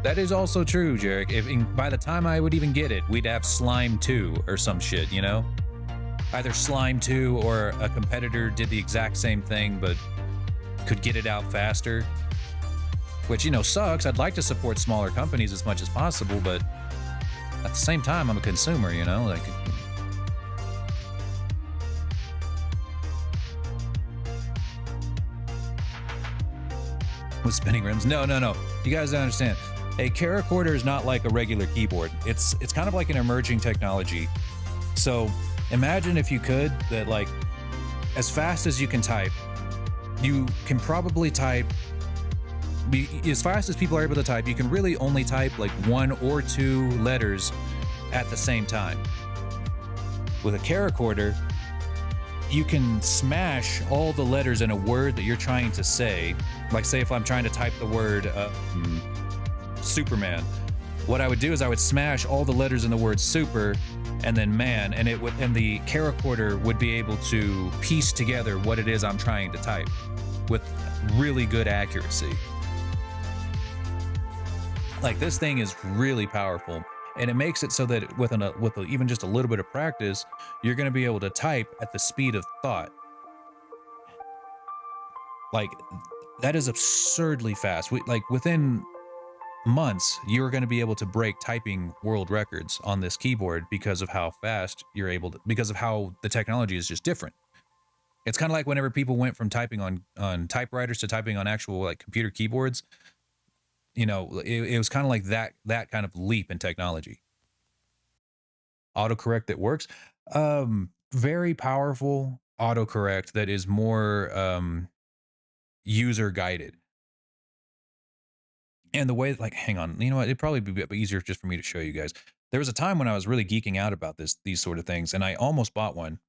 That is also true, Jarek. By the time I would even get it, we'd have Slime 2 or some shit, you know? Either Slime 2 or a competitor did the exact same thing, but could get it out faster. Which, you know, sucks. I'd like to support smaller companies as much as possible, but at the same time, I'm a consumer, you know? Like, with spinning rims? No. You guys don't understand. A Caracorder is not like a regular keyboard. It's kind of like an emerging technology. So imagine if you could that like as fast as you can type, you can probably type as fast as people are able to type, you can really only type like 1 or 2 letters at the same time. With a Caracorder, you can smash all the letters in a word that you're trying to say. Like say if I'm trying to type the word Superman. What I would do is I would smash all the letters in the word super and then man, and the camcorder would be able to piece together what it is I'm trying to type with really good accuracy. Like, this thing is really powerful, and it makes it so that with even just a little bit of practice, you're going to be able to type at the speed of thought. Like, that is absurdly fast. Within months, you're going to be able to break typing world records on this keyboard because of how fast you're able to, because of how the technology is just different. It's kind of like whenever people went from typing on typewriters to typing on actual like computer keyboards. You know, it was kind of like that kind of leap in technology. Autocorrect that works. Very powerful autocorrect that is more user guided. And the way, like, hang on, you know what? It'd probably be a bit easier just for me to show you guys. There was a time when I was really geeking out about these sort of things, and I almost bought one.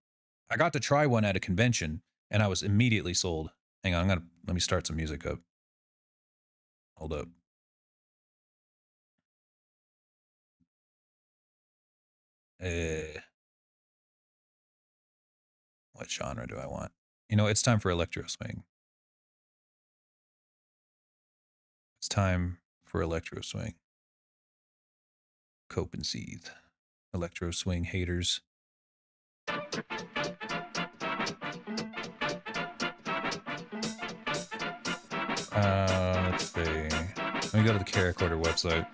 I got to try one at a convention, and I was immediately sold. Hang on, let me start some music up. Hold up. What genre do I want? You know, it's time for electro swing. It's time for electro swing. Cope and seethe. Electro swing haters. Let's see. Let me go to the camcorder website.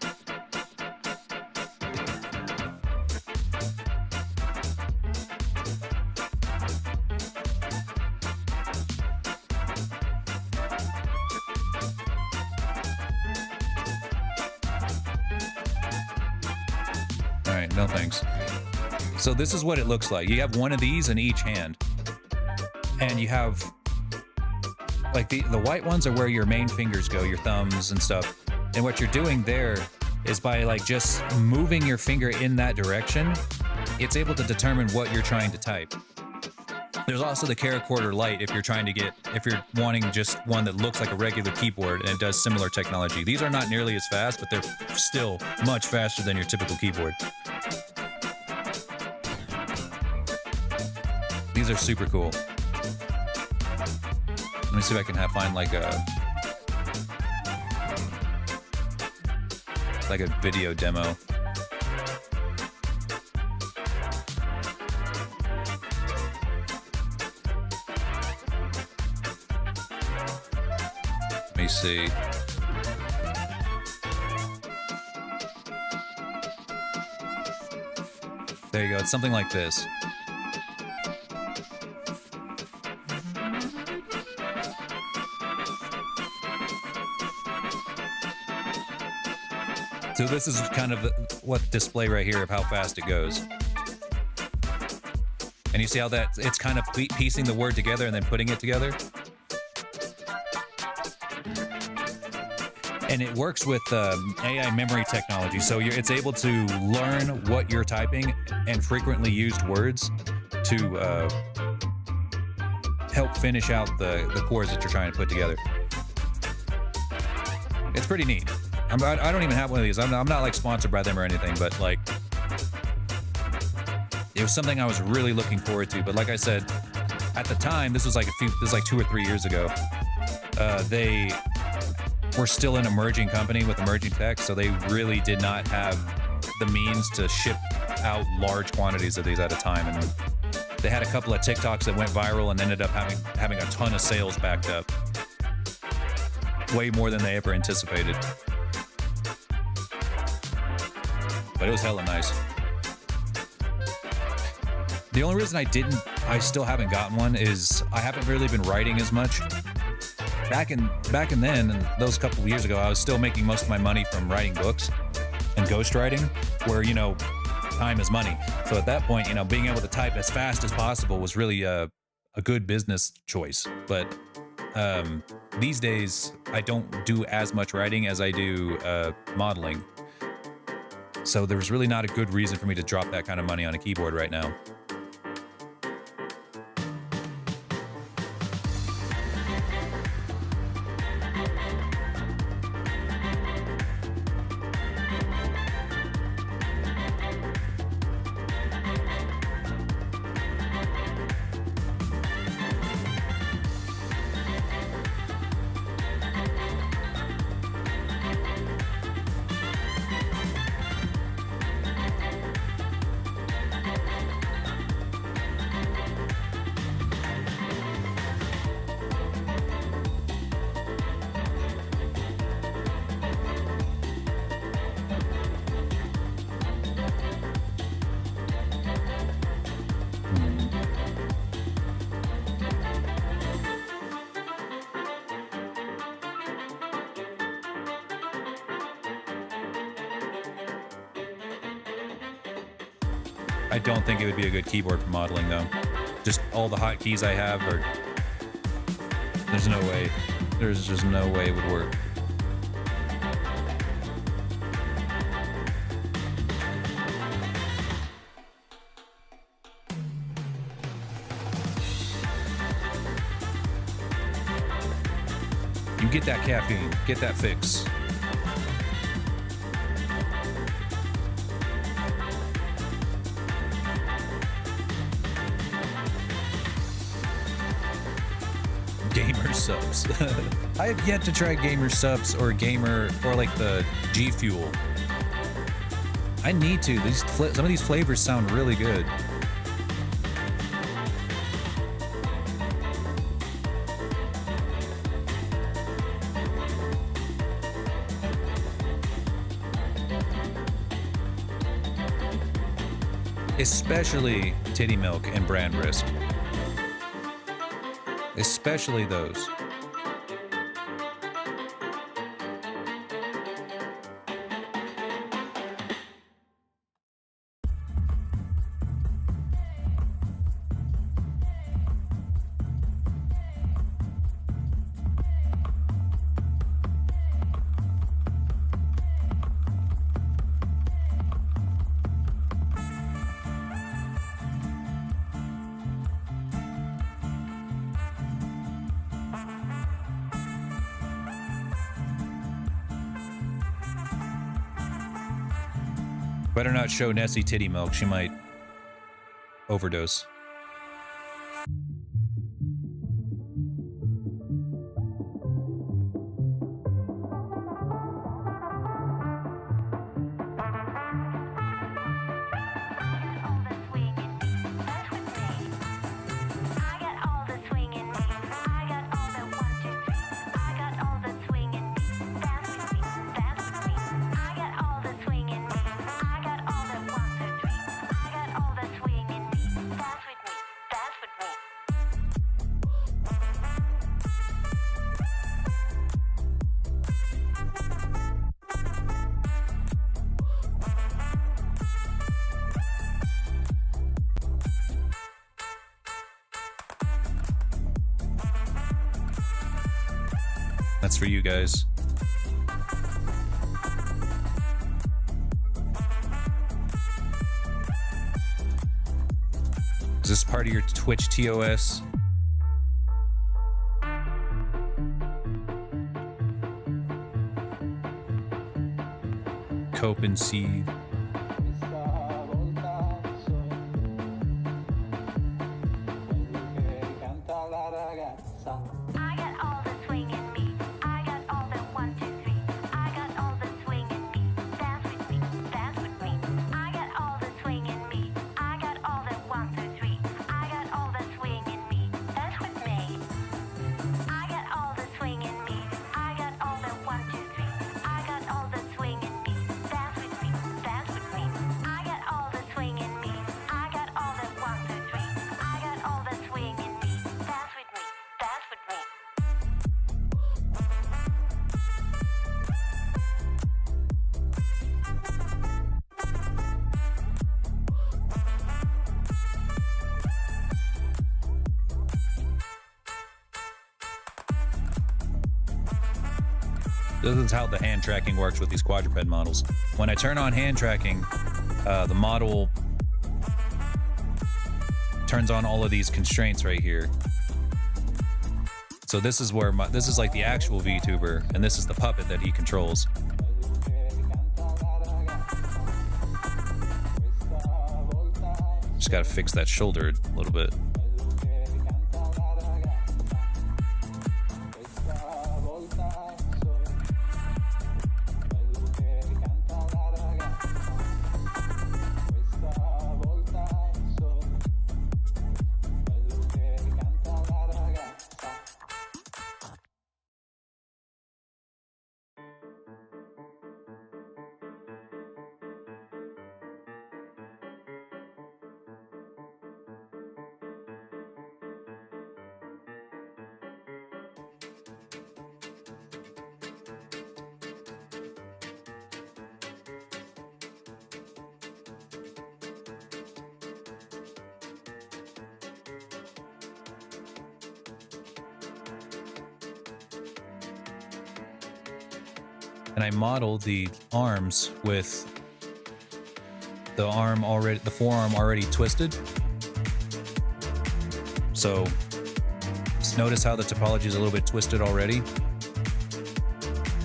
All right, no thanks. So this is what it looks like. You have one of these in each hand, and you have like the white ones are where your main fingers go, your thumbs and stuff. And what you're doing there is by like just moving your finger in that direction, it's able to determine what you're trying to type. There's also the camcorder light if you're wanting just one that looks like a regular keyboard and it does similar technology. These are not nearly as fast, but they're still much faster than your typical keyboard. These are super cool. Let me see if I can find like a video demo. Let me see. There you go. It's something like this. So this is kind of what display right here of how fast it goes. And you see how that it's kind of piecing the word together and then putting it together. And it works with AI memory technology. So it's able to learn what you're typing and frequently used words to help finish out the chords that you're trying to put together. It's pretty neat. I don't even have one of these. I'm not like sponsored by them or anything, but like it was something I was really looking forward to. But like I said, at the time, this was like 2 or 3 years ago. They were still an emerging company with emerging tech, so they really did not have the means to ship out large quantities of these at a time. And they had a couple of TikToks that went viral and ended up having a ton of sales backed up, way more than they ever anticipated. But it was hella nice. The only reason I still haven't gotten one is I haven't really been writing as much. Back in then, and those couple of years ago, I was still making most of my money from writing books and ghostwriting, where, you know, time is money. So at that point, you know, being able to type as fast as possible was really a good business choice. But these days, I don't do as much writing as I do modeling. So there's really not a good reason for me to drop that kind of money on a keyboard right now. I don't think it would be a good keyboard for modeling though. Just all the hotkeys I have are... There's no way. There's just no way it would work. You get that caffeine, get that fix. Gamer subs. I have yet to try gamer subs or gamer or like the G Fuel. I need to. Some of these flavors sound really good. Especially Titty Milk and Brand Risk. Especially those. Better not show Nessie Titty Milk. She might overdose. That's for you guys. Is this part of your Twitch TOS? Cope and seed. This is how the hand tracking works with these quadruped models. When I turn on hand tracking, the model turns on all of these constraints right here. So this is where this is like the actual VTuber, and this is the puppet that he controls. Just gotta fix that shoulder a little bit. and I modeled the arms with the forearm already twisted. So just notice how the topology is a little bit twisted already.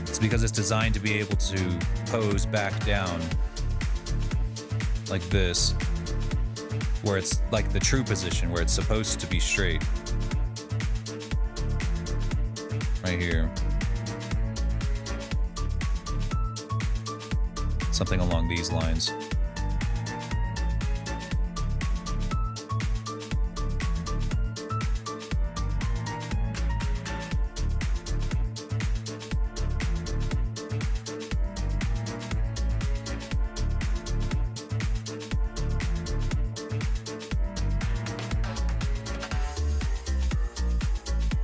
It's because it's designed to be able to pose back down like this, where it's like the true position, where it's supposed to be straight. Right here. Something along these lines.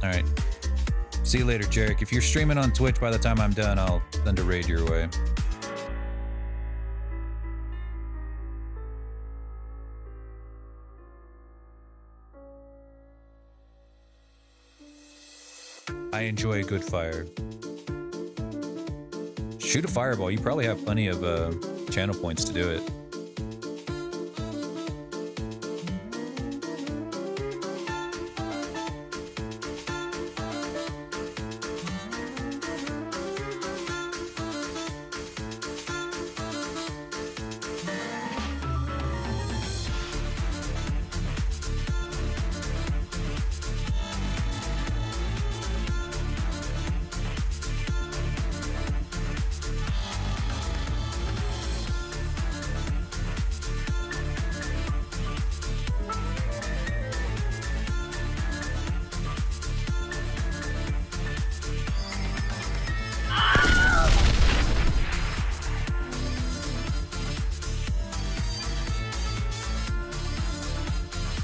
Alright. See you later, Jarek. If you're streaming on Twitch by the time I'm done, I'll send a raid your way. I enjoy a good fire. Shoot a fireball. You probably have plenty of channel points to do it.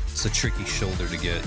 It's a tricky shoulder to get.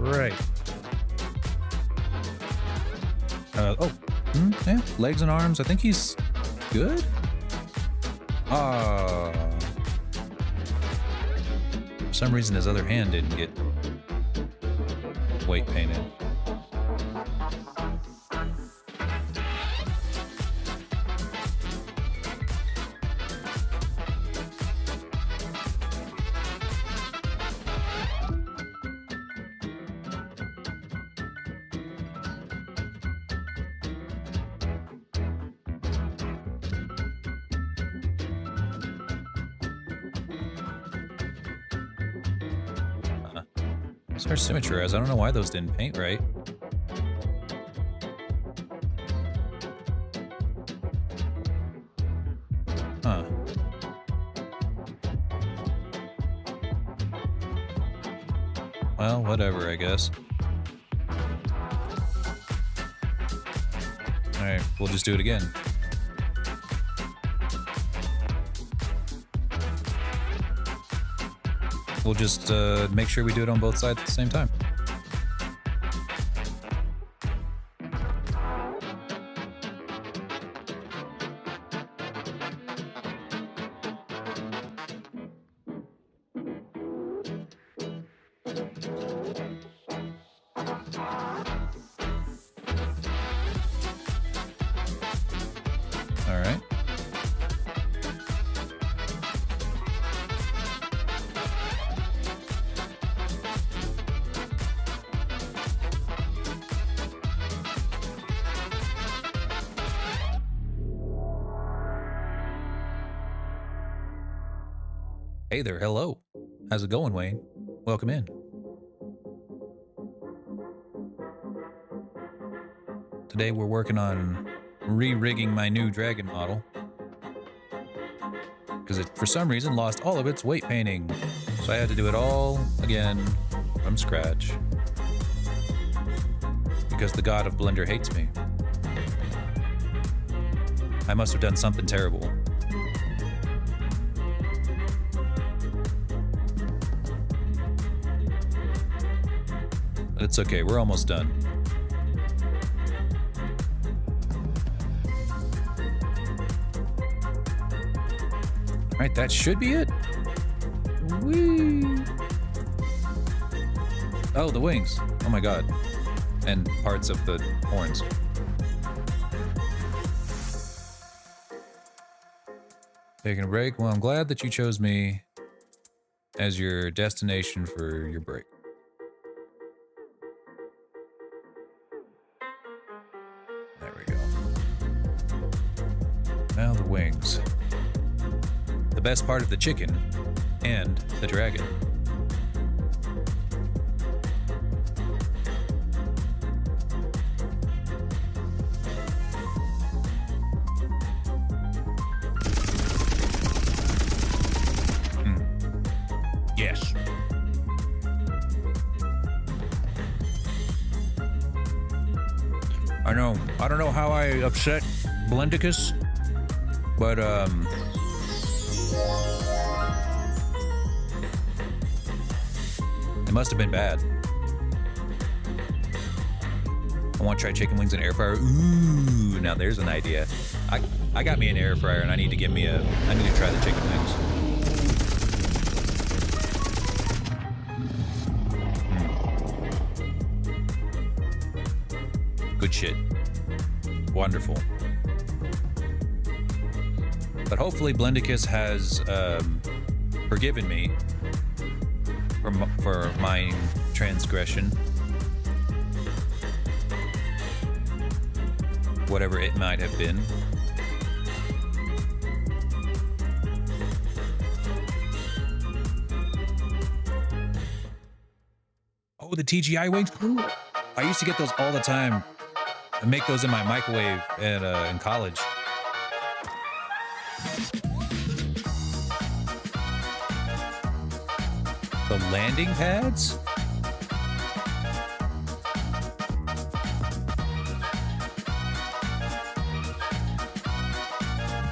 Right. Yeah, legs and arms. I think he's good. For some reason, his other hand didn't get weight painted. Our symmetry eyes. I don't know why those didn't paint right. Huh. Well, whatever, I guess. Alright, we'll just do it again. We'll just make sure we do it on both sides at the same time. All right. Hey there, hello. How's it going, Wayne? Welcome in. Today we're working on re-rigging my new dragon model because it, for some reason, lost all of its weight painting. So I had to do it all again from scratch because the god of Blender hates me. I must have done something terrible. But it's okay, we're almost done. Alright, that should be it. Whee! Oh, the wings. Oh my god. And parts of the horns. Taking a break? Well, I'm glad that you chose me as your destination for your break. There we go. Now the wings. The best part of the chicken and the dragon. Yes. I don't know how I upset Blendicus, but it must have been bad. I want to try chicken wings in air fryer. Ooh, now there's an idea. I got me an air fryer and I need to try the chicken wings. Good shit. Wonderful. But hopefully Blendicus has forgiven me for my transgression. Whatever it might have been. Oh, the TGI wings? I used to get those all the time. I make those in my microwave in college. The landing pads?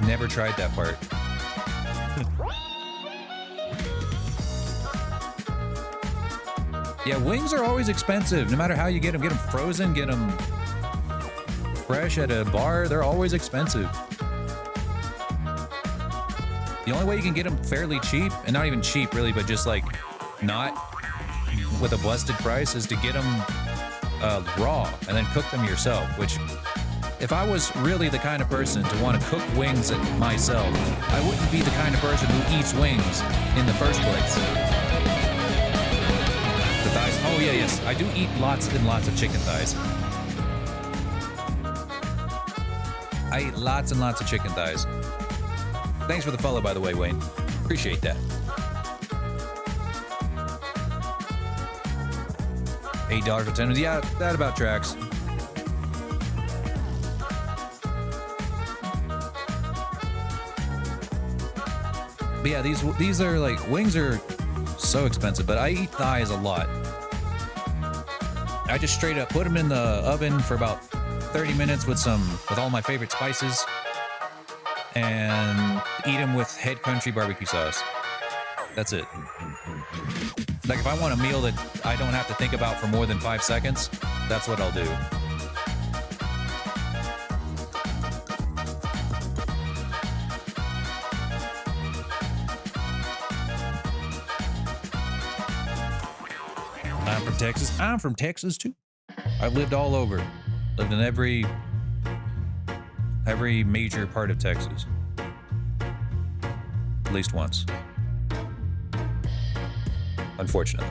Never tried that part. Yeah, wings are always expensive. No matter how you get them frozen, get them fresh at a bar, they're always expensive. The only way you can get them fairly cheap, and not even cheap really, but just like not with a busted price, is to get them raw and then cook them yourself, which if I was really the kind of person to want to cook wings myself, I wouldn't be the kind of person who eats wings in the first place. The thighs, oh yeah, yes, I do eat lots and lots of chicken thighs. I eat lots and lots of chicken thighs. Thanks for the follow, by the way, Wayne. Appreciate that. $8 for 10 minutes. Yeah, that about tracks. But yeah, these are like, wings are so expensive, but I eat thighs a lot. I just straight up put them in the oven for about 30 minutes with all my favorite spices and eat them with Head Country barbecue sauce. That's it. Like if I want a meal that I don't have to think about for more than 5 seconds, that's what I'll do. I'm from Texas. I'm from Texas too. I've lived all over. Lived in every major part of Texas. At least once. Unfortunately.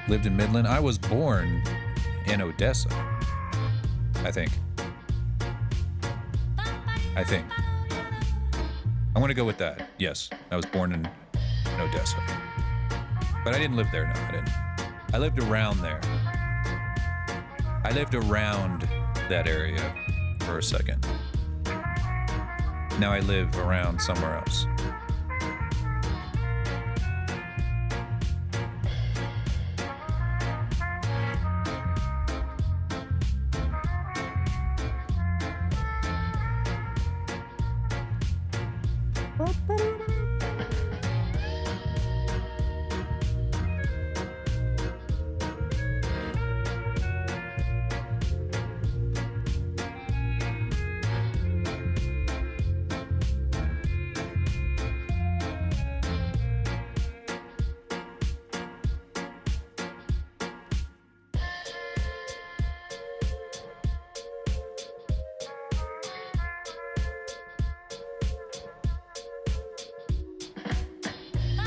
Lived in Midland. I was born in Odessa. I think. I'm gonna go with that. Yes, I was born in Odessa. But I didn't live there, no, I didn't. I lived around there. I lived around that area for a second. Now I live around somewhere else.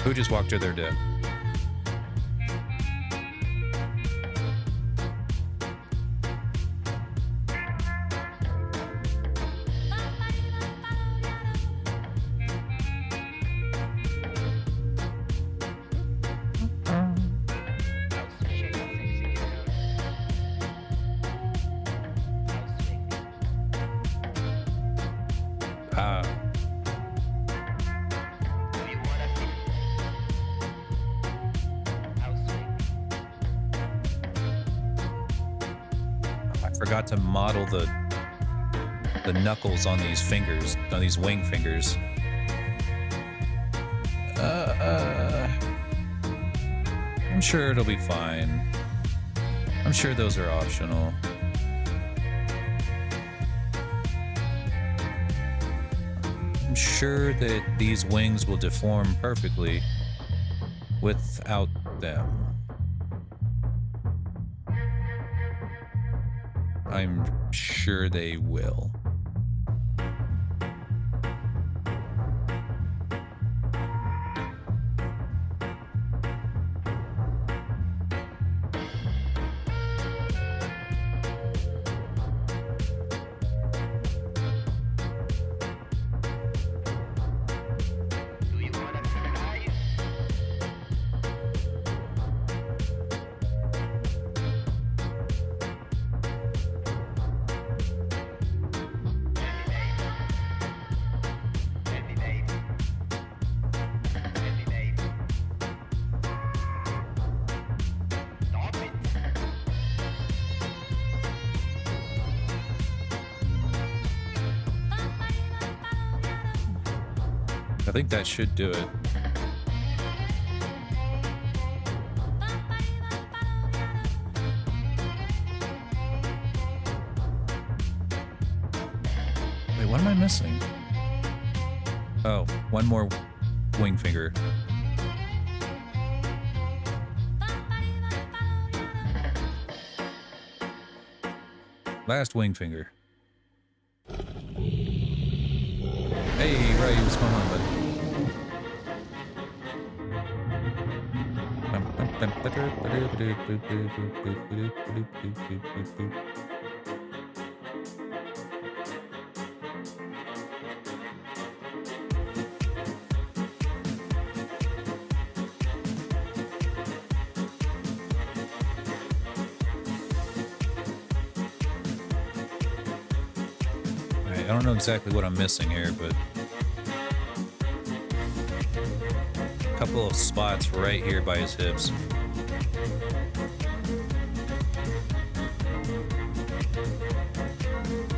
Who just walked to their death? Forgot to model the knuckles on these fingers, on these wing fingers. I'm sure it'll be fine. I'm sure those are optional. I'm sure that these wings will deform perfectly without them. I'm sure they will. I think that should do it. Wait, what am I missing? Oh, one more wing finger. Last wing finger. Hey, Ray, what's going on, buddy? I don't know exactly what I'm missing here, but a couple of spots right here by his hips.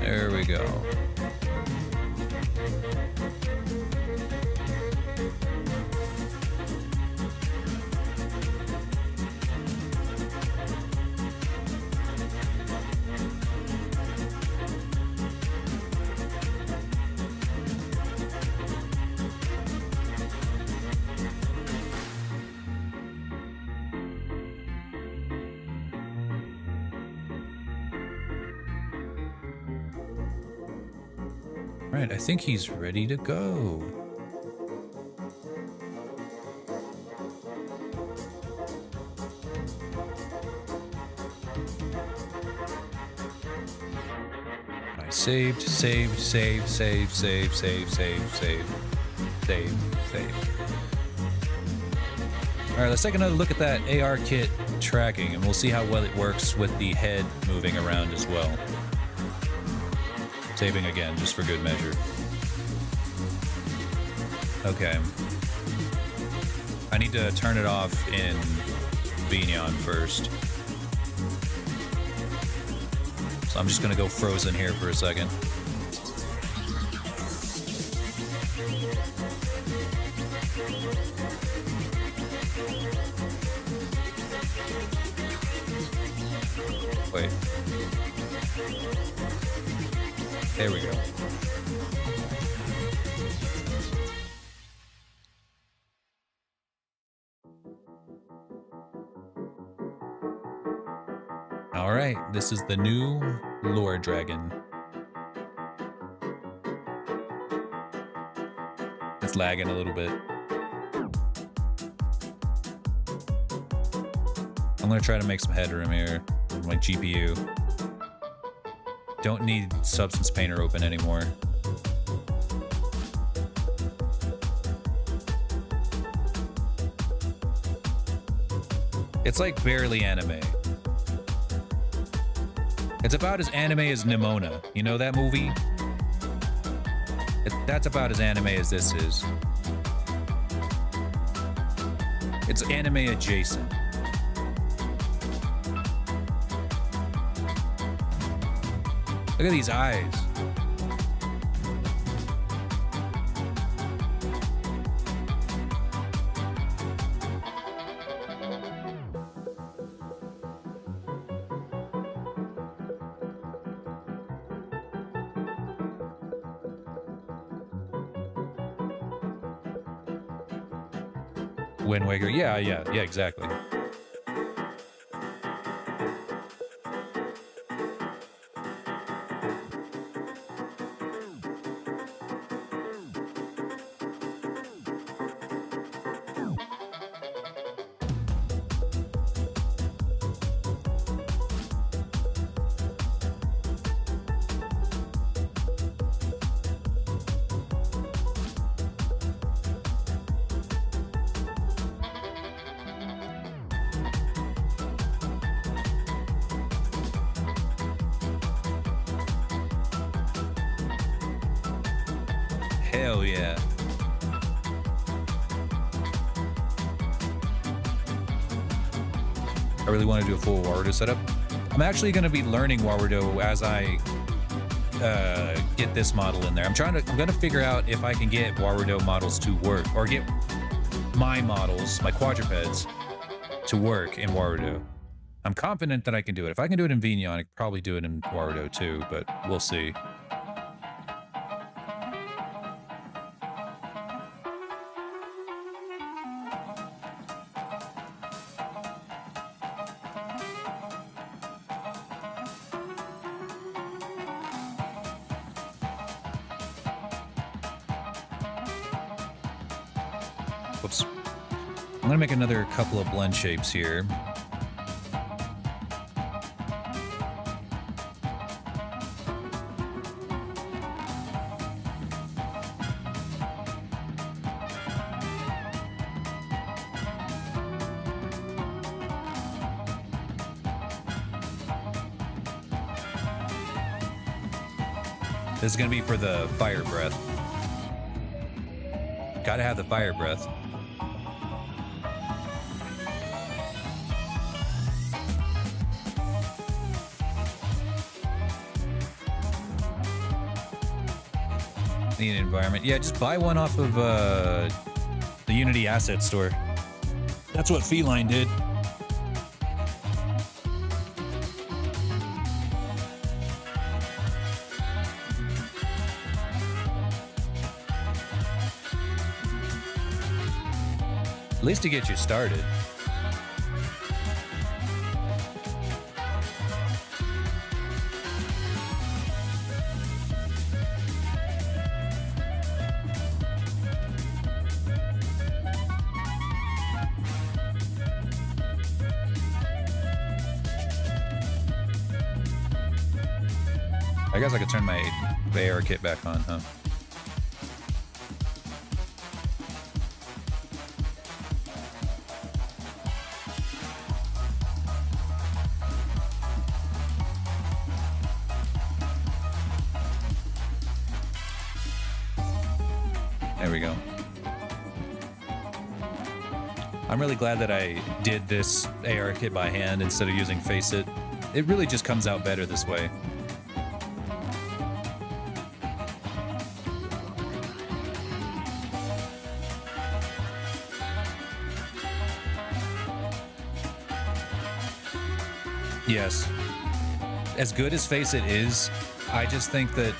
There we go. Right, I think he's ready to go. I saved. All right, let's take another look at that ARKit tracking, and we'll see how well it works with the head moving around as well. Saving again, just for good measure. Okay. I need to turn it off in VRChat first. So I'm just gonna go frozen here for a second. Wait. There we go. All right, this is the new lore dragon. It's lagging a little bit. I'm gonna try to make some headroom here with my GPU. Don't need Substance Painter open anymore. It's like barely anime. It's about as anime as Nimona. You know that movie? That's about as anime as this is. It's anime adjacent. Look at these eyes. Wind Waker. Yeah, exactly. Hell yeah. I really want to do a full Warudo setup. I'm actually going to be learning Warudo as I get this model in there. I'm going to figure out if I can get Warudo models to work, or get my models, my quadrupeds, to work in Warudo. I'm confident that I can do it. If I can do it in VRChat, I could probably do it in Warudo too, but we'll see. Whoops. I'm gonna make another couple of blend shapes here. This is gonna be for the fire breath. Gotta have the fire breath. Need an environment. Yeah, just buy one off of the Unity asset store. That's what Feline did. At least to get you started. I guess I could turn my ARKit back on, huh? There we go. I'm really glad that I did this ARKit by hand instead of using Faceit. It really just comes out better this way. Yes. As good as Faceit is, I just think that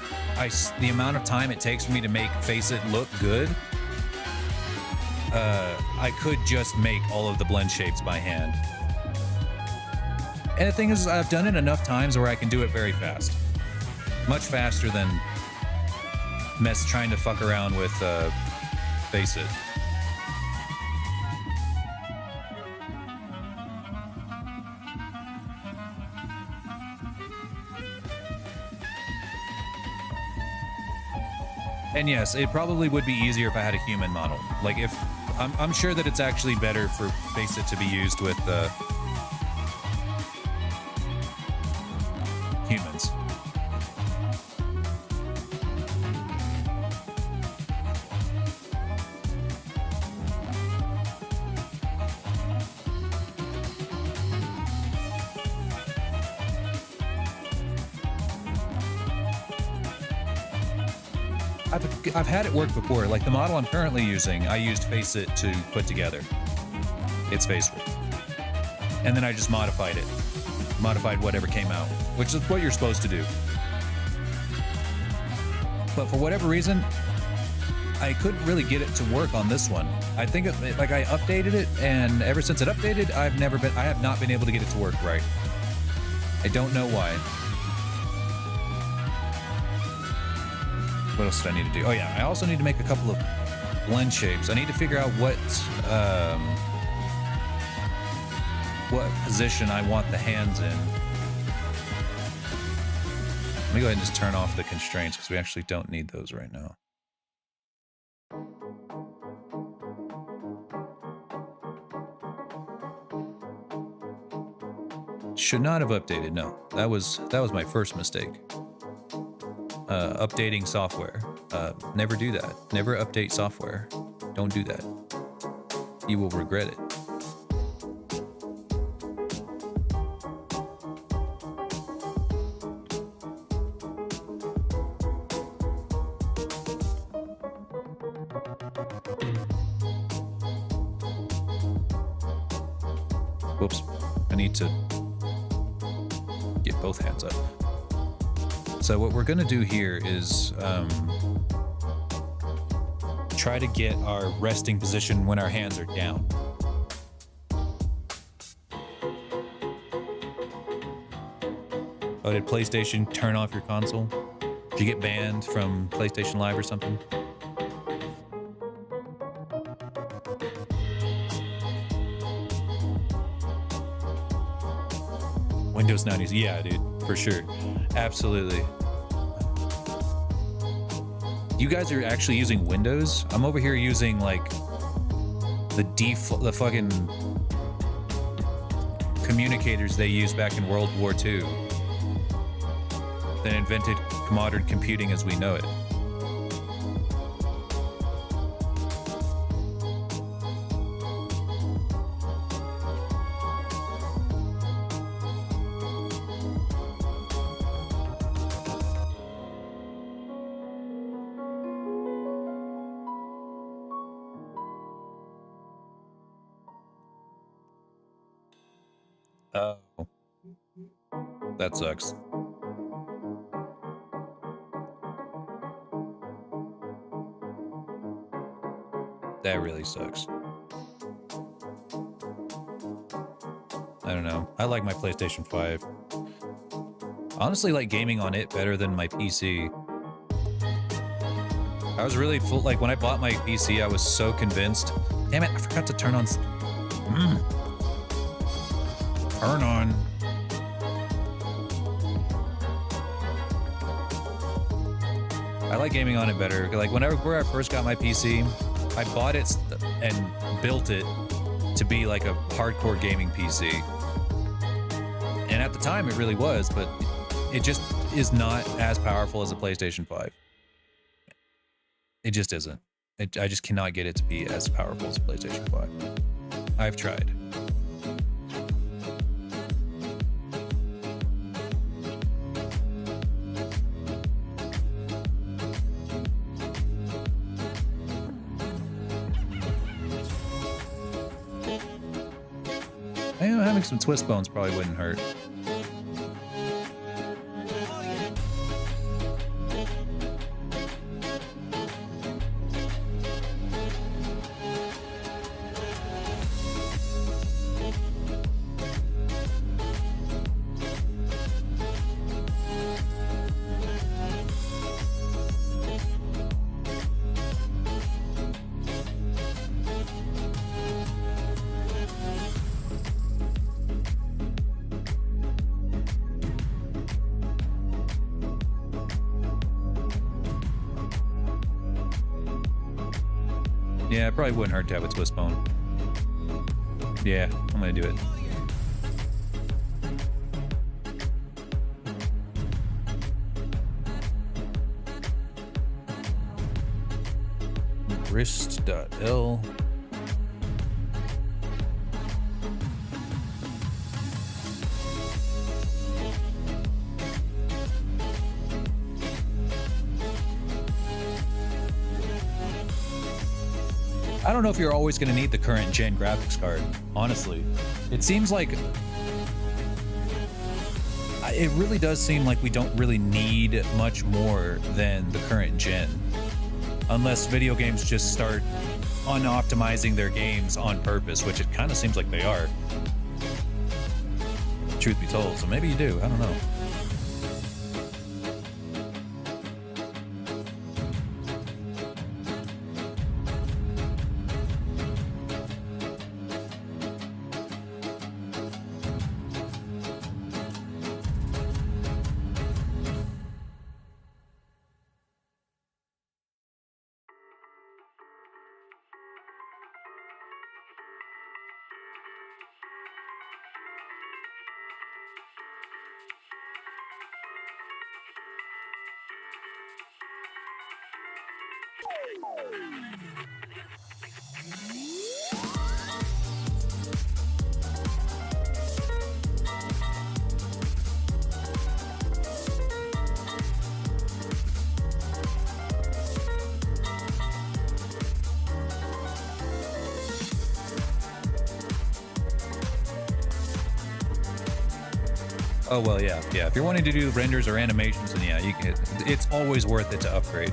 the amount of time it takes for me to make Faceit look good, I could just make all of the blend shapes by hand. And the thing is, I've done it enough times where I can do it very fast. Much faster than trying to fuck around with Faceit. And yes, it probably would be easier if I had a human model. Like if I'm sure that it's actually better for Faceit to be used with humans. I've had it work before. Like the model I'm currently using, I used Faceit to put together its face rig. And then I just modified it. Modified whatever came out, which is what you're supposed to do. But for whatever reason, I couldn't really get it to work on this one. I think like I updated it, and ever since it updated, I have not been able to get it to work right. I don't know why. What else do I need to do? Oh yeah, I also need to make a couple of blend shapes. I need to figure out what position I want the hands in. Let me go ahead and just turn off the constraints because we actually don't need those right now. Should not have updated. No, that was my first mistake. Updating software. Never do that. Never update software. Don't do that. You will regret it. Whoops. I need to get both hands up. So what we're going to do here is try to get our resting position when our hands are down. Oh, did PlayStation turn off your console? Did you get banned from PlayStation Live or something? Windows 90s, yeah, dude, for sure. Absolutely. You guys are actually using Windows? I'm over here using like the fucking communicators they used back in World War II that invented modern computing as we know it. Oh, that sucks. That really sucks. I don't know. I like my PlayStation 5. Honestly, like gaming on it better than my PC. I was really full, like when I bought my PC, I was so convinced. Damn it, I forgot to turn on. Turn on. I like gaming on it better. Like whenever I first got my PC, I bought it and built it to be like a hardcore gaming PC. And at the time it really was, but it just is not as powerful as a PlayStation 5. It just isn't. I just cannot get it to be as powerful as a PlayStation 5. I've tried. Having some twist bones probably wouldn't hurt. Yeah, it probably wouldn't hurt to have a twist bone. Yeah, I'm gonna do it. Wrist.L. I don't know if you're always going to need the current gen graphics card, honestly. It seems like... It really does seem like we don't really need much more than the current gen. Unless video games just start unoptimizing their games on purpose, which it kind of seems like they are. Truth be told, so maybe you do, I don't know. Oh, well, yeah. If you're wanting to do renders or animations, then yeah, you can, it's always worth it to upgrade.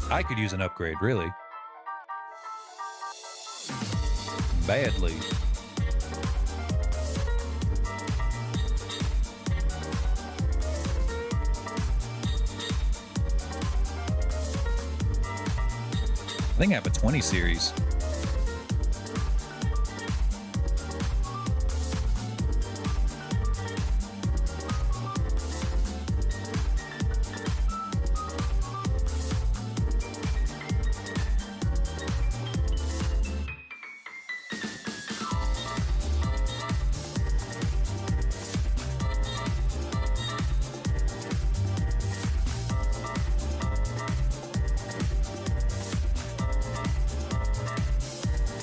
I could use an upgrade, really. Badly. I think I have a 20 series.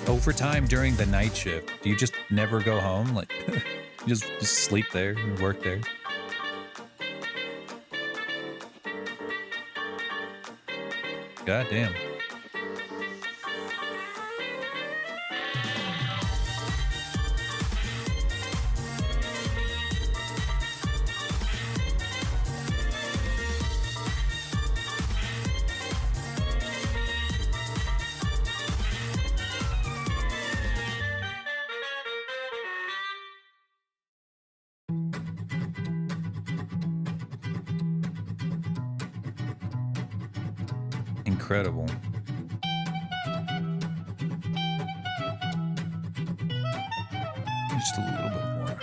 Overtime during the night shift. Do you just never go home? Like, you just sleep there and work there? God damn. Incredible. Just a little bit more.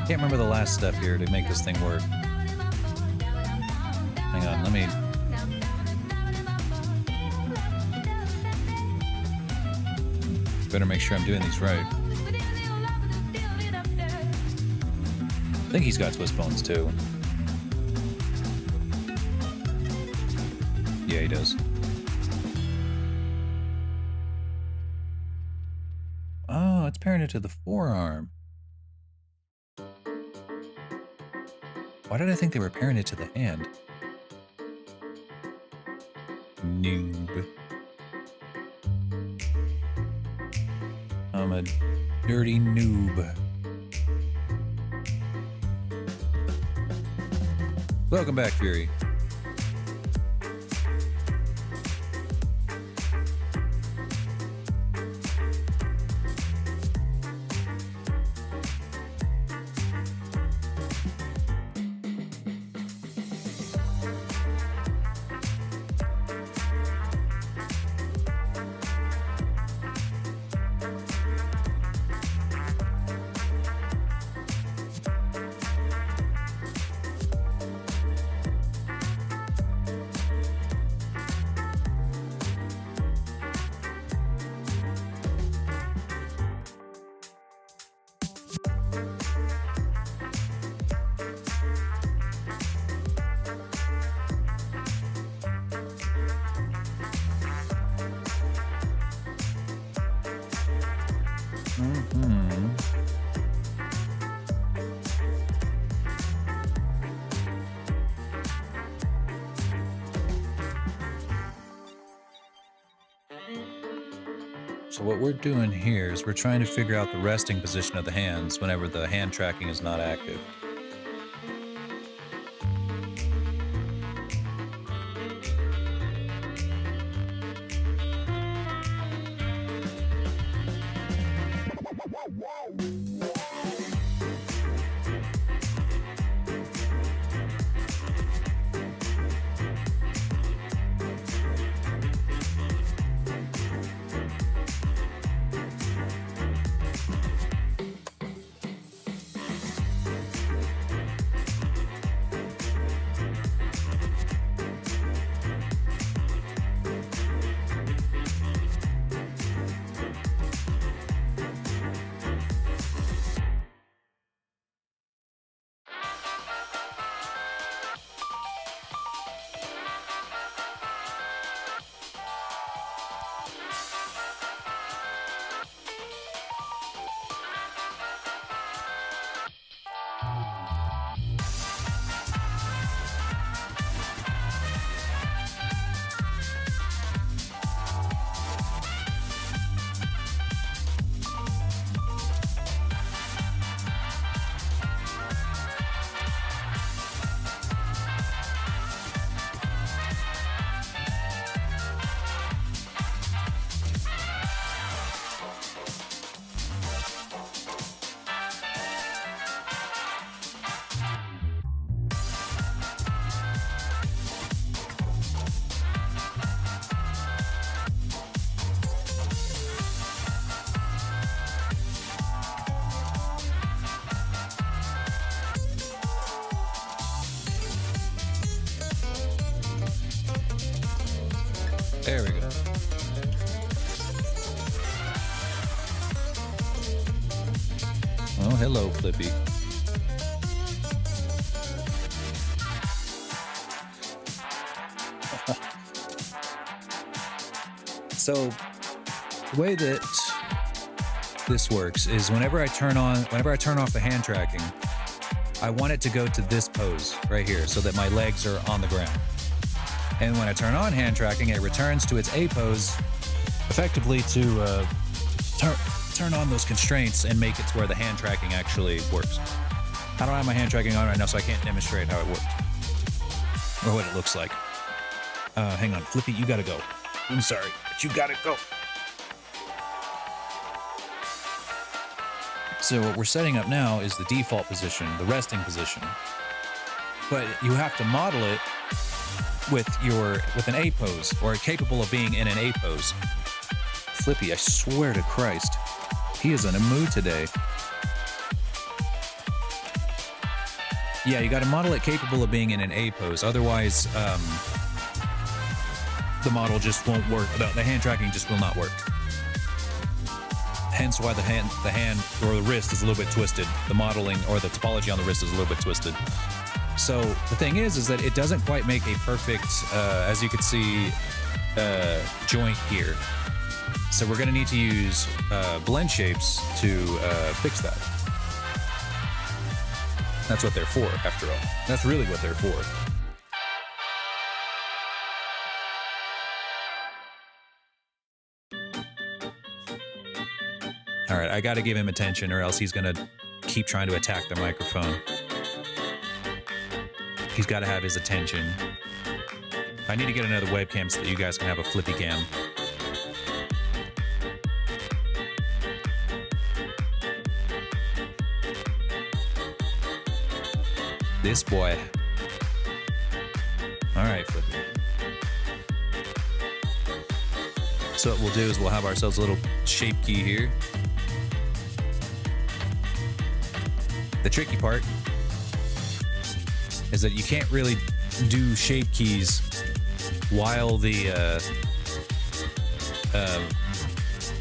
Can't remember the last step here to make this thing work. Hang on, let me... Better make sure I'm doing these right. I think he's got twist bones too. Yeah, he does. Oh, it's parented to the forearm. Why did I think they were parented to the hand? Noob. I'm a dirty noob. Welcome back, Fury. So what we're doing here is we're trying to figure out the resting position of the hands whenever the hand tracking is not active. There we go. Oh, hello, Flippy. So, the way that this works is whenever I turn off the hand tracking, I want it to go to this pose right here so that my legs are on the ground. And when I turn on hand tracking, it returns to its A pose, effectively to turn on those constraints and make it to where the hand tracking actually works. I don't have my hand tracking on right now, so I can't demonstrate how it works or what it looks like. Hang on, Flippy, you gotta go. I'm sorry, but you gotta go. So what we're setting up now is the default position, the resting position. But you have to model it with an A pose, or capable of being in an A pose. Flippy, I swear to Christ, he is in a mood today. Yeah, you got to model it capable of being in an A pose. Otherwise, the model just won't work. The hand tracking just will not work. Hence why the hand or the wrist is a little bit twisted. The modeling or the topology on the wrist is a little bit twisted. So the thing is that it doesn't quite make a perfect, as you can see, joint here. So we're going to need to use blend shapes to fix that. That's what they're for, after all. That's really what they're for. All right, I got to give him attention or else he's going to keep trying to attack the microphone. He's got to have his attention. I need to get another webcam so that you guys can have a flippy cam. This boy. All right, Flippy. So what we'll do is we'll have ourselves a little shape key here. The tricky part is that you can't really do shape keys while the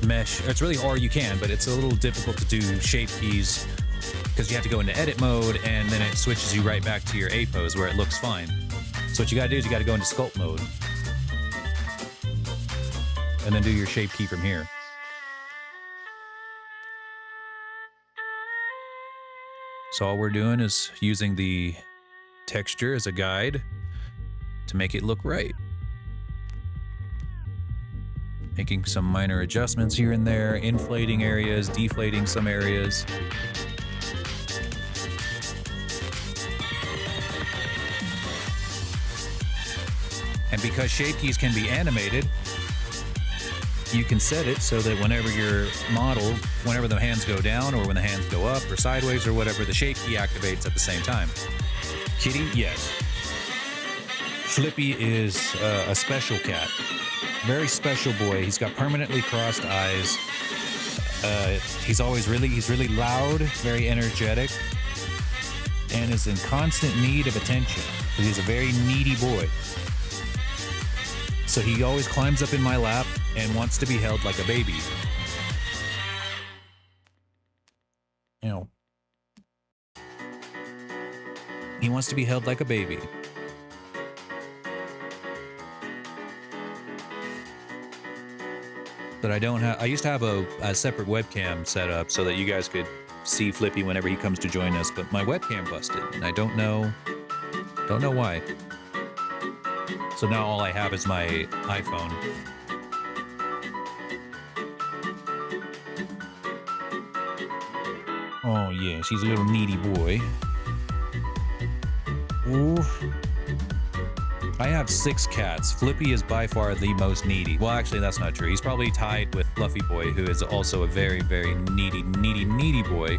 mesh. It's really, or you can, but it's a little difficult to do shape keys because you have to go into edit mode and then it switches you right back to your A pose where it looks fine. So what you gotta do is you gotta go into sculpt mode and then do your shape key from here. So all we're doing is using the texture as a guide to make it look right. Making some minor adjustments here and there, inflating areas, deflating some areas. And because shape keys can be animated, you can set it so that whenever your model, whenever the hands go down or when the hands go up or sideways or whatever, the shape key activates at the same time. Kitty, yes. Flippy is a special cat. Very special boy. He's got permanently crossed eyes. He's really loud, very energetic, and is in constant need of attention. He's a very needy boy. So he always climbs up in my lap and wants to be held like a baby. You know. He wants to be held like a baby. But I don't have, I used to have a separate webcam set up so that you guys could see Flippy whenever he comes to join us, but my webcam busted and I don't know why. So now all I have is my iPhone. Oh yes, he's a little needy boy. Ooh. I have 6 cats. Flippy is by far the most needy. Well, actually, that's not true. He's probably tied with Fluffy Boy, who is also a very, very needy boy.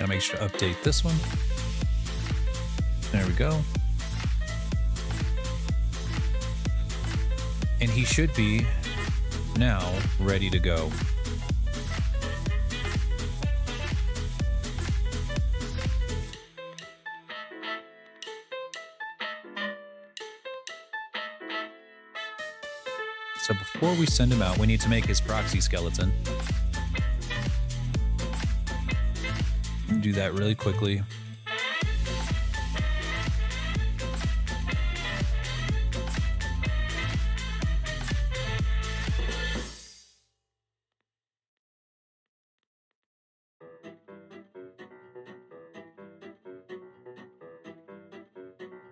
Gotta make sure to update this one. There we go. And he should be now ready to go. So before we send him out, we need to make his proxy skeleton. Do that really quickly.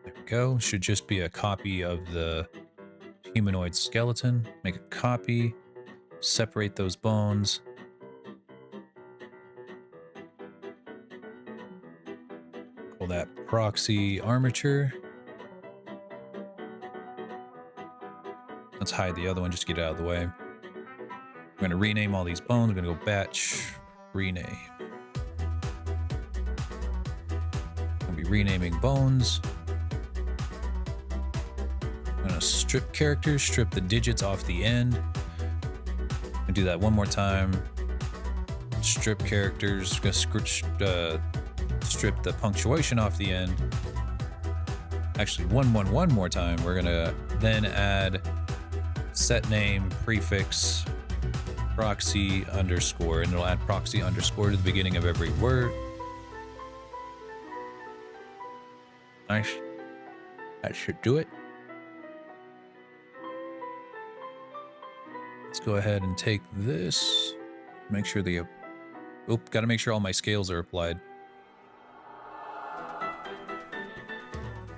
There we go. Should just be a copy of the humanoid skeleton. Make a copy, separate those bones. Call that proxy armature. Let's hide the other one just to get it out of the way. We're going to rename all these bones. We're going to go batch, rename. I'll be renaming bones. I'm going to strip characters, strip the digits off the end. And do that one more time. Strip characters, strip the punctuation off the end. Actually, one more time. We're gonna then add set name prefix proxy underscore, and it'll add proxy underscore to the beginning of every word. Nice. That should do it. Let's go ahead and take this. Make sure the gotta make sure all my scales are applied.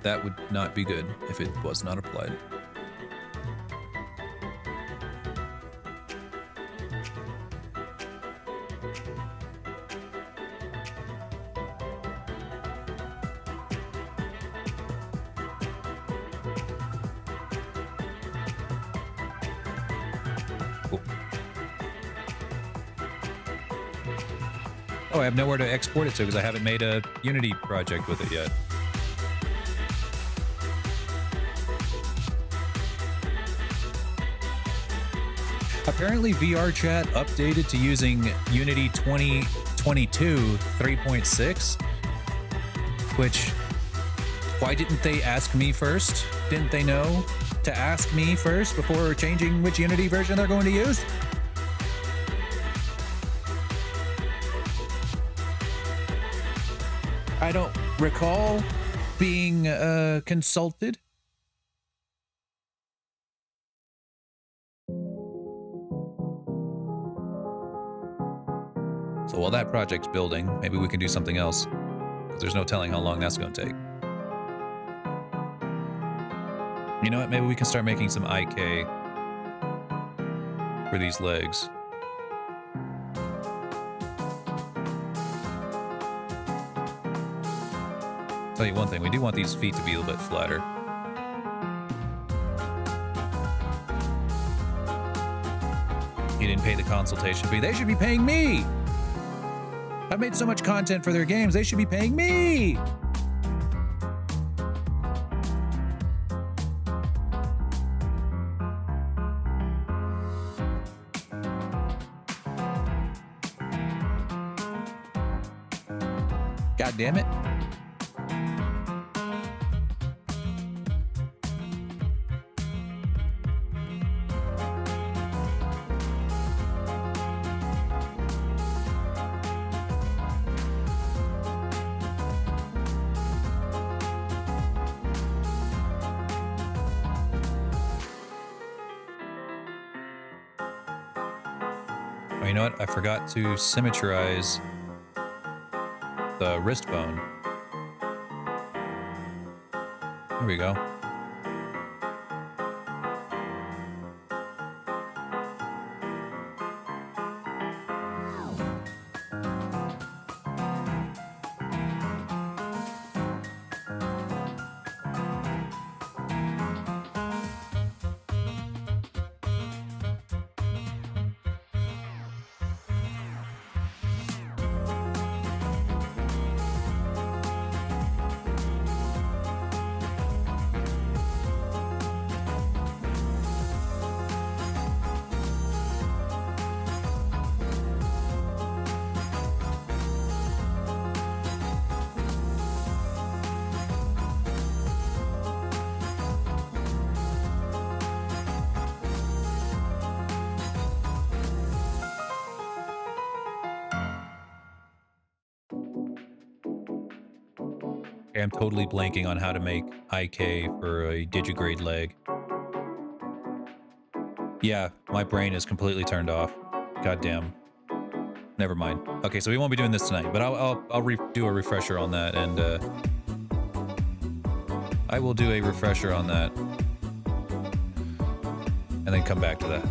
That would not be good if it was not applied. Cool. Oh, I have nowhere to export it to because I haven't made a Unity project with it yet. Apparently VRChat updated to using Unity 2022 3.6, which, why didn't they ask me first? Didn't they know to ask me first before changing which Unity version they're going to use? I don't recall being consulted. So while that project's building, maybe we can do something else, because there's no telling how long that's going to take. You know what? Maybe we can start making some IK for these legs. Tell you one thing, we do want these feet to be a little bit flatter. He didn't pay the consultation fee. They should be paying me! I've made so much content for their games, they should be paying me! God damn it. Oh, you know what? I forgot to symmetrize the wrist bone. There we go. Okay, I'm totally blanking on how to make IK for a digigrade leg. Yeah, my brain is completely turned off. Goddamn. Never mind. Okay, so we won't be doing this tonight, but I'll do a refresher on that, and I will do a refresher on that, and then come back to that.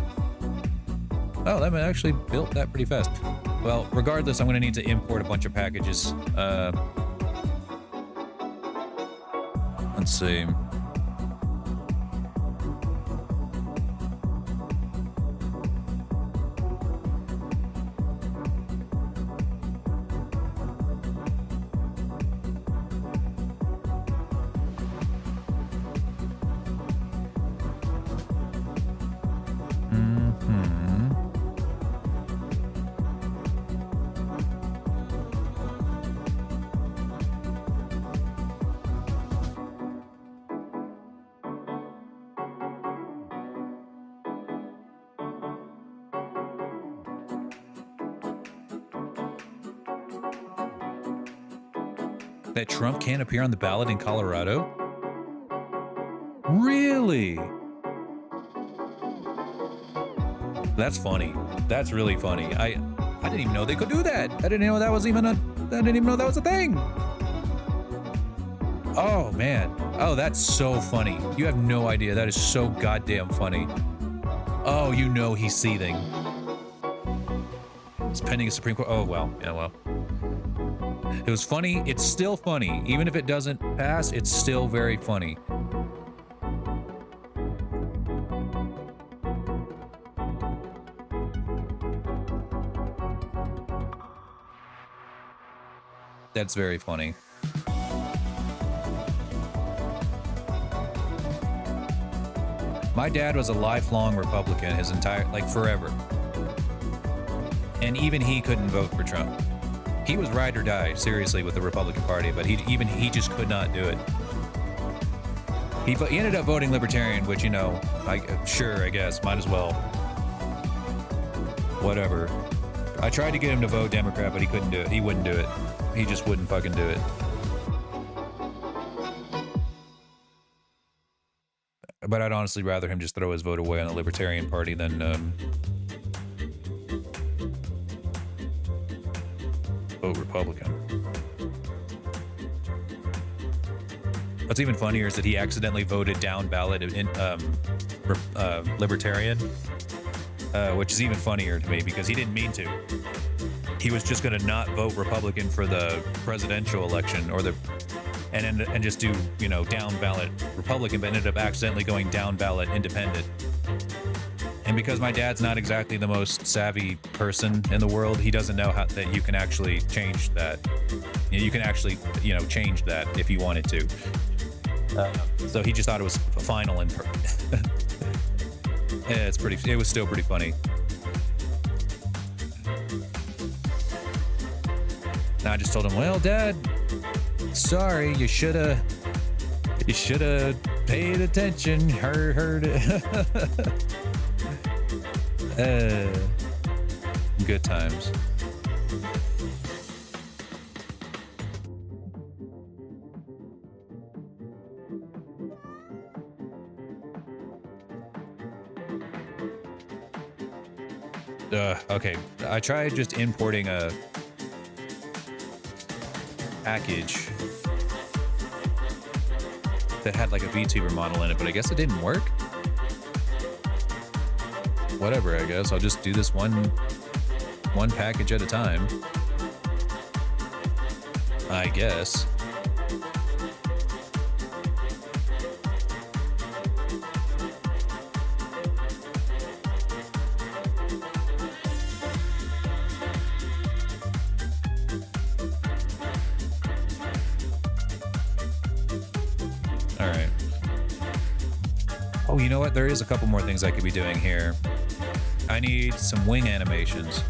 Oh, that actually built that pretty fast. Well, regardless, I'm going to need to import a bunch of packages. Let's see. That Trump can't appear on the ballot in Colorado? Really? That's funny. That's really funny. I didn't even know they could do that. I didn't know that was even I didn't even know that was a thing. Oh man. Oh, that's so funny. You have no idea. That is so goddamn funny. Oh, you know he's seething. It's pending a Supreme Court. Oh well. Yeah, well. It was funny. It's still funny. Even if it doesn't pass, it's still very funny. That's very funny. My dad was a lifelong Republican his entire, like forever. And even he couldn't vote for Trump. He was ride or die, seriously, with the Republican Party, but he just could not do it. He ended up voting Libertarian, which, you know, sure, I guess, might as well. Whatever. I tried to get him to vote Democrat, but he couldn't do it. He wouldn't do it. He just wouldn't fucking do it. But I'd honestly rather him just throw his vote away on the Libertarian Party than vote Republican. What's even funnier is that he accidentally voted down ballot in Libertarian, which is even funnier to me because he didn't mean to. He was just going to not vote Republican for the presidential election or and just do, you know, down ballot Republican, but ended up accidentally going down ballot independent. And because my dad's not exactly the most savvy person in the world, he doesn't know that you can actually change that. You can actually, you know, change that if you wanted to. So he just thought it was final and yeah, it was still pretty funny. And I just told him, well, Dad, sorry, you should have paid attention. Heard good times. Okay, I tried just importing a package that had like a VTuber model in it, but I guess it didn't work. Whatever, I guess I'll just do this one package at a time, I guess. Oh, you know what? There is a couple more things I could be doing here. I need some wing animations.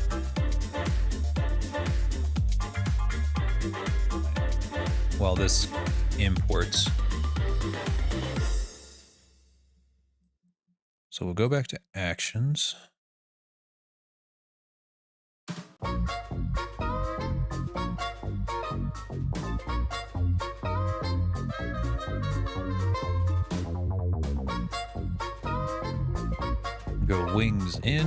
While this imports. So we'll go back to actions. Go wings in.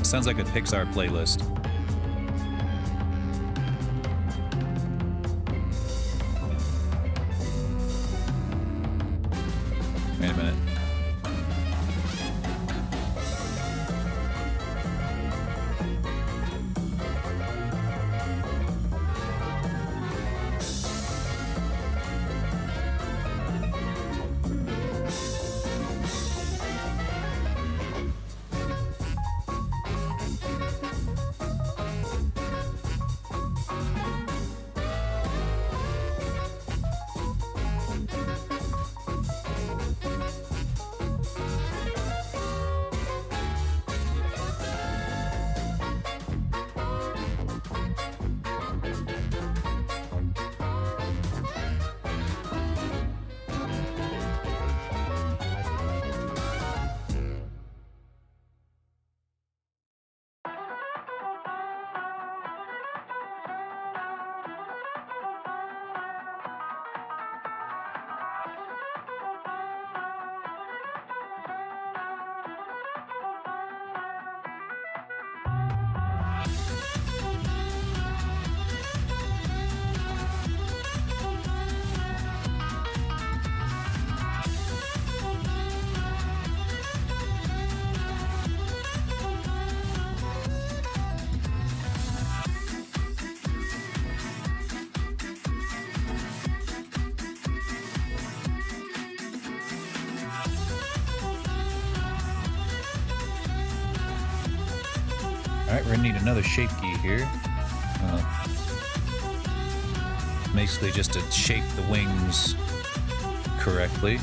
Sounds like a Pixar playlist. Wait a minute. Alright, we're gonna need another shape key here. Basically just to shape the wings correctly.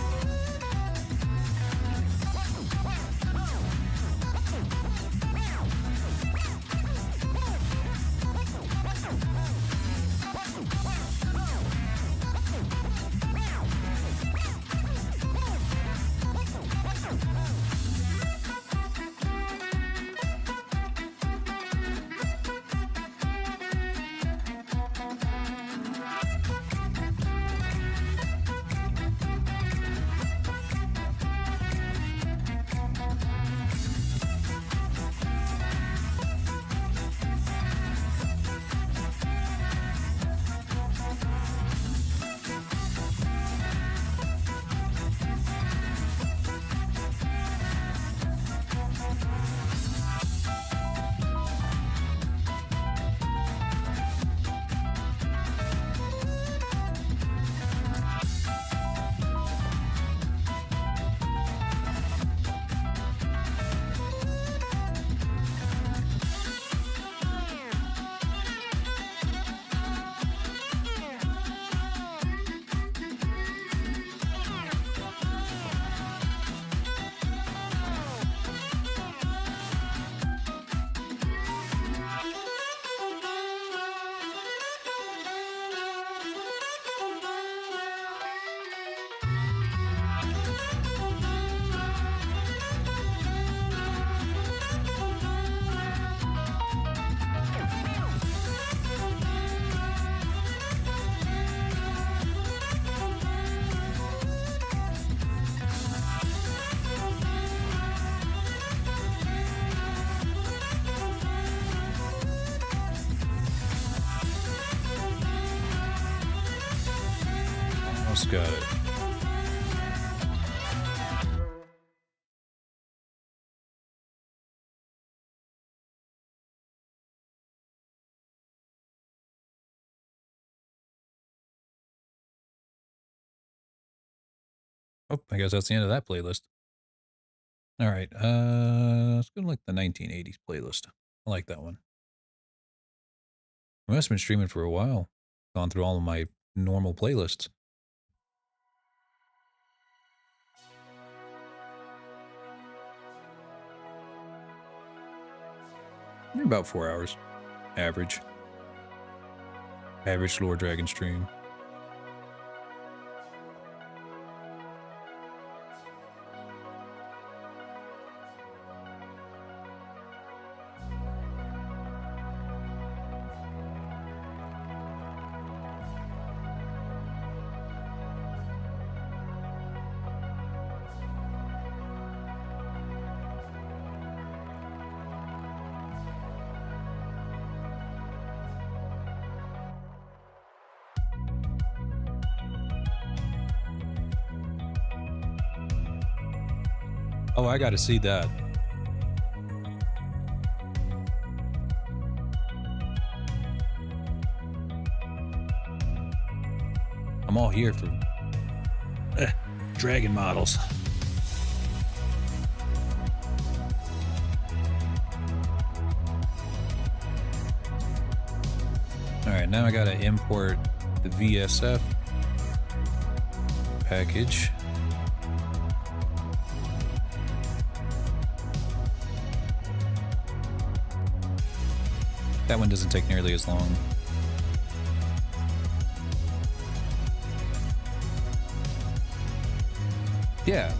Else got it. Oh, I guess that's the end of that playlist. All right, let's go to like the 1980s playlist. I like that one. I must have been streaming for a while. Gone through all of my normal playlists. About 4 hours. Average. Average Lore Dragon stream. Oh, I gotta see that. I'm all here for dragon models. All right, now I gotta import the VSF package. That one doesn't take nearly as long. Yeah,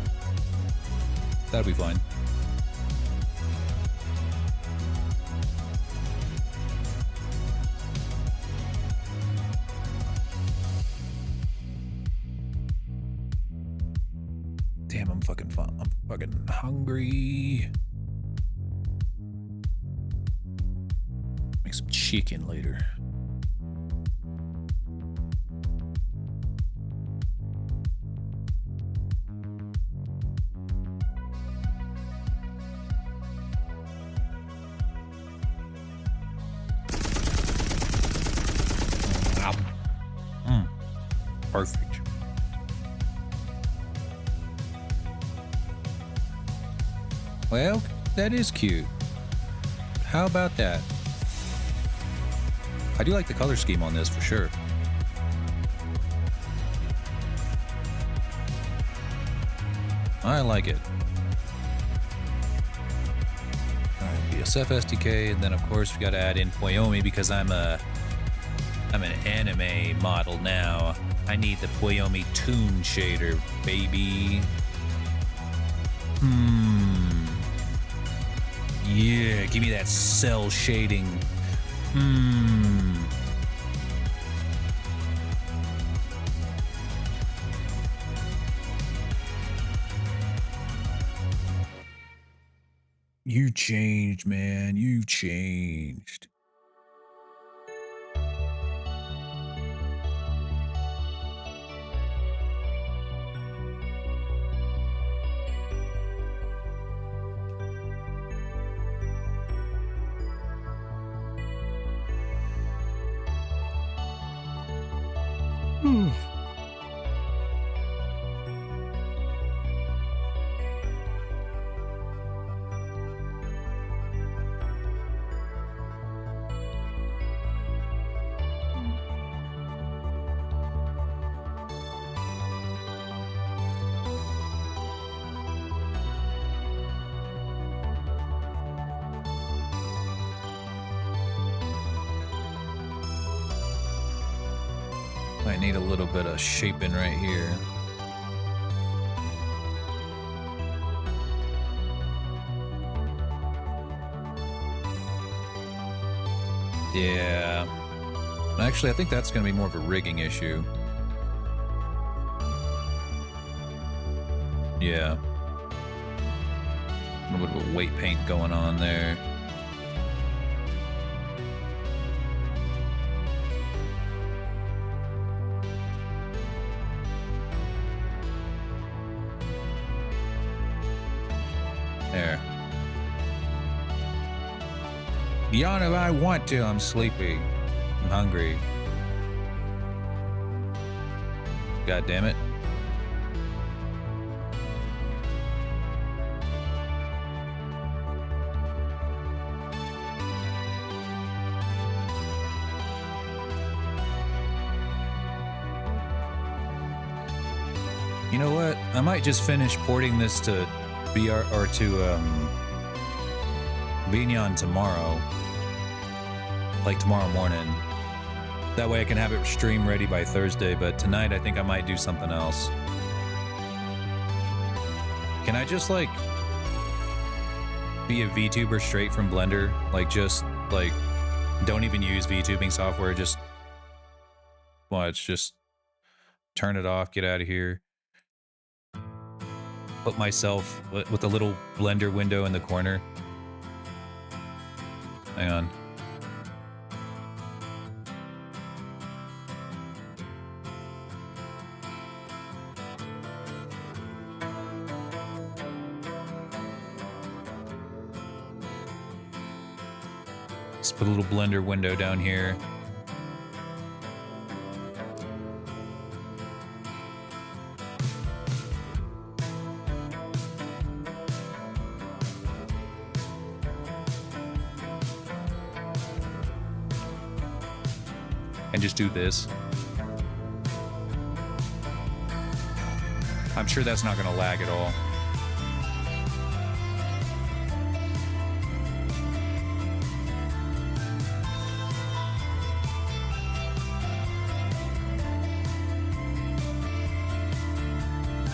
that'll be fine. Damn, I'm fucking hungry. Make some chicken later. Perfect. Well, that is cute. How about that? I do like the color scheme on this for sure. I like it. Alright, VSF SDK, and then of course we gotta add in Poyomi because I'm an anime model now. I need the Poyomi Toon shader, baby. Yeah, give me that cell shading. You changed, man. You changed. Might need a little bit of shaping right here. Yeah. Actually, I think that's going to be more of a rigging issue. Yeah. A little bit of weight paint going on there. Yawn if I want to. I'm sleepy. I'm hungry. God damn it. You know what? I might just finish porting this to VR or to Vignon tomorrow. Like tomorrow morning. That way I can have it stream ready by Thursday, but tonight I think I might do something else. Can I just like be a VTuber straight from Blender? Like just like don't even use VTubing software, just watch, just turn it off, get out of here. Put myself with a little Blender window in the corner. Hang on. Just put a little Blender window down here. And just do this. I'm sure that's not going to lag at all.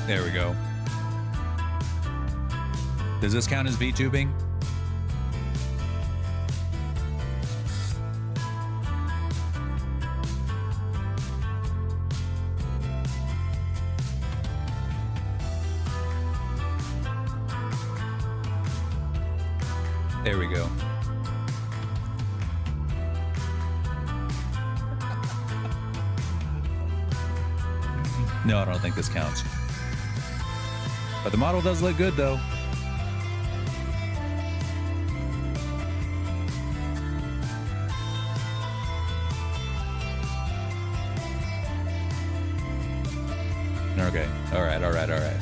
There we go. Does this count as VTubing? There we go. No, I don't think this counts. But the model does look good, though. Okay. All right, all right, all right.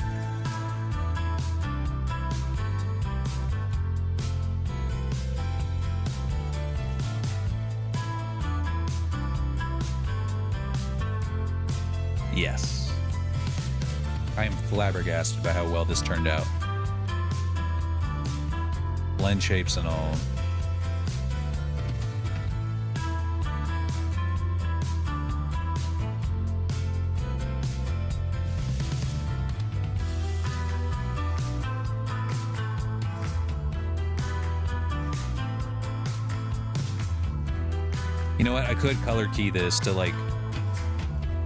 Yes. I am flabbergasted by how well this turned out. Blend shapes and all. You know what? I could color key this to like...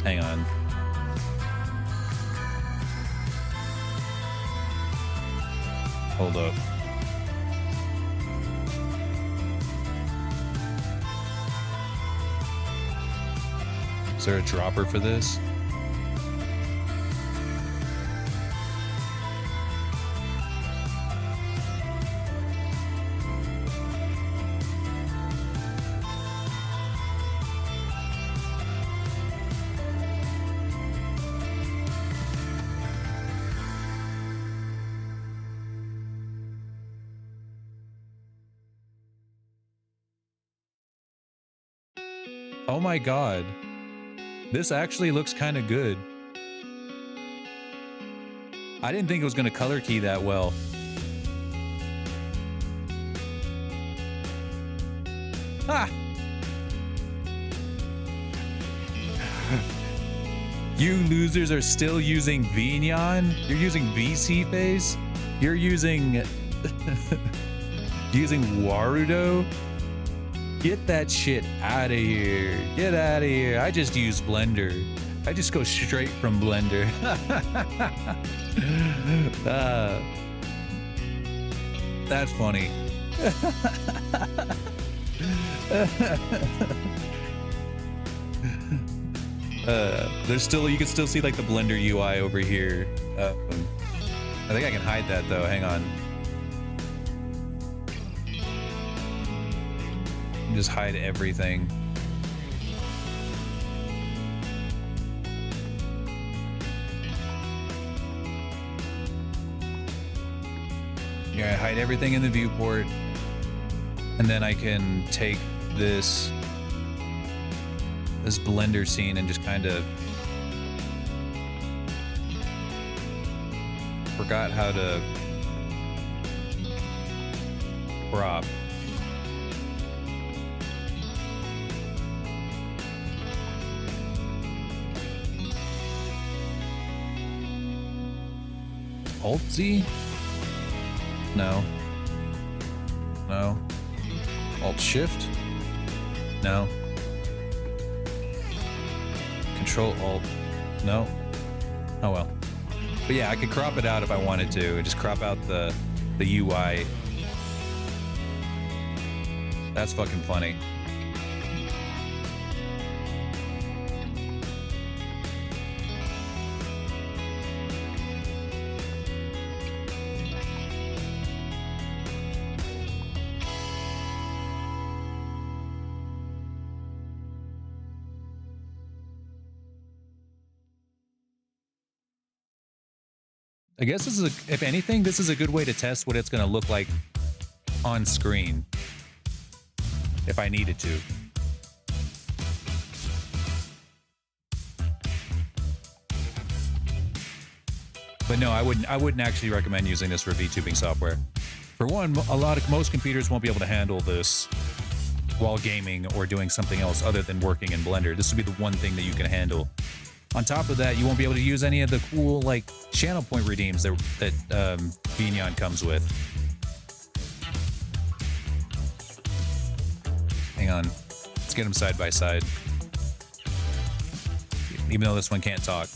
Hang on. Hold up. Is there a dropper for this? Oh my god. This actually looks kind of good. I didn't think it was going to color key that well. Ah! You losers are still using Vignon? You're using VC Face? You're using... using Warudo? Get that shit out of here. Get out of here. I just use Blender. I just go straight from Blender. That's funny. There's still, you can still see like the Blender UI over here. I think I can hide that though. Hang on. Just hide everything. Yeah, hide everything in the viewport. And then I can take this blender scene and just kind of forgot how to crop. Alt Z? No. No. Alt Shift? No. Control Alt? No. Oh well. But yeah, I could crop it out if I wanted to. Just crop out the UI. That's fucking funny. I guess this is if anything, this is a good way to test what it's going to look like on screen if I needed to. But no, I wouldn't actually recommend using this for VTubing software. For one, most computers won't be able to handle this while gaming or doing something else other than working in Blender. This would be the one thing that you can handle. On top of that, you won't be able to use any of the cool, like, channel point redeems that VRChat comes with. Hang on. Let's get them side by side. Even though this one can't talk.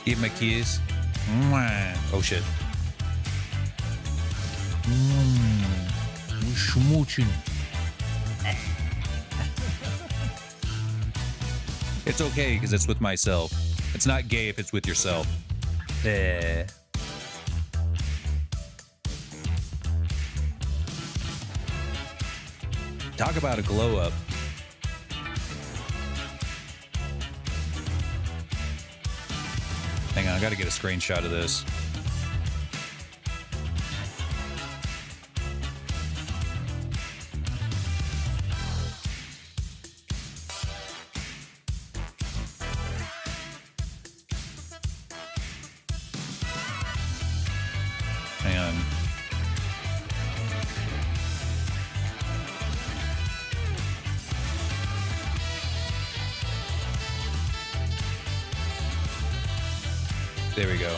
Give my keys. Oh shit. Schmooching. It's okay because it's with myself. It's not gay if it's with yourself. Talk about a glow up. Hang on, I gotta get a screenshot of this. Hang on. There we go.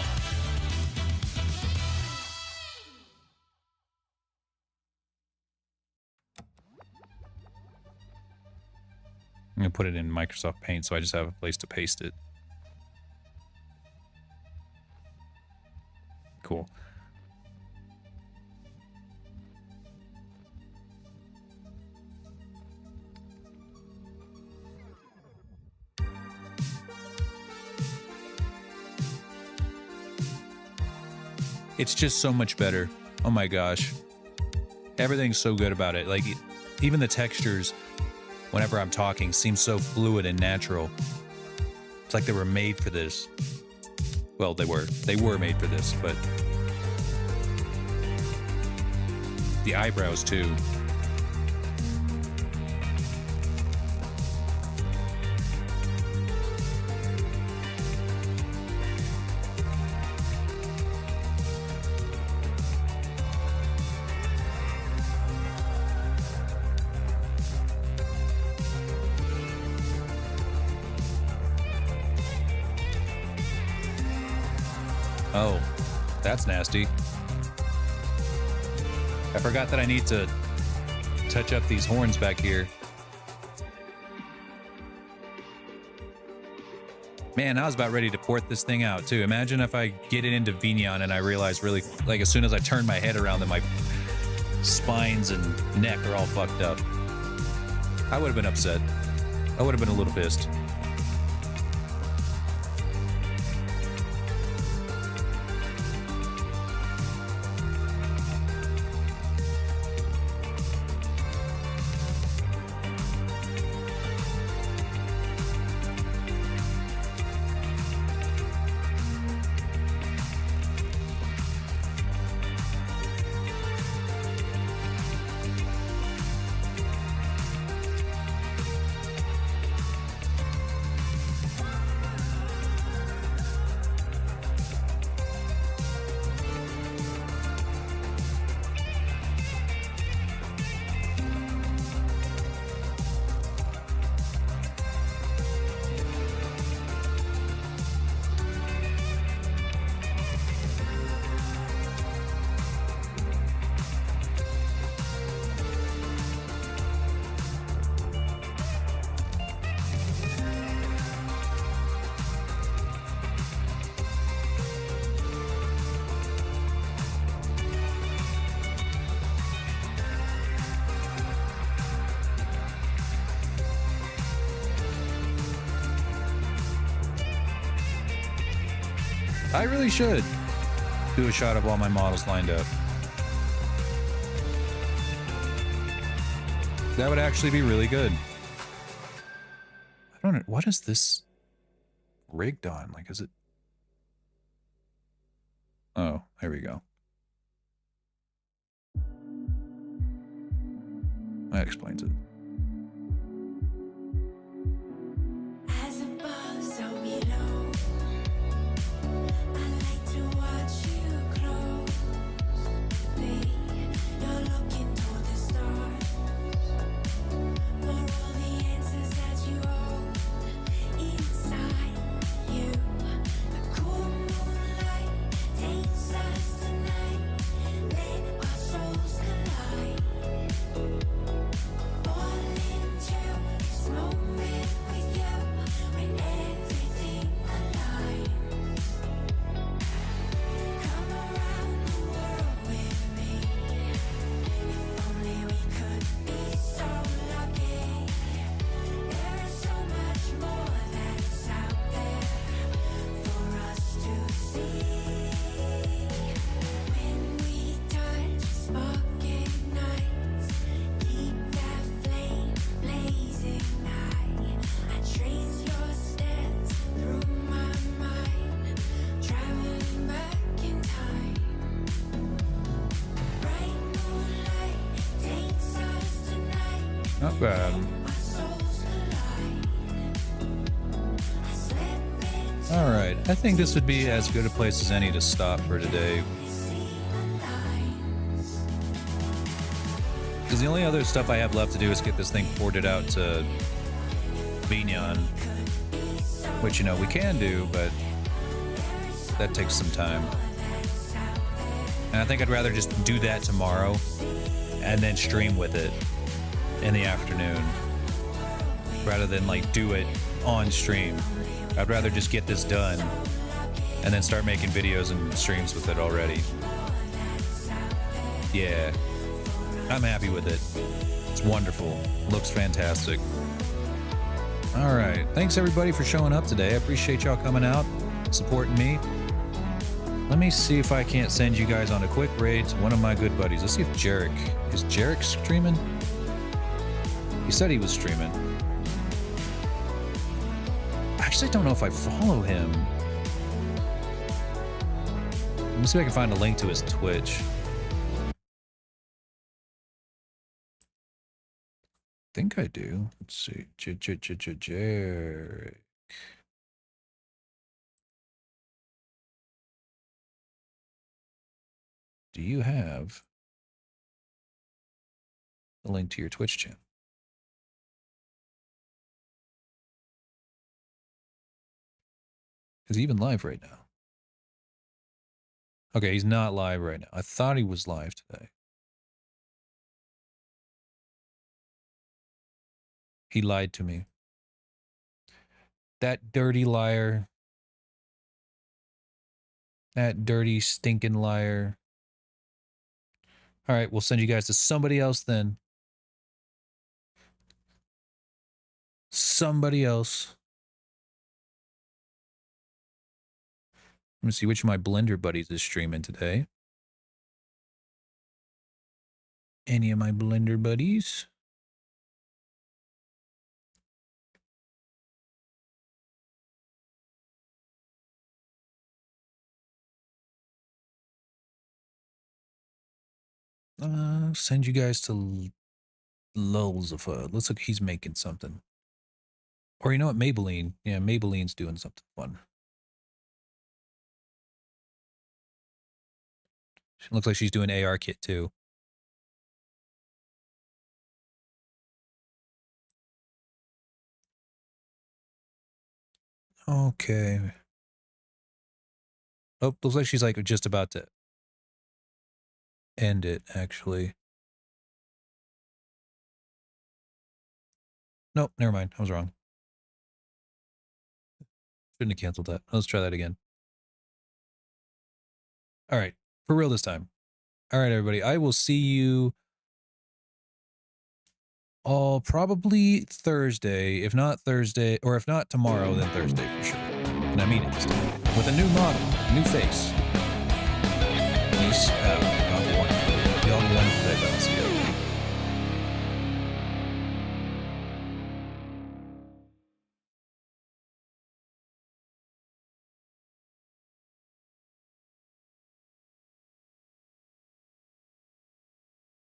I'm gonna put it in Microsoft Paint so I just have a place to paste it. Cool. It's just so much better. Oh my gosh. Everything's so good about it. Like, even the textures, whenever I'm talking, seem so fluid and natural. It's like they were made for this. Well, they were made for this, but the eyebrows too. Oh, that's nasty. I forgot that I need to touch up these horns back here. Man, I was about ready to port this thing out too. Imagine if I get it into Vignon and I realize really, like, as soon as I turn my head around that my spines and neck are all fucked up. I would have been upset. I would have been a little pissed. I really should do a shot of all my models lined up. That would actually be really good. I don't know. What is this rigged on? Like, is it? Oh, there we go. That explains it. Not bad. All right, I think this would be as good a place as any to stop for today. Because the only other stuff I have left to do is get this thing ported out to Vignon, which, you know, we can do, but that takes some time. And I think I'd rather just do that tomorrow and then stream with it in the afternoon rather than like do it on stream. I'd rather just get this done and then start making videos and streams with it already. Yeah, I'm happy with it. It's wonderful. Looks fantastic. All right, thanks everybody for showing up today. I appreciate y'all coming out, supporting me. Let me see if I can't send you guys on a quick raid to one of my good buddies. Let's see if Jarek, is Jarek streaming? He said he was streaming. Actually, I don't know if I follow him. Let me see if I can find a link to his Twitch. I think I do. Let's see. Jarek. Do you have a link to your Twitch channel? Is he even live right now? Okay, he's not live right now. I thought he was live today. He lied to me. That dirty liar. That dirty, stinking liar. All right, we'll send you guys to somebody else then. Somebody else. Let me see which of my Blender buddies is streaming today. Any of my Blender buddies? Send you guys to Lulzifa. Looks like he's making something. Or you know what, Maybelline. Yeah, Maybelline's doing something fun. She looks like she's doing ARKit too. Okay. Oh, looks like she's like just about to end it, actually. Nope, never mind. I was wrong. Shouldn't have canceled that. Let's try that again. All right. For real this time. All right, everybody. I will see you all probably Thursday. If not Thursday, or if not tomorrow, then Thursday for sure. And I mean it this time. With a new model, new face.